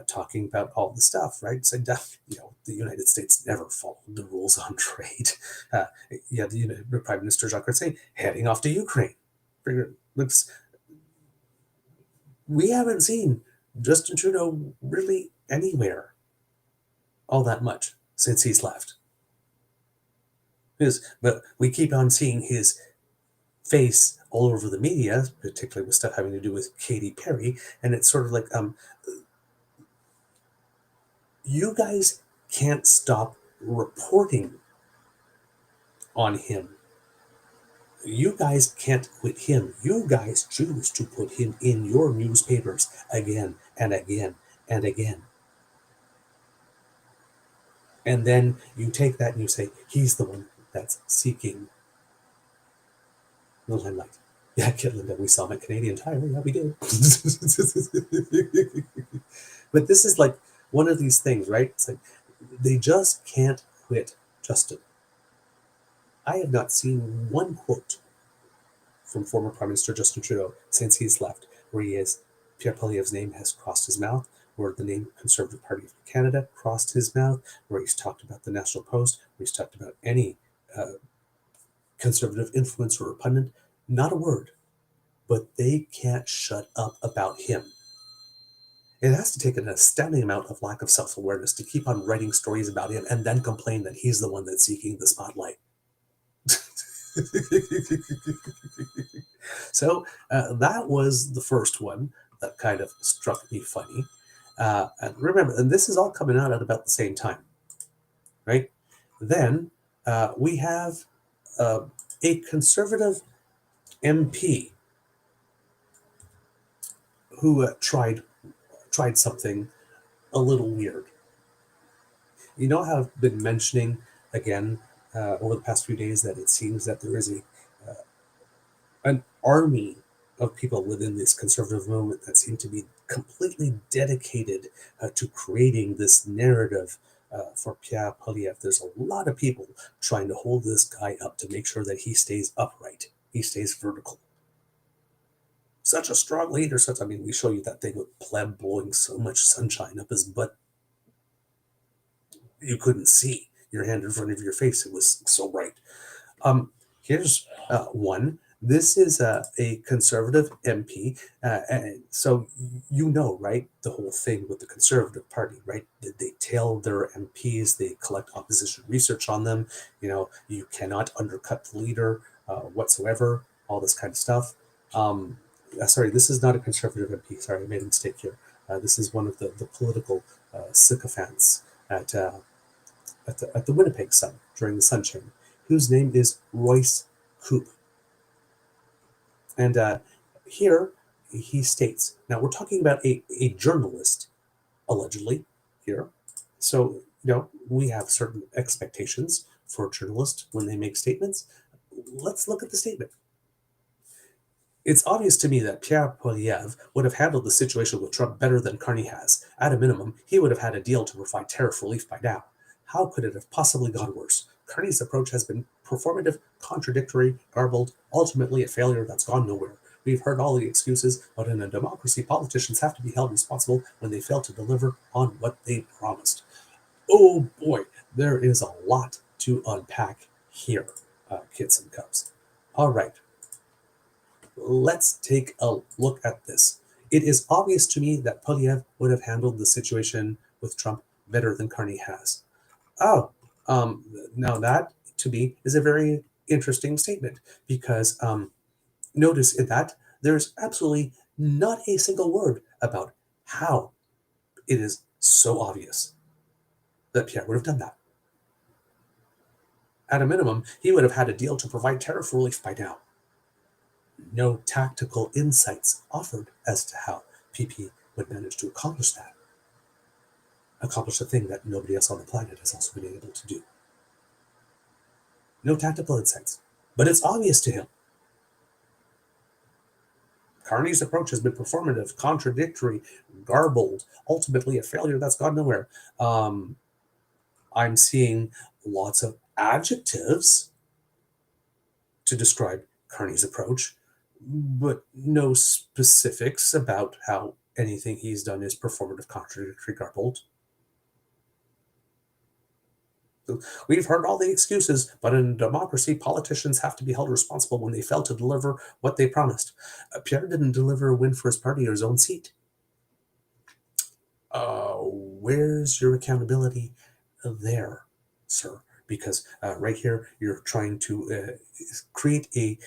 talking about all the stuff, right? Said, the United States never followed the rules on trade. The Prime Minister Jean Chrétien heading off to Ukraine. We haven't seen Justin Trudeau really anywhere all that much since he's left. But we keep on seeing his face all over the media, particularly with stuff having to do with Katy Perry, and it's sort of like, you guys can't stop reporting on him. You guys can't quit him. You guys choose to put him in your newspapers again and again and again. And then you take that and you say, he's the one that's seeking the limelight. Yeah, Linda, we saw him at Canadian Tire. Yeah, we did. But this is like one of these things, right? It's like they just can't quit Justin. I have not seen one quote from former Prime Minister Justin Trudeau since he's left where Pierre Poilièvre's name has crossed his mouth, where the name Conservative Party of Canada crossed his mouth, where he's talked about the National Post, where he's talked about any conservative influence or repugnant. Not a word. But they can't shut up about him. It has to take an astounding amount of lack of self-awareness to keep on writing stories about him and then complain that he's the one that's seeking the spotlight. So that was the first one that kind of struck me funny. And remember, and this is all coming out at about the same time, right? Then we have a conservative MP who tried something a little weird. You know how I've been mentioning again over the past few days that it seems that there is an army of people within this conservative movement that seem to be completely dedicated to creating this narrative for Pierre Poilièvre. There's a lot of people trying to hold this guy up to make sure that he stays upright, he stays vertical. Such a strong leader, we show you that thing with Pleb blowing so much sunshine up his butt. You couldn't see your hand in front of your face. It was so bright. Here's one. This is a conservative MP. So right? The whole thing with the Conservative Party, right? They tail their MPs. They collect opposition research on them. You cannot undercut the leader whatsoever. All this kind of stuff. Sorry, this is not a Conservative MP. Sorry, I made a mistake here. This is one of the political sycophants at the Winnipeg Sun during the Sunshine, whose name is Royce Coupe. And here he states, now we're talking about a journalist, allegedly, here. So, we have certain expectations for journalists when they make statements. Let's look at the statement. It's obvious to me that Pierre Poilièvre would have handled the situation with Trump better than Carney has. At a minimum, he would have had a deal to provide tariff relief by now. How could it have possibly gone worse? Carney's approach has been performative, contradictory, garbled, ultimately a failure that's gone nowhere. We've heard all the excuses, but in a democracy, politicians have to be held responsible when they fail to deliver on what they promised. Oh boy, there is a lot to unpack here, kids and cubs. All right. Let's take a look at this. It is obvious to me that Poilièvre would have handled the situation with Trump better than Carney has. Now that, to me, is a very interesting statement because notice in that there's absolutely not a single word about how it is so obvious that Pierre would have done that. At a minimum, he would have had a deal to provide tariff relief by now. No tactical insights offered as to how PP would manage to accomplish that. Accomplish a thing that nobody else on the planet has also been able to do. No tactical insights. But it's obvious to him. Carney's approach has been performative, contradictory, garbled, ultimately a failure that's gone nowhere. I'm seeing lots of adjectives to describe Carney's approach, but no specifics about how anything he's done is performative, contradictory, garbled. We've heard all the excuses, but in a democracy, politicians have to be held responsible when they fail to deliver what they promised. Pierre didn't deliver a win for his party or his own seat. Where's your accountability there, sir? Because right here, you're trying to create a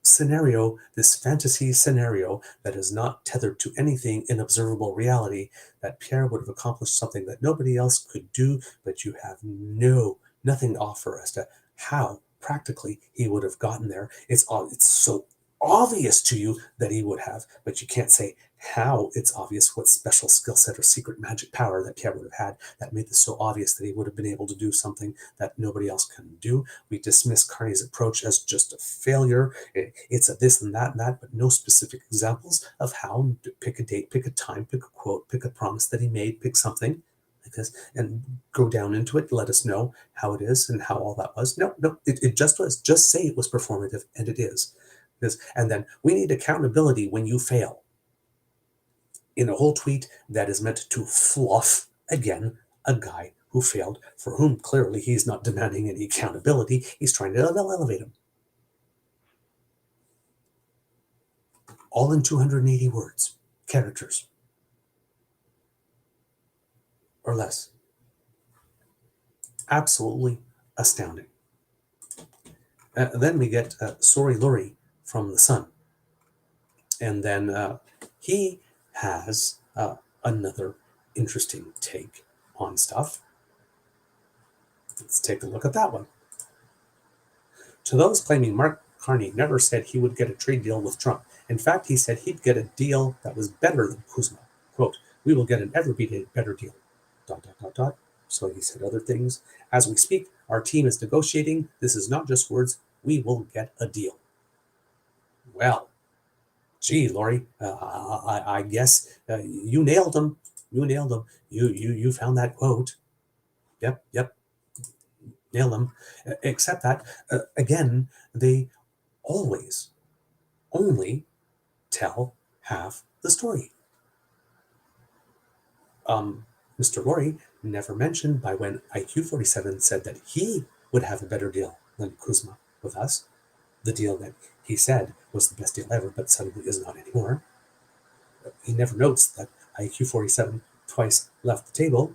scenario, this fantasy scenario that is not tethered to anything in observable reality, that Pierre would have accomplished something that nobody else could do, but you have nothing to offer as to how practically he would have gotten there. It's so obvious to you that he would have, but you can't say how it's obvious, what special skill set or secret magic power that Pierre would have had that made this so obvious that he would have been able to do something that nobody else can do. We dismiss Carney's approach as just a failure. It's a this and that, but no specific examples of how. Pick a date, pick a time, pick a quote, pick a promise that he made, pick something like this, and go down into it. Let us know how it is and how all that was. No, it just was. Just say it was performative, and it is. And then we need accountability when you fail. In a whole tweet that is meant to fluff, again, a guy who failed, for whom clearly he's not demanding any accountability. He's trying to elevate him. All in 280 words, characters, or less. Absolutely astounding. Then we get Sorry Lori from The Sun. And then he has another interesting take on stuff. Let's take a look at that one. To those claiming Mark Carney never said he would get a trade deal with Trump. In fact, he said he'd get a deal that was better than Kuzma. Quote, we will get an ever better deal. ... So he said other things. As we speak, our team is negotiating. This is not just words. We will get a deal. Well, gee, Lori, I guess you nailed him. You nailed him. You found that quote. Yep. Nailed him. Except that, again, they always only tell half the story. Mr. Lori never mentioned by when IQ47 said that he would have a better deal than Kuzma with us. The deal that he said was the best deal ever, but suddenly is not anymore. He never notes that IQ47 twice left the table,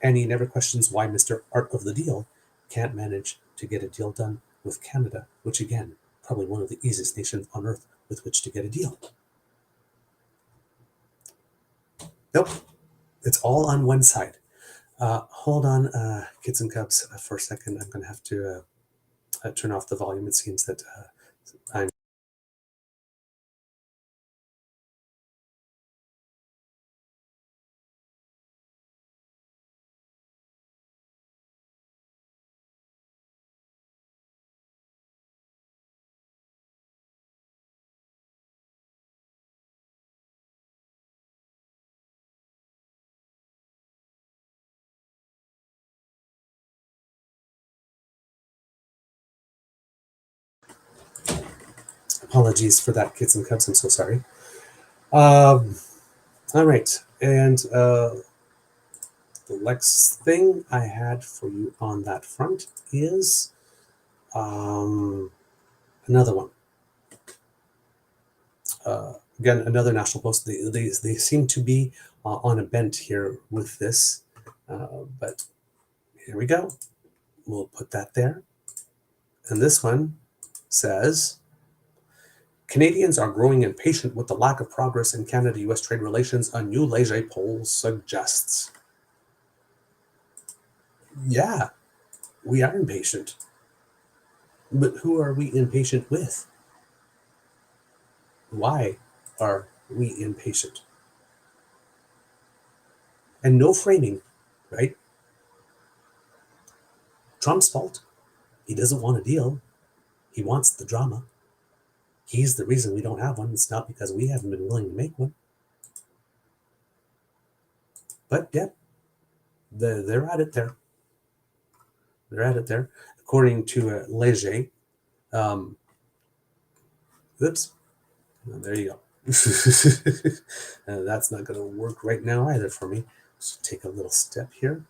and he never questions why Mr. Art of the Deal can't manage to get a deal done with Canada, which again, probably one of the easiest nations on earth with which to get a deal. Nope, it's all on one side. Hold on, kids and cubs, for a second. I'm going to have to turn off the volume. It seems that I'm Apologies for that, kids and cubs. I'm so sorry. All right, and the next thing I had for you on that front is another one. Again, another national post. They seem to be on a bent here with this, but here we go. We'll put that there. And this one says, Canadians are growing impatient with the lack of progress in Canada-US trade relations, a new Leger poll suggests. Yeah, we are impatient. But who are we impatient with? Why are we impatient? And no framing, right? Trump's fault. He doesn't want a deal. He wants the drama. He's the reason we don't have one. It's not because we haven't been willing to make one. But yeah, they're at it there. They're at it there. According to Leger, oops, there you go. That's not going to work right now either for me. So take a little step here.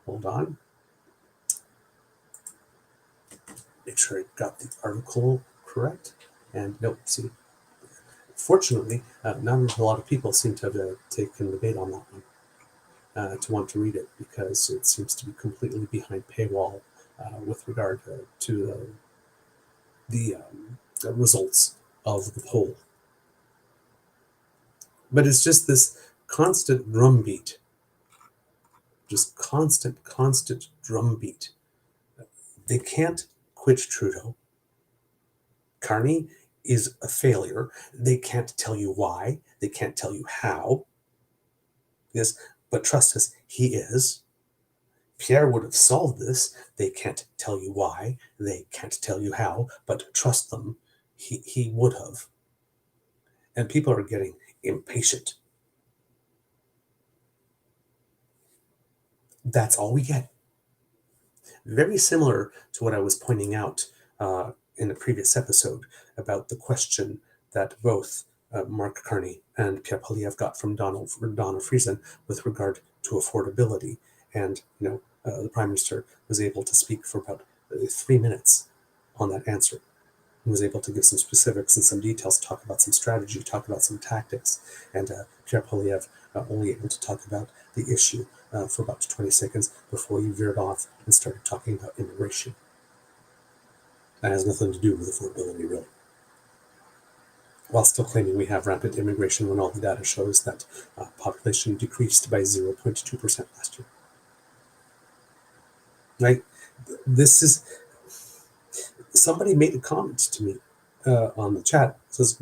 Hold on. Make sure I got the article correct. And nope, see, fortunately, not a lot of people seem to have taken the bait on that one, to want to read it, because it seems to be completely behind paywall with regard to the results of the poll. But it's just this constant drumbeat, just constant drumbeat. They can't quit Trudeau. Carney is a failure. They can't tell you why. They can't tell you how. Yes, but trust us, he is. Pierre would have solved this. They can't tell you why. They can't tell you how, but trust them, he would have. And people are getting impatient. That's all we get. Very similar to what I was pointing out in a previous episode about the question that both Mark Carney and Pierre Poilièvre got from Dawna Friesen with regard to affordability. And, the Prime Minister was able to speak for about 3 minutes on that answer. He was able to give some specifics and some details, talk about some strategy, talk about some tactics. And Pierre Poilièvre only able to talk about the issue for about 20 seconds before he veered off and started talking about immigration. That has nothing to do with affordability, really. While still claiming we have rampant immigration when all the data shows that population decreased by 0.2% last year. Right? This is... Somebody made a comment to me on the chat. It says,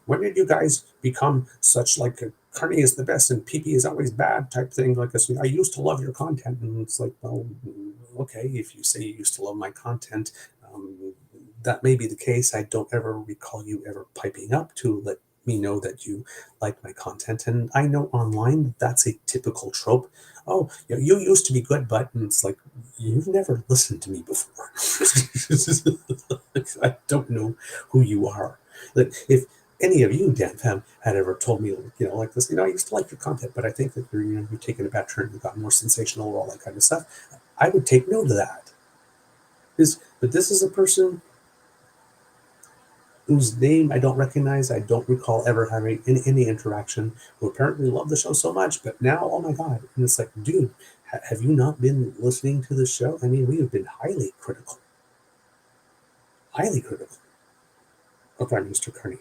when did you guys become such like a Carney is the best and PP is always bad type thing? Like this, I used to love your content. And it's like, well, okay, if you say you used to love my content, that may be the case. I don't ever recall you ever piping up to let me know that you like my content. And I know online that's a typical trope. Oh, you used to be good, but and it's like, you've never listened to me before. I don't know who you are. Like, if any of you, Dan Fam, had ever told me, like this, I used to like your content, but I think that you're taking a bad turn, you've got more sensational, all that kind of stuff, I would take note of that. But this is a person whose name I don't recognize, I don't recall ever having any interaction, who apparently loved the show so much, but now, oh my God. And it's like, dude, have you not been listening to the show? I mean, we have been highly critical of Prime Minister Carney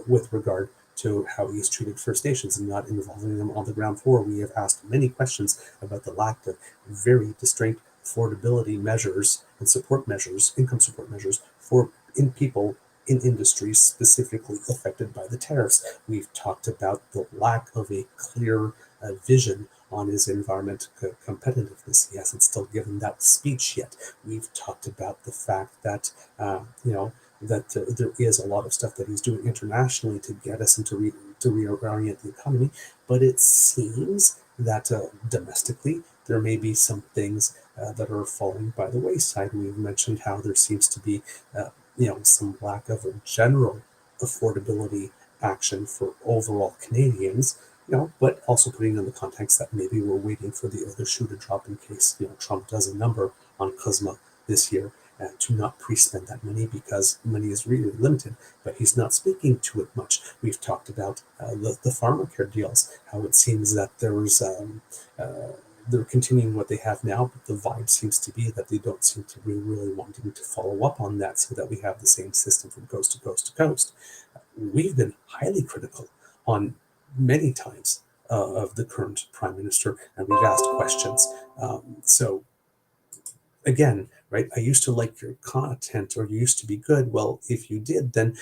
with regard to how he's treated First Nations and not involving them on the ground floor. We have asked many questions about the lack of very distinct affordability measures and support measures, income support measures for people in industries specifically affected by the tariffs. We've talked about the lack of a clear vision on his environment competitiveness. He hasn't still given that speech yet. We've talked about the fact that, that there is a lot of stuff that he's doing internationally to get us into to reorient the economy, but it seems that domestically there may be some things that are falling by the wayside. We've mentioned how there seems to be some lack of a general affordability action for overall Canadians, but also putting in the context that maybe we're waiting for the other shoe to drop in case, Trump does a number on CUSMA this year, to not pre-spend that money because money is really limited, but he's not speaking to it much. We've talked about the pharmacare deals, how it seems that they're continuing what they have now, but the vibe seems to be that they don't seem to be really wanting to follow up on that so that we have the same system from coast to coast to coast. We've been highly critical on many times of the current prime minister, and we've asked questions. So again, right, I used to like your content, or you used to be good. Well, if you did, then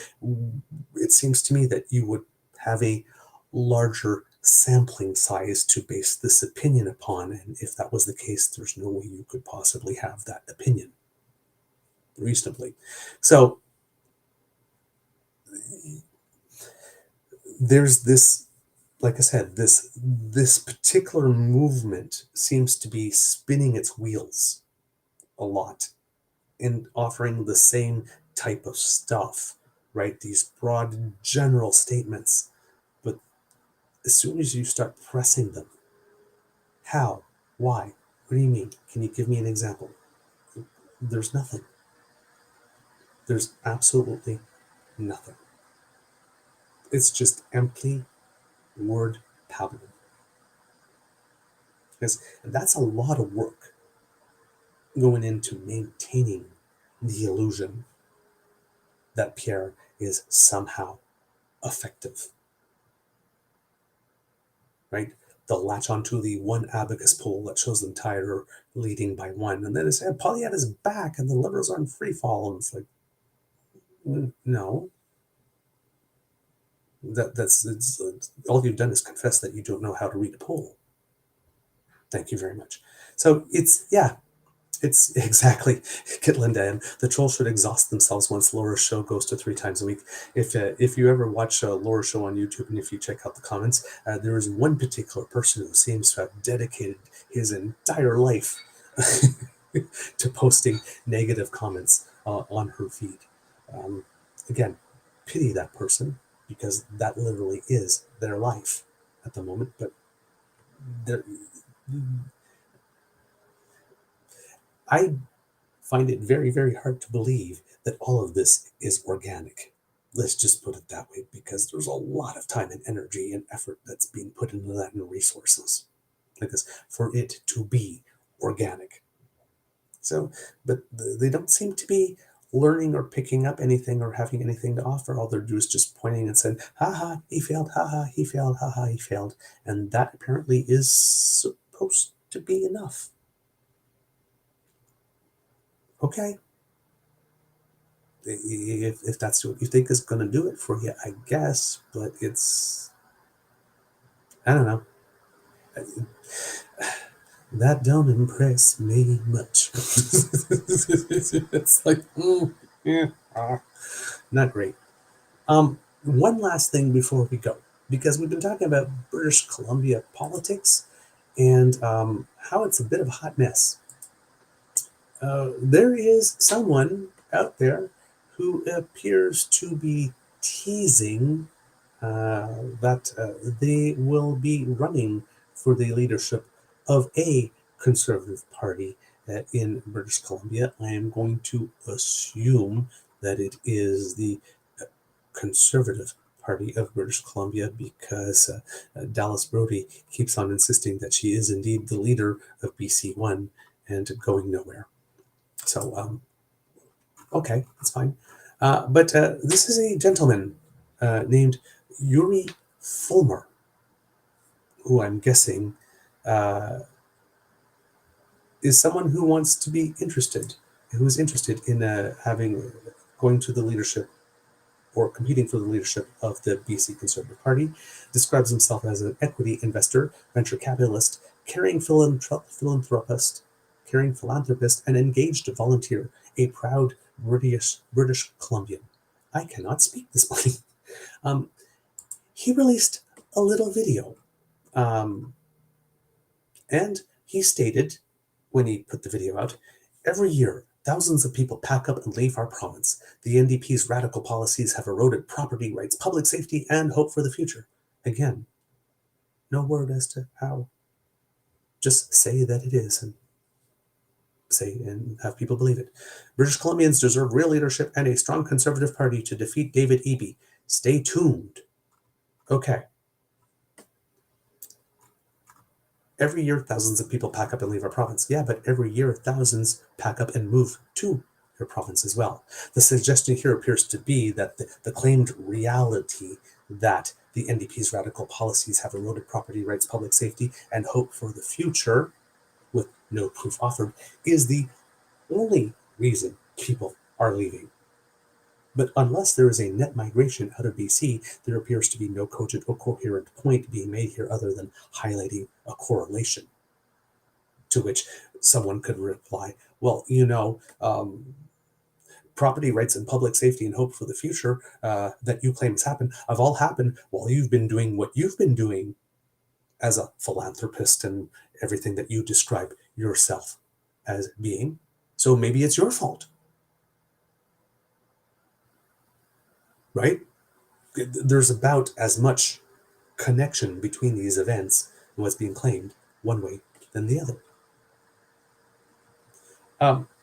it seems to me that you would have a larger sampling size to base this opinion upon. And if that was the case, there's no way you could possibly have that opinion reasonably. So there's this, like I said, this particular movement seems to be spinning its wheels a lot in offering the same type of stuff, right? These broad general statements. But as soon as you start pressing them, how, why, what do you mean? Can you give me an example? There's nothing. There's absolutely nothing. It's just empty word pabbling. Because that's a lot of work going into maintaining the illusion that Pierre is somehow effective, right? They'll latch onto the one abacus pole that shows them tied or leading by one, and then it's Poilièvre is back and the Liberals are in free fall, and it's like, no, it's all you've done is confess that you don't know how to read a poll. Thank you very much. So it's exactly, get Linda in. The trolls should exhaust themselves once Laura's show goes to 3 times a week. If you ever watch Laura's show on YouTube, and if you check out the comments, there is one particular person who seems to have dedicated his entire life to posting negative comments on her feed. Again, pity that person, because that literally is their life at the moment. But I find it very, very hard to believe that all of this is organic. Let's just put it that way, because there's a lot of time and energy and effort that's being put into that, and resources like this for it to be organic. So, but they don't seem to be learning or picking up anything or having anything to offer. All they're doing is just pointing and saying, haha, he failed, haha, he failed, haha, he failed. And that apparently is supposed to be enough. Okay. If that's what you think is going to do it for you, I guess, but I don't know. That don't impress me much. It's like, not great. One last thing before we go, because we've been talking about British Columbia politics and how it's a bit of a hot mess. There is someone out there who appears to be teasing that they will be running for the leadership of a Conservative Party in British Columbia. I am going to assume that it is the Conservative Party of British Columbia, because Dallas Brody keeps on insisting that she is indeed the leader of BC1 and going nowhere. So, okay, that's fine. But this is a gentleman named Yuri Fulmer, who I'm guessing is someone who wants to be interested, who is interested in going to the leadership or competing for the leadership of the BC Conservative Party. Describes himself as an equity investor, venture capitalist, caring philanthropist, and engaged volunteer, a proud British Columbian. I cannot speak this morning. He released a little video, and he stated when he put the video out, every year Thousands of people pack up and leave our province. The NDP's radical policies have eroded property rights, public safety, and hope for the future. Again, no word as to how. Just say that it is and have people believe it. British Columbians deserve real leadership and a strong Conservative Party to defeat David Eby. Stay tuned. Okay. Every year, thousands of people pack up and leave our province. Yeah, but every year, thousands pack up and move to your province as well. The suggestion here appears to be that the claimed reality that the NDP's radical policies have eroded property rights, public safety, and hope for the future, with no proof offered, is the only reason people are leaving. But unless there is a net migration out of BC, there appears to be no cogent or coherent point being made here other than highlighting a correlation. To which someone could reply, well, property rights and public safety and hope for the future that you claim has happened have all happened while you've been doing what you've been doing as a philanthropist and everything that you describe yourself as being. So maybe it's your fault. Right? There's about as much connection between these events and what's being claimed one way than the other.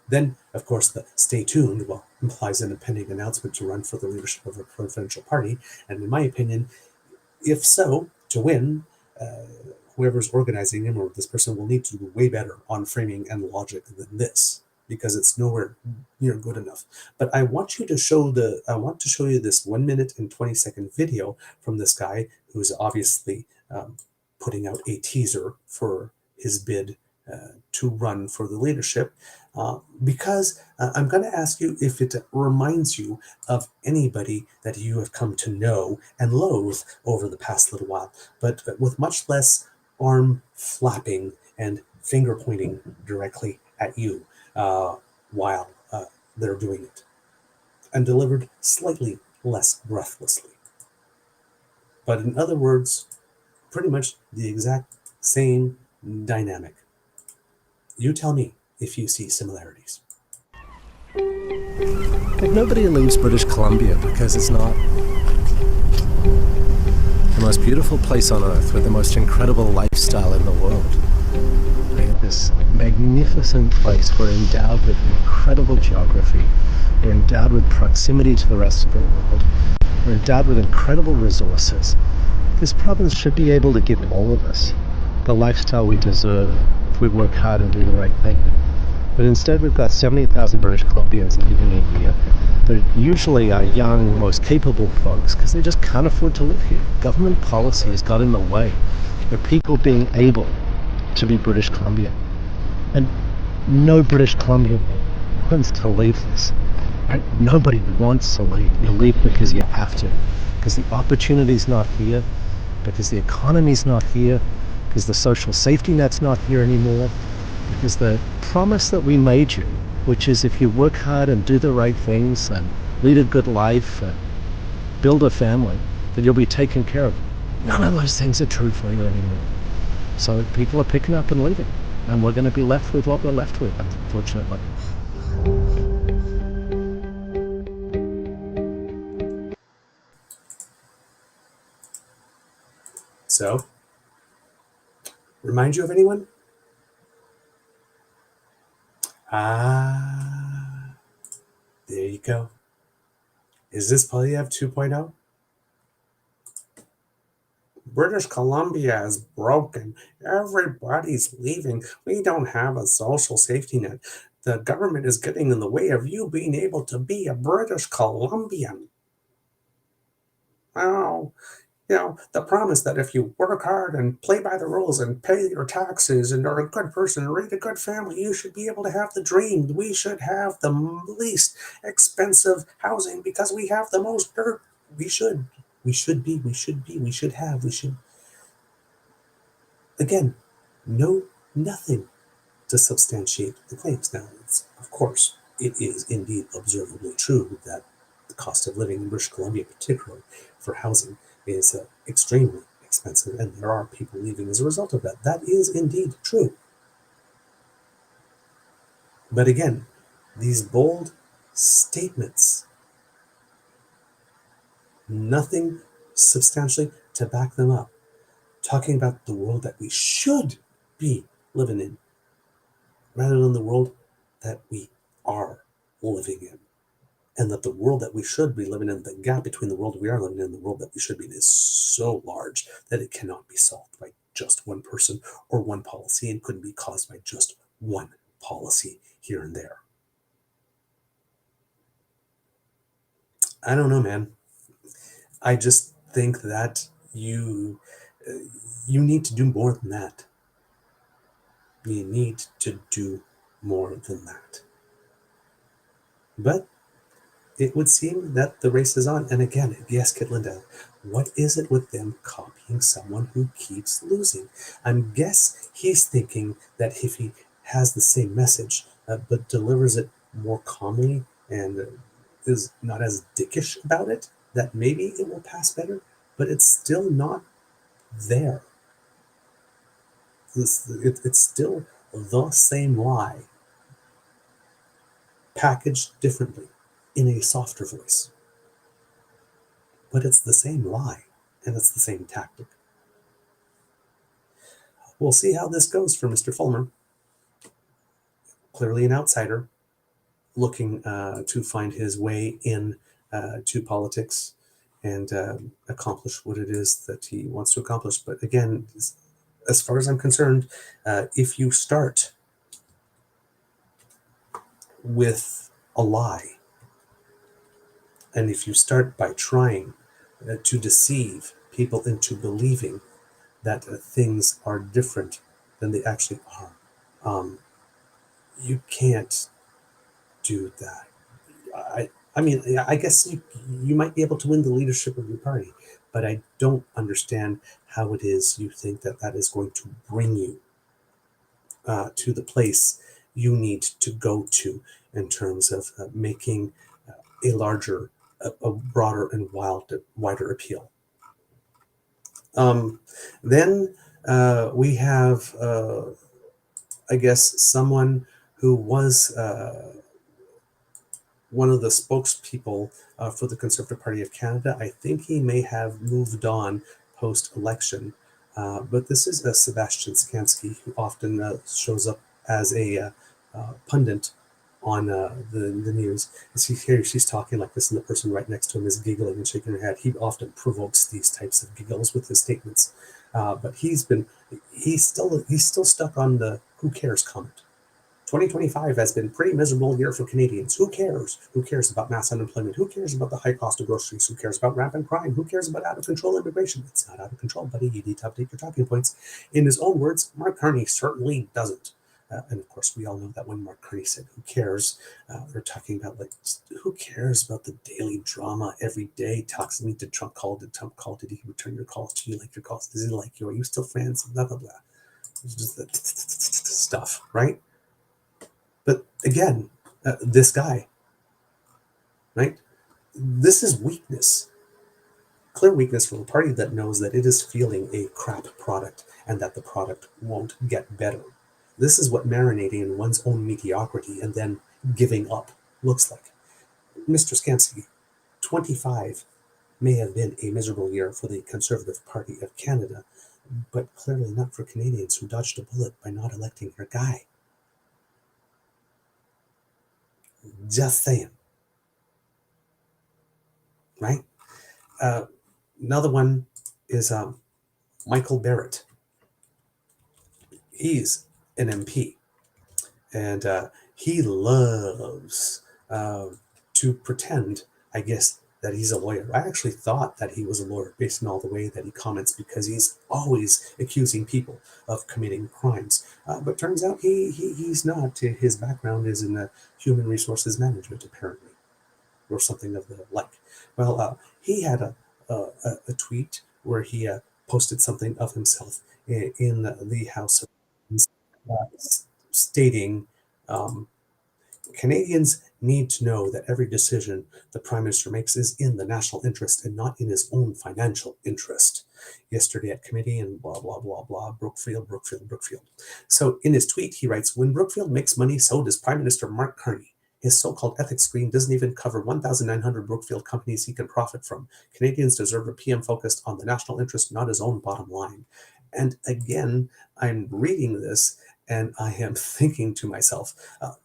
Then, of course, the stay tuned implies an impending announcement to run for the leadership of a provincial party. And in my opinion, if so, to win, whoever's organizing him or this person will need to do way better on framing and logic than this, because it's nowhere near good enough. But I want to show you this 1 minute and 20-second video from this guy who's obviously putting out a teaser for his bid to run for the leadership, because I'm going to ask you if it reminds you of anybody that you have come to know and loathe over the past little while, but with much less arm flapping and finger pointing directly at you while they're doing it, and delivered slightly less breathlessly. But in other words, pretty much the exact same dynamic. You tell me if you see similarities. But nobody leaves British Columbia because it's not the most beautiful place on earth with the most incredible lifestyle in the world. This magnificent place. We're endowed with incredible geography. We're endowed with proximity to the rest of the world. We're endowed with incredible resources. This province should be able to give all of us the lifestyle we deserve if we work hard and do the right thing. But instead we've got 70,000 British Columbians living in here. They're usually our young, most capable folks because they just can't afford to live here. Government policy has got in the way of people being able to be British Columbian. And no British Columbian wants to leave this. Right? Nobody wants to leave. You leave because you have to. Because the opportunity's not here. Because the economy's not here. Because the social safety net's not here anymore. Because the promise that we made you, which is if you work hard and do the right things and lead a good life and build a family, that you'll be taken care of. None of those things are true for you anymore. So people are picking up and leaving. And we're going to be left with what we're left with, unfortunately. So, remind you of anyone? There you go. Is this Poilièvre 2.0? British Columbia is broken. Everybody's leaving. We don't have a social safety net. The government is getting in the way of you being able to be a British Columbian. Oh, the promise that if you work hard and play by the rules and pay your taxes and are a good person and raise a good family, you should be able to have the dream. We should have the least expensive housing because we have the most dirt. We should have. Again, nothing to substantiate the claims. Now, of course, it is indeed observably true that the cost of living in British Columbia, particularly for housing, is extremely expensive, and there are people leaving as a result of that. That is indeed true. But again, These bold statements, nothing substantially to back them up, talking about the world that we should be living in rather than the world that we are living in. And that the world that we should be living in, the gap between the world we are living in and the world that we should be in, is so large that it cannot be solved by just one person or one policy, and couldn't be caused by just one policy here and there. I don't know, man. I just think that you need to do more than that. You need to do more than that. But it would seem that the race is on. And again, yes, Kitlinda, what is it with them copying someone who keeps losing? I guess he's thinking that if he has the same message, but delivers it more calmly and is not as dickish about it, that maybe it will pass better, but it's still not there. It's still the same lie, packaged differently in a softer voice. But it's the same lie, and it's the same tactic. We'll see how this goes for Mr. Fulmer. Clearly an outsider, looking to find his way in to politics and accomplish what it is that he wants to accomplish. But again, as far as I'm concerned, if you start with a lie, and if you start by trying to deceive people into believing that things are different than they actually are, you can't do that. I mean, I guess you might be able to win the leadership of your party, but I don't understand how it is you think that that is going to bring you to the place you need to go to in terms of making a larger, a broader and wider appeal. Then we have, I guess, someone who was one of the spokespeople for the Conservative Party of Canada. I think he may have moved on post-election, but this is Sebastian Skanski, who often shows up as a pundit on the news. She's talking like this, and the person right next to him is giggling and shaking her head. He often provokes these types of giggles with his statements, but he's still stuck on the "who cares" comment. 2025 has been a pretty miserable year for Canadians. Who cares? Who cares about mass unemployment? Who cares about the high cost of groceries? Who cares about rampant crime? Who cares about out of control immigration? It's not out of control, buddy. You need to update your talking points. In his own words, Mark Carney certainly doesn't. And of course, we all know that when Mark Carney said, "Who cares?" They're talking about, like, who cares about the daily drama every day? Talks me to Trump called. Did Trump call? Did he return your calls? Do you like your calls? Does he like you? Are you still friends? Blah, blah, blah. It's just the stuff, right? But again, this guy, right? This is weakness. Clear weakness from a party that knows that it is feeling a crap product and that the product won't get better. This is what marinating in one's own mediocrity and then giving up looks like. Mr. Skanski, 25 may have been a miserable year for the Conservative Party of Canada, but clearly not for Canadians who dodged a bullet by not electing your guy. Just saying. Right? Another one is Michael Barrett. He's an MP, and he loves to pretend, I guess, that he's a lawyer. I actually thought that he was a lawyer based on all the way that he comments, because he's always accusing people of committing crimes. But turns out he's not. His background is in human resources management, apparently, or something of the like. Well, he had a tweet where he posted something of himself in the House of stating, Canadians need to know that every decision the Prime Minister makes is in the national interest and not in his own financial interest. Yesterday at committee and blah, blah, blah, blah, Brookfield. So in his tweet, he writes, when Brookfield makes money, so does Prime Minister Mark Carney. His so-called ethics screen doesn't even cover 1,900 Brookfield companies he can profit from. Canadians deserve a PM focused on the national interest, not his own bottom line. And again, I'm reading this and I am thinking to myself,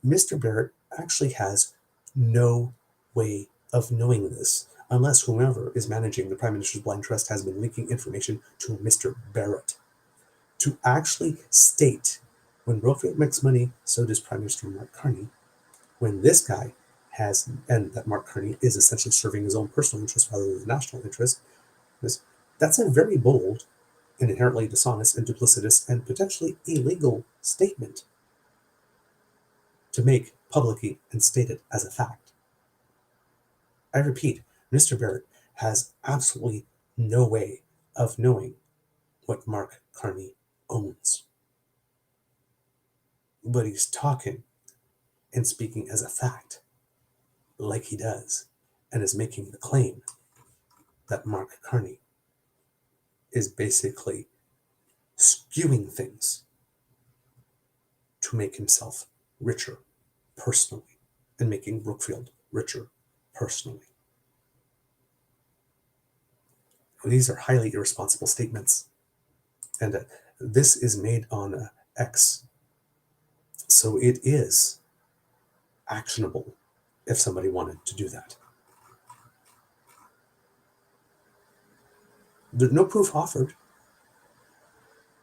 Mr. Barrett actually has no way of knowing this, unless whomever is managing the Prime Minister's Blind Trust has been leaking information to Mr. Barrett. To actually state, when Brookfield makes money, so does Prime Minister Mark Carney. When this guy has, and that Mark Carney is essentially serving his own personal interest rather than the national interest, that's a very bold and inherently dishonest and duplicitous and potentially illegal statement to make publicly and state it as a fact. I repeat, Mr. Barrett has absolutely no way of knowing what Mark Carney owns. But he's talking and speaking as a fact, like he does, and is making the claim that Mark Carney is basically skewing things to make himself richer personally and making Brookfield richer personally. These are highly irresponsible statements. And this is made on X. So it is actionable if somebody wanted to do that. There's no proof offered.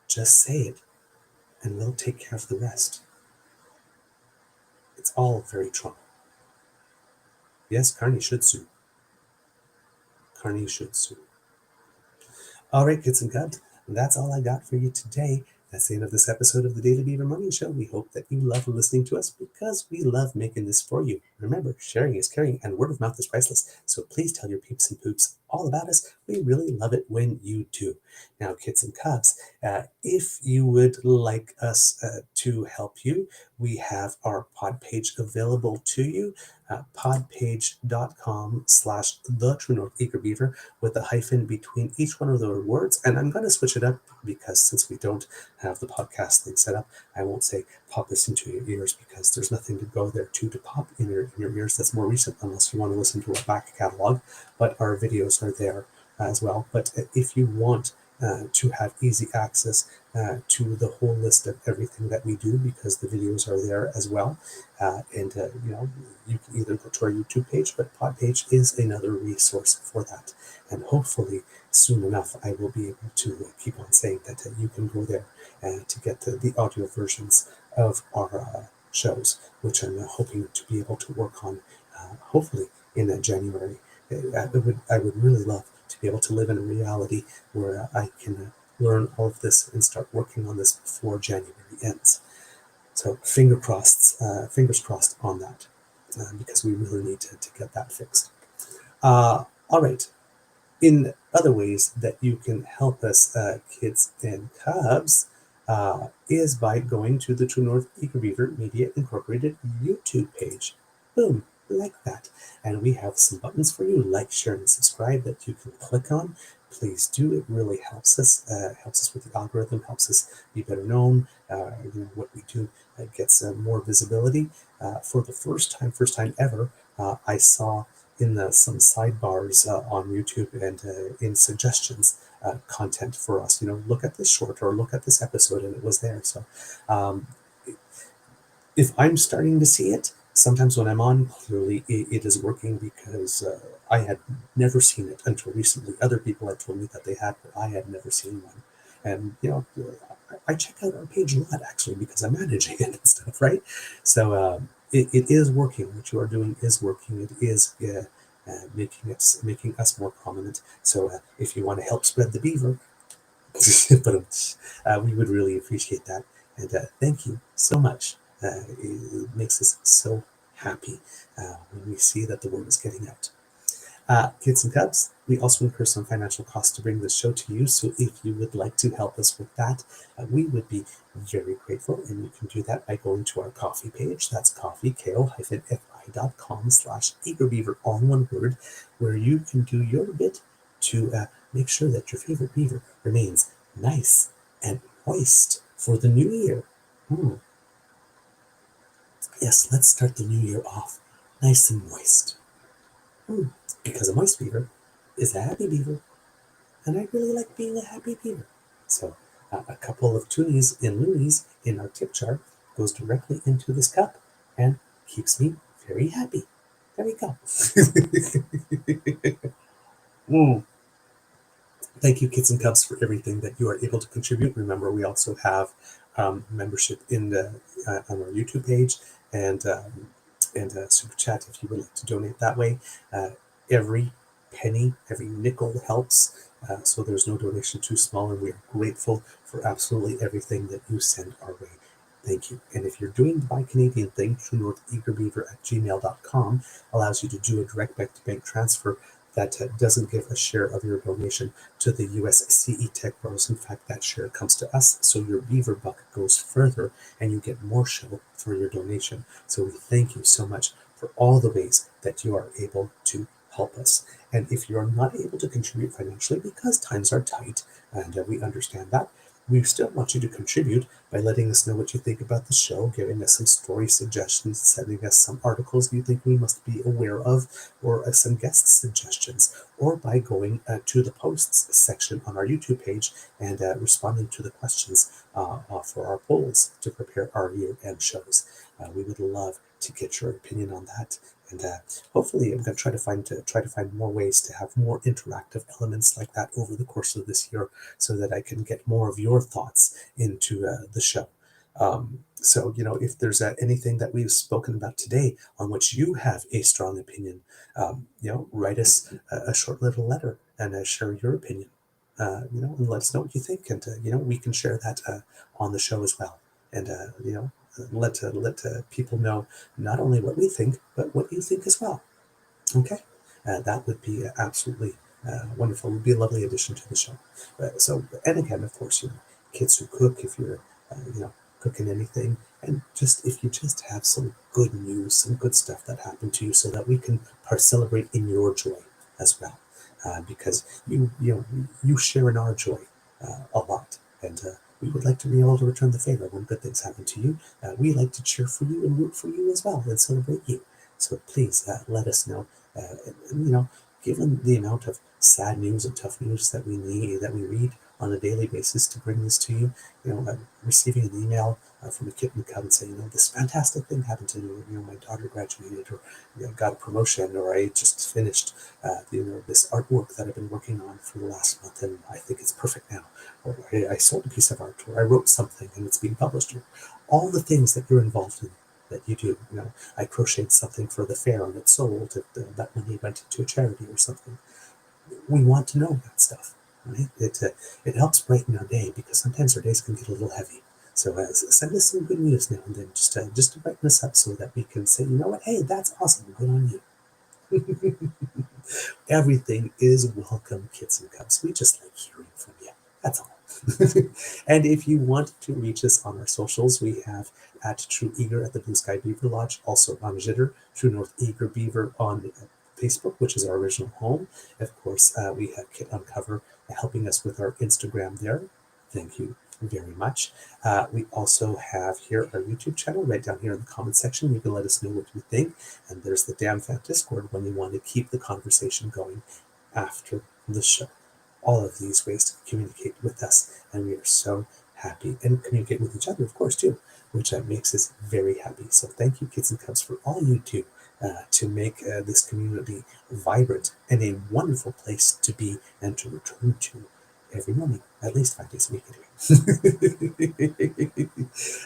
Just say it, and we'll take care of the rest. It's all very Trump. Yes, Carney should sue. Carney should sue. All right, kids and cubs, that's all I got for you today. That's the end of this episode of the Daily Beaver Morning Show. We hope that you love listening to us because we love making this for you. Remember, sharing is caring and word of mouth is priceless. So please tell your peeps and poops all about us. We really love it when you do. Now, kids and cubs, if you would like us to help you, we have our pod page available to you. podpage.com/TheTrueNorthAcreBeaver with a hyphen between each one of the words. And I'm going to switch it up because since we don't have the podcast thing set up, I won't say pop this into your ears because there's nothing to go there to pop in your ears that's more recent unless you want to listen to our back catalog. But our videos are there as well. But if you want to have easy access to the whole list of everything that we do, because the videos are there as well, and you can either go to our YouTube page, but Podpage is another resource for that. And hopefully soon enough I will be able to keep on saying that you can go there to get the audio versions of our shows, which I'm hoping to be able to work on hopefully in January. I would really love to be able to live in a reality where I can learn all of this and start working on this before January ends. So fingers crossed on that, because we really need to get that fixed. All right. In other ways that you can help us, kids and cubs, is by going to the True North Acre Beaver Media Incorporated YouTube page. Boom. Like that. And we have some buttons for you, like, share, and subscribe, that you can click on. Please do. It really helps us with the algorithm, helps us be better known. What we do gets more visibility. For the first time ever, I saw in some sidebars on YouTube and in suggestions content for us. Look at this short or look at this episode, and it was there. So if I'm starting to see it, sometimes when I'm on, clearly it is working, because I had never seen it until recently. Other people had told me that they had, but I had never seen one. And, I check out our page a lot, actually, because I'm managing it and stuff, right? So it is working. What you are doing is working. It is making us more prominent. So if you want to help spread the beaver, but we would really appreciate that. And thank you so much. It makes us so happy when we see that the word is getting out. Kids and cubs, we also incur some financial costs to bring this show to you. So if you would like to help us with that, we would be very grateful. And you can do that by going to our coffee page. That's ko-fi.com/eagerbeaver, all one word, where you can do your bit to make sure that your favorite beaver remains nice and moist for the new year. Yes, let's start the new year off nice and moist. Because a moist beaver is a happy beaver, and I really like being a happy beaver. So a couple of toonies and loonies in our tip jar goes directly into this cup and keeps me very happy. There we go. Thank you, Kids and Cubs, for everything that you are able to contribute. Remember, we also have membership in the on our YouTube page and super chat if you would like to donate that way. Every penny, every nickel helps. So there's no donation too small, and we are grateful for absolutely everything that you send our way. Thank you. And if you're doing the Buy Canadian thing, truenortheagerbeaver@gmail.com allows you to do a direct bank-to-bank transfer that doesn't give a share of your donation to the US CE Tech Bros. In fact, that share comes to us, so your beaver buck goes further and you get more show for your donation. So we thank you so much for all the ways that you are able to help us. And if you're not able to contribute financially because times are tight, and we understand that, we still want you to contribute by letting us know what you think about the show, giving us some story suggestions, sending us some articles you think we must be aware of, or some guest suggestions, or by going to the posts section on our YouTube page and responding to the questions for our polls to prepare our year-end shows. We would love to get your opinion on that. And hopefully, I'm going to try to find more ways to have more interactive elements like that over the course of this year, so that I can get more of your thoughts into the show. So, if there's anything that we've spoken about today on which you have a strong opinion, write us a short little letter and share your opinion. And let us know what you think, and we can share that on the show as well. And let people know not only what we think, but what you think as well. Okay, that would be absolutely wonderful. It would be a lovely addition to the show. And again, of course, kids who cook, if you're cooking anything, and if you just have some good news, some good stuff that happened to you, so that we can celebrate in your joy as well, because you share in our joy a lot, and we would like to be able to return the favor when good things happen to you. We like to cheer for you and root for you as well, and celebrate you. So please let us know. Given the amount of sad news and tough news that we read on a daily basis to bring this to you, receiving an email from a kitten cub and saying, this fantastic thing happened to me. My daughter graduated, or got a promotion, or I just finished, this artwork that I've been working on for the last month, and I think it's perfect now. Or I sold a piece of art, or I wrote something and it's being published. Or all the things that you're involved in, that you do. I crocheted something for the fair and it sold. That money went into a charity or something. We want to know that stuff, right? It helps brighten our day, because sometimes our days can get a little heavy. So send us some good news now and then, just to brighten us up, so that we can say, hey, that's awesome, good on you. Everything is welcome, kids and cubs. We just like hearing from you. That's all. And if you want to reach us on our socials, we have at True Eager at the Blue Sky Beaver Lodge, also on Jitter, True North Eager Beaver on Facebook, which is our original home. Of course, we have Kit Uncover helping us with our Instagram there. Thank you very much. We also have here our YouTube channel right down here in the comment section. You can let us know what you think. And there's the Damn Fat Discord when you want to keep the conversation going after the show. All of these ways to communicate with us, and we are so happy, and communicate with each other, of course, too, which makes us very happy. So thank you, kids and cubs, for all you do to make this community vibrant and a wonderful place to be and to return to every morning, at least 5 days a week anyway.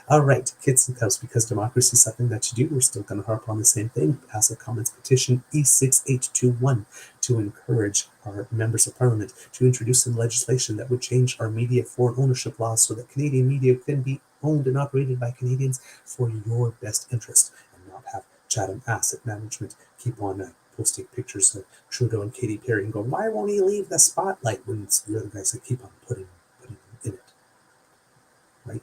All right, kids and cubs, because democracy is something that you do, we're still going to harp on the same thing. Pass a Commons petition E6821 to encourage our members of parliament to introduce some legislation that would change our media foreign ownership laws, so that Canadian media can be owned and operated by Canadians for your best interest, and not have Chatham Asset Management keep on posting pictures of Trudeau and Katy Perry and going, why won't he leave the spotlight, when it's the other guys that keep on putting him in it, right?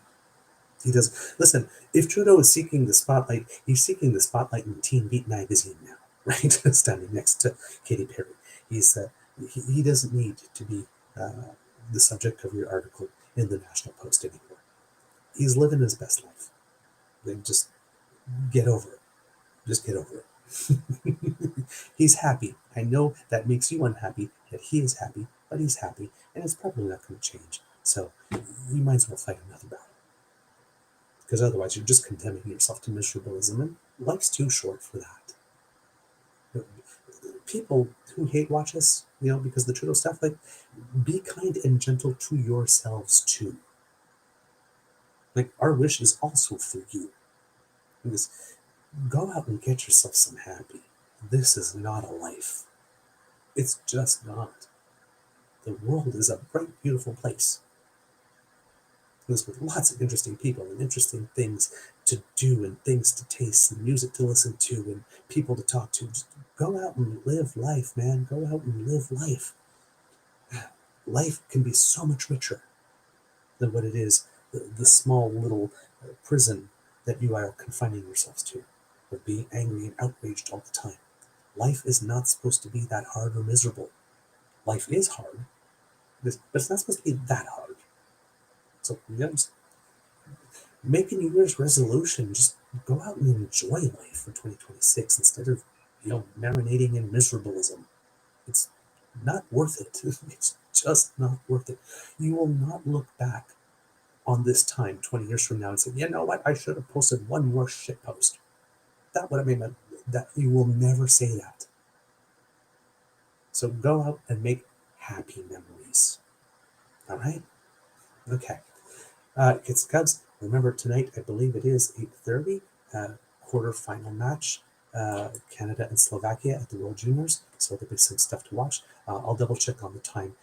He does. Listen, if Trudeau is seeking the spotlight, he's seeking the spotlight in Teen Beat magazine now, right? Standing next to Katy Perry. He doesn't need to be the subject of your article in the National Post anymore. He's living his best life. Then just get over it. Just get over it. He's happy. I know that makes you unhappy, that he is happy, but he's happy, and it's probably not going to change. So you might as well fight another battle. Because otherwise you're just condemning yourself to miserableism, and life's too short for that. People who hate watch us, because the truth stuff, like, be kind and gentle to yourselves too. Like, our wish is also for you. Because go out and get yourself some happy. This is not a life. It's just not. The world is a bright, beautiful place. There's with lots of interesting people and interesting things to do and things to taste and music to listen to and people to talk to. Just go out and live life, man. Go out and live life. Life can be so much richer than what it is, the small little prison that you are confining yourselves to, of being angry and outraged all the time. Life is not supposed to be that hard or miserable. Life is hard, but it's not supposed to be that hard. So, just make a New Year's resolution. Just go out and enjoy life for 2026 instead of, marinating in miserableism. It's not worth it. It's just not worth it. You will not look back on this time 20 years from now and say, you know what, I should have posted one more shit post. That would have made that. You will never say that. So go out and make happy memories. All right? Okay. Kids and Cubs, remember tonight, I believe it is 8:30, quarterfinal match, Canada and Slovakia at the World Juniors. So there'll be some stuff to watch. I'll double check on the time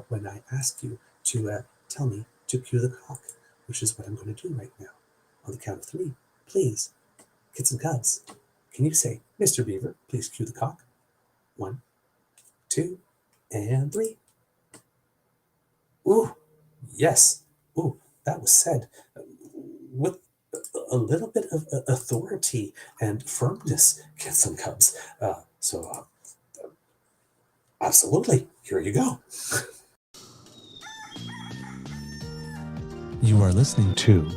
when I ask you to tell me to cue the clock, which is what I'm going to do right now. On the count of 3, please, Kids and Cubs, can you say, Mr. Beaver, please cue the clock? 1, 2, and 3. Ooh, yes. Ooh, that was said with a little bit of authority and firmness, Kids and Cubs. So absolutely, here you go. You are listening to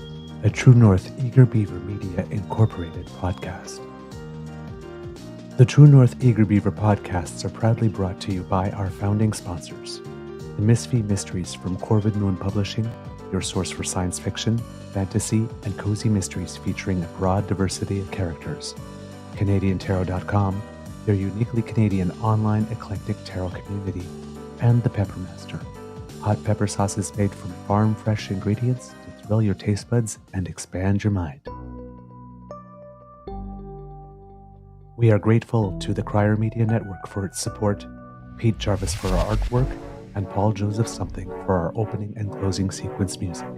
a True North Eager Beaver Media Incorporated podcast. The True North Eager Beaver podcasts are proudly brought to you by our founding sponsors, the Misfit Mysteries from Corvid Moon Publishing, your source for science fiction, fantasy, and cozy mysteries featuring a broad diversity of characters, CanadianTarot.com, their uniquely Canadian online eclectic tarot community, and The Peppermaster, hot pepper sauces made from farm-fresh ingredients to thrill your taste buds and expand your mind. We are grateful to the Crier Media Network for its support, Pete Jarvis for our artwork, and Paul Joseph Something for our opening and closing sequence music.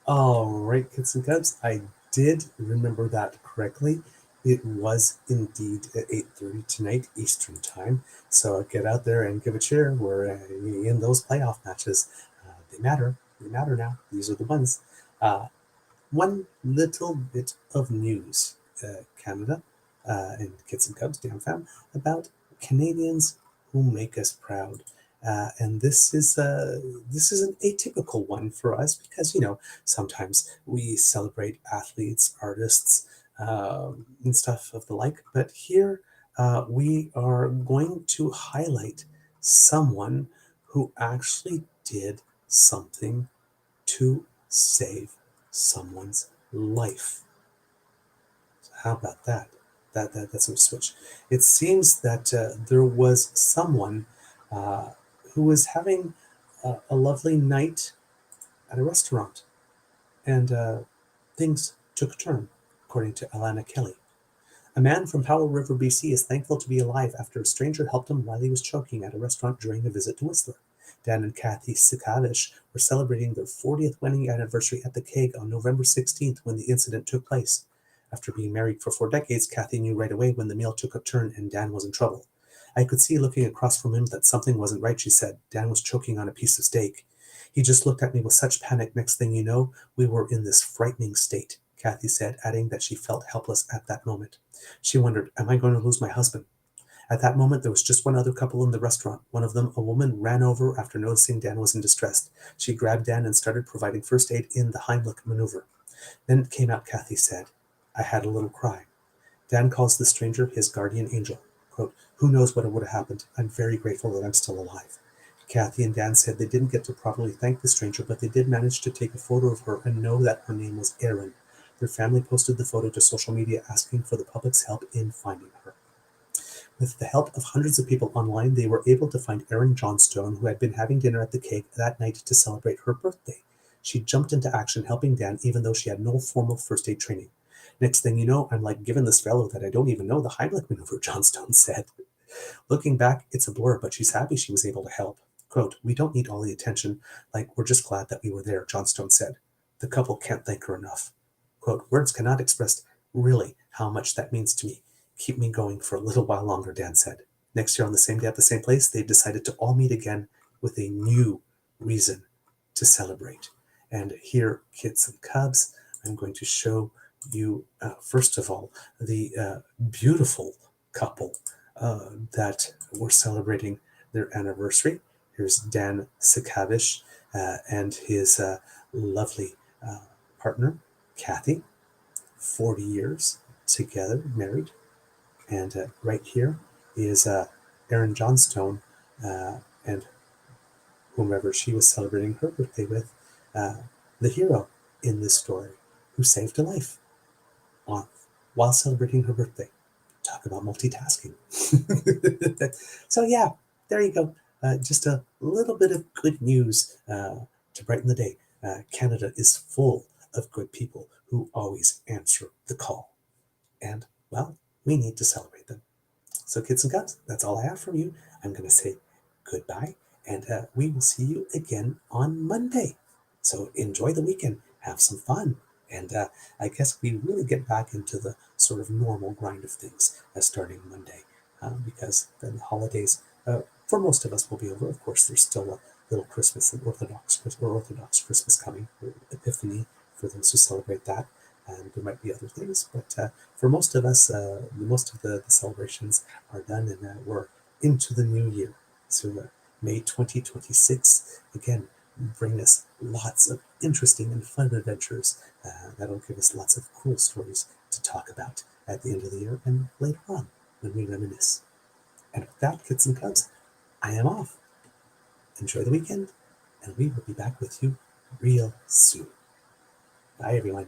All right, Kids and Cubs, I did remember that correctly. It was indeed at 8:30 tonight, Eastern Time. So get out there and give a cheer. We're in those playoff matches. They matter. They matter now. These are the ones. One little bit of news, Canada and Kids and Cubs, damn fam, about Canadians who make us proud. And this is an atypical one for us because, sometimes we celebrate athletes, artists, and stuff of the like. But here we are going to highlight someone who actually did something to save someone's life. So how about that? That's a switch. It seems that there was someone who was having a lovely night at a restaurant, and things took a turn, according to Alana Kelly. A man from Powell River, BC is thankful to be alive after a stranger helped him while he was choking at a restaurant during a visit to Whistler. Dan and Kathy Sikavish were celebrating their 40th wedding anniversary at the Keg on November 16th when the incident took place. After being married for 4 decades, Kathy knew right away when the meal took a turn and Dan was in trouble. I could see looking across from him that something wasn't right, she said. Dan was choking on a piece of steak. He just looked at me with such panic. Next thing you know, we were in this frightening state, Kathy said, adding that she felt helpless at that moment. She wondered, am I going to lose my husband? At that moment, there was just one other couple in the restaurant. One of them, a woman, ran over after noticing Dan was in distress. She grabbed Dan and started providing first aid in the Heimlich maneuver. Then it came out, Kathy said. I had a little cry. Dan calls the stranger his guardian angel. Quote, who knows what would have happened? I'm very grateful that I'm still alive. Kathy and Dan said they didn't get to properly thank the stranger, but they did manage to take a photo of her and know that her name was Erin. Their family posted the photo to social media asking for the public's help in finding her. With the help of hundreds of people online, they were able to find Erin Johnstone, who had been having dinner at the cake that night to celebrate her birthday. She jumped into action helping Dan, even though she had no formal first aid training. Next thing you know, I'm like giving this fellow that I don't even know the Heimlich maneuver, Johnstone said. Looking back, it's a blur, but she's happy she was able to help. Quote, we don't need all the attention, like we're just glad that we were there, Johnstone said. The couple can't thank her enough. Quote, words cannot express really how much that means to me. Keep me going for a little while longer, Dan said. Next year on the same day at the same place, they've decided to all meet again with a new reason to celebrate. And here, kids and cubs, I'm going to show you, first of all, the beautiful couple that were celebrating their anniversary. Here's Dan Sakavish and his lovely partner, Kathy, 40 years together, married. And right here is Erin Johnstone and whomever she was celebrating her birthday with, the hero in this story who saved a life while celebrating her birthday. Talk about multitasking. So yeah, there you go. Just a little bit of good news to brighten the day. Canada is full of good people who always answer the call. And, well, we need to celebrate them. So kids and cubs, that's all I have from you. I'm going to say goodbye, and we will see you again on Monday. So enjoy the weekend, have some fun, and I guess we really get back into the sort of normal grind of things starting Monday, because then the holidays, for most of us, will be over. Of course, there's still a little Christmas and Orthodox Christmas coming, or Epiphany for those who celebrate that. And there might be other things, but for most of us, most of the celebrations are done, and we're into the new year. So May 2026, again, bring us lots of interesting and fun adventures that'll give us lots of cool stories to talk about at the end of the year and later on when we reminisce. And with that, kids and cubs, I am off. Enjoy the weekend, and we will be back with you real soon. Bye, everyone.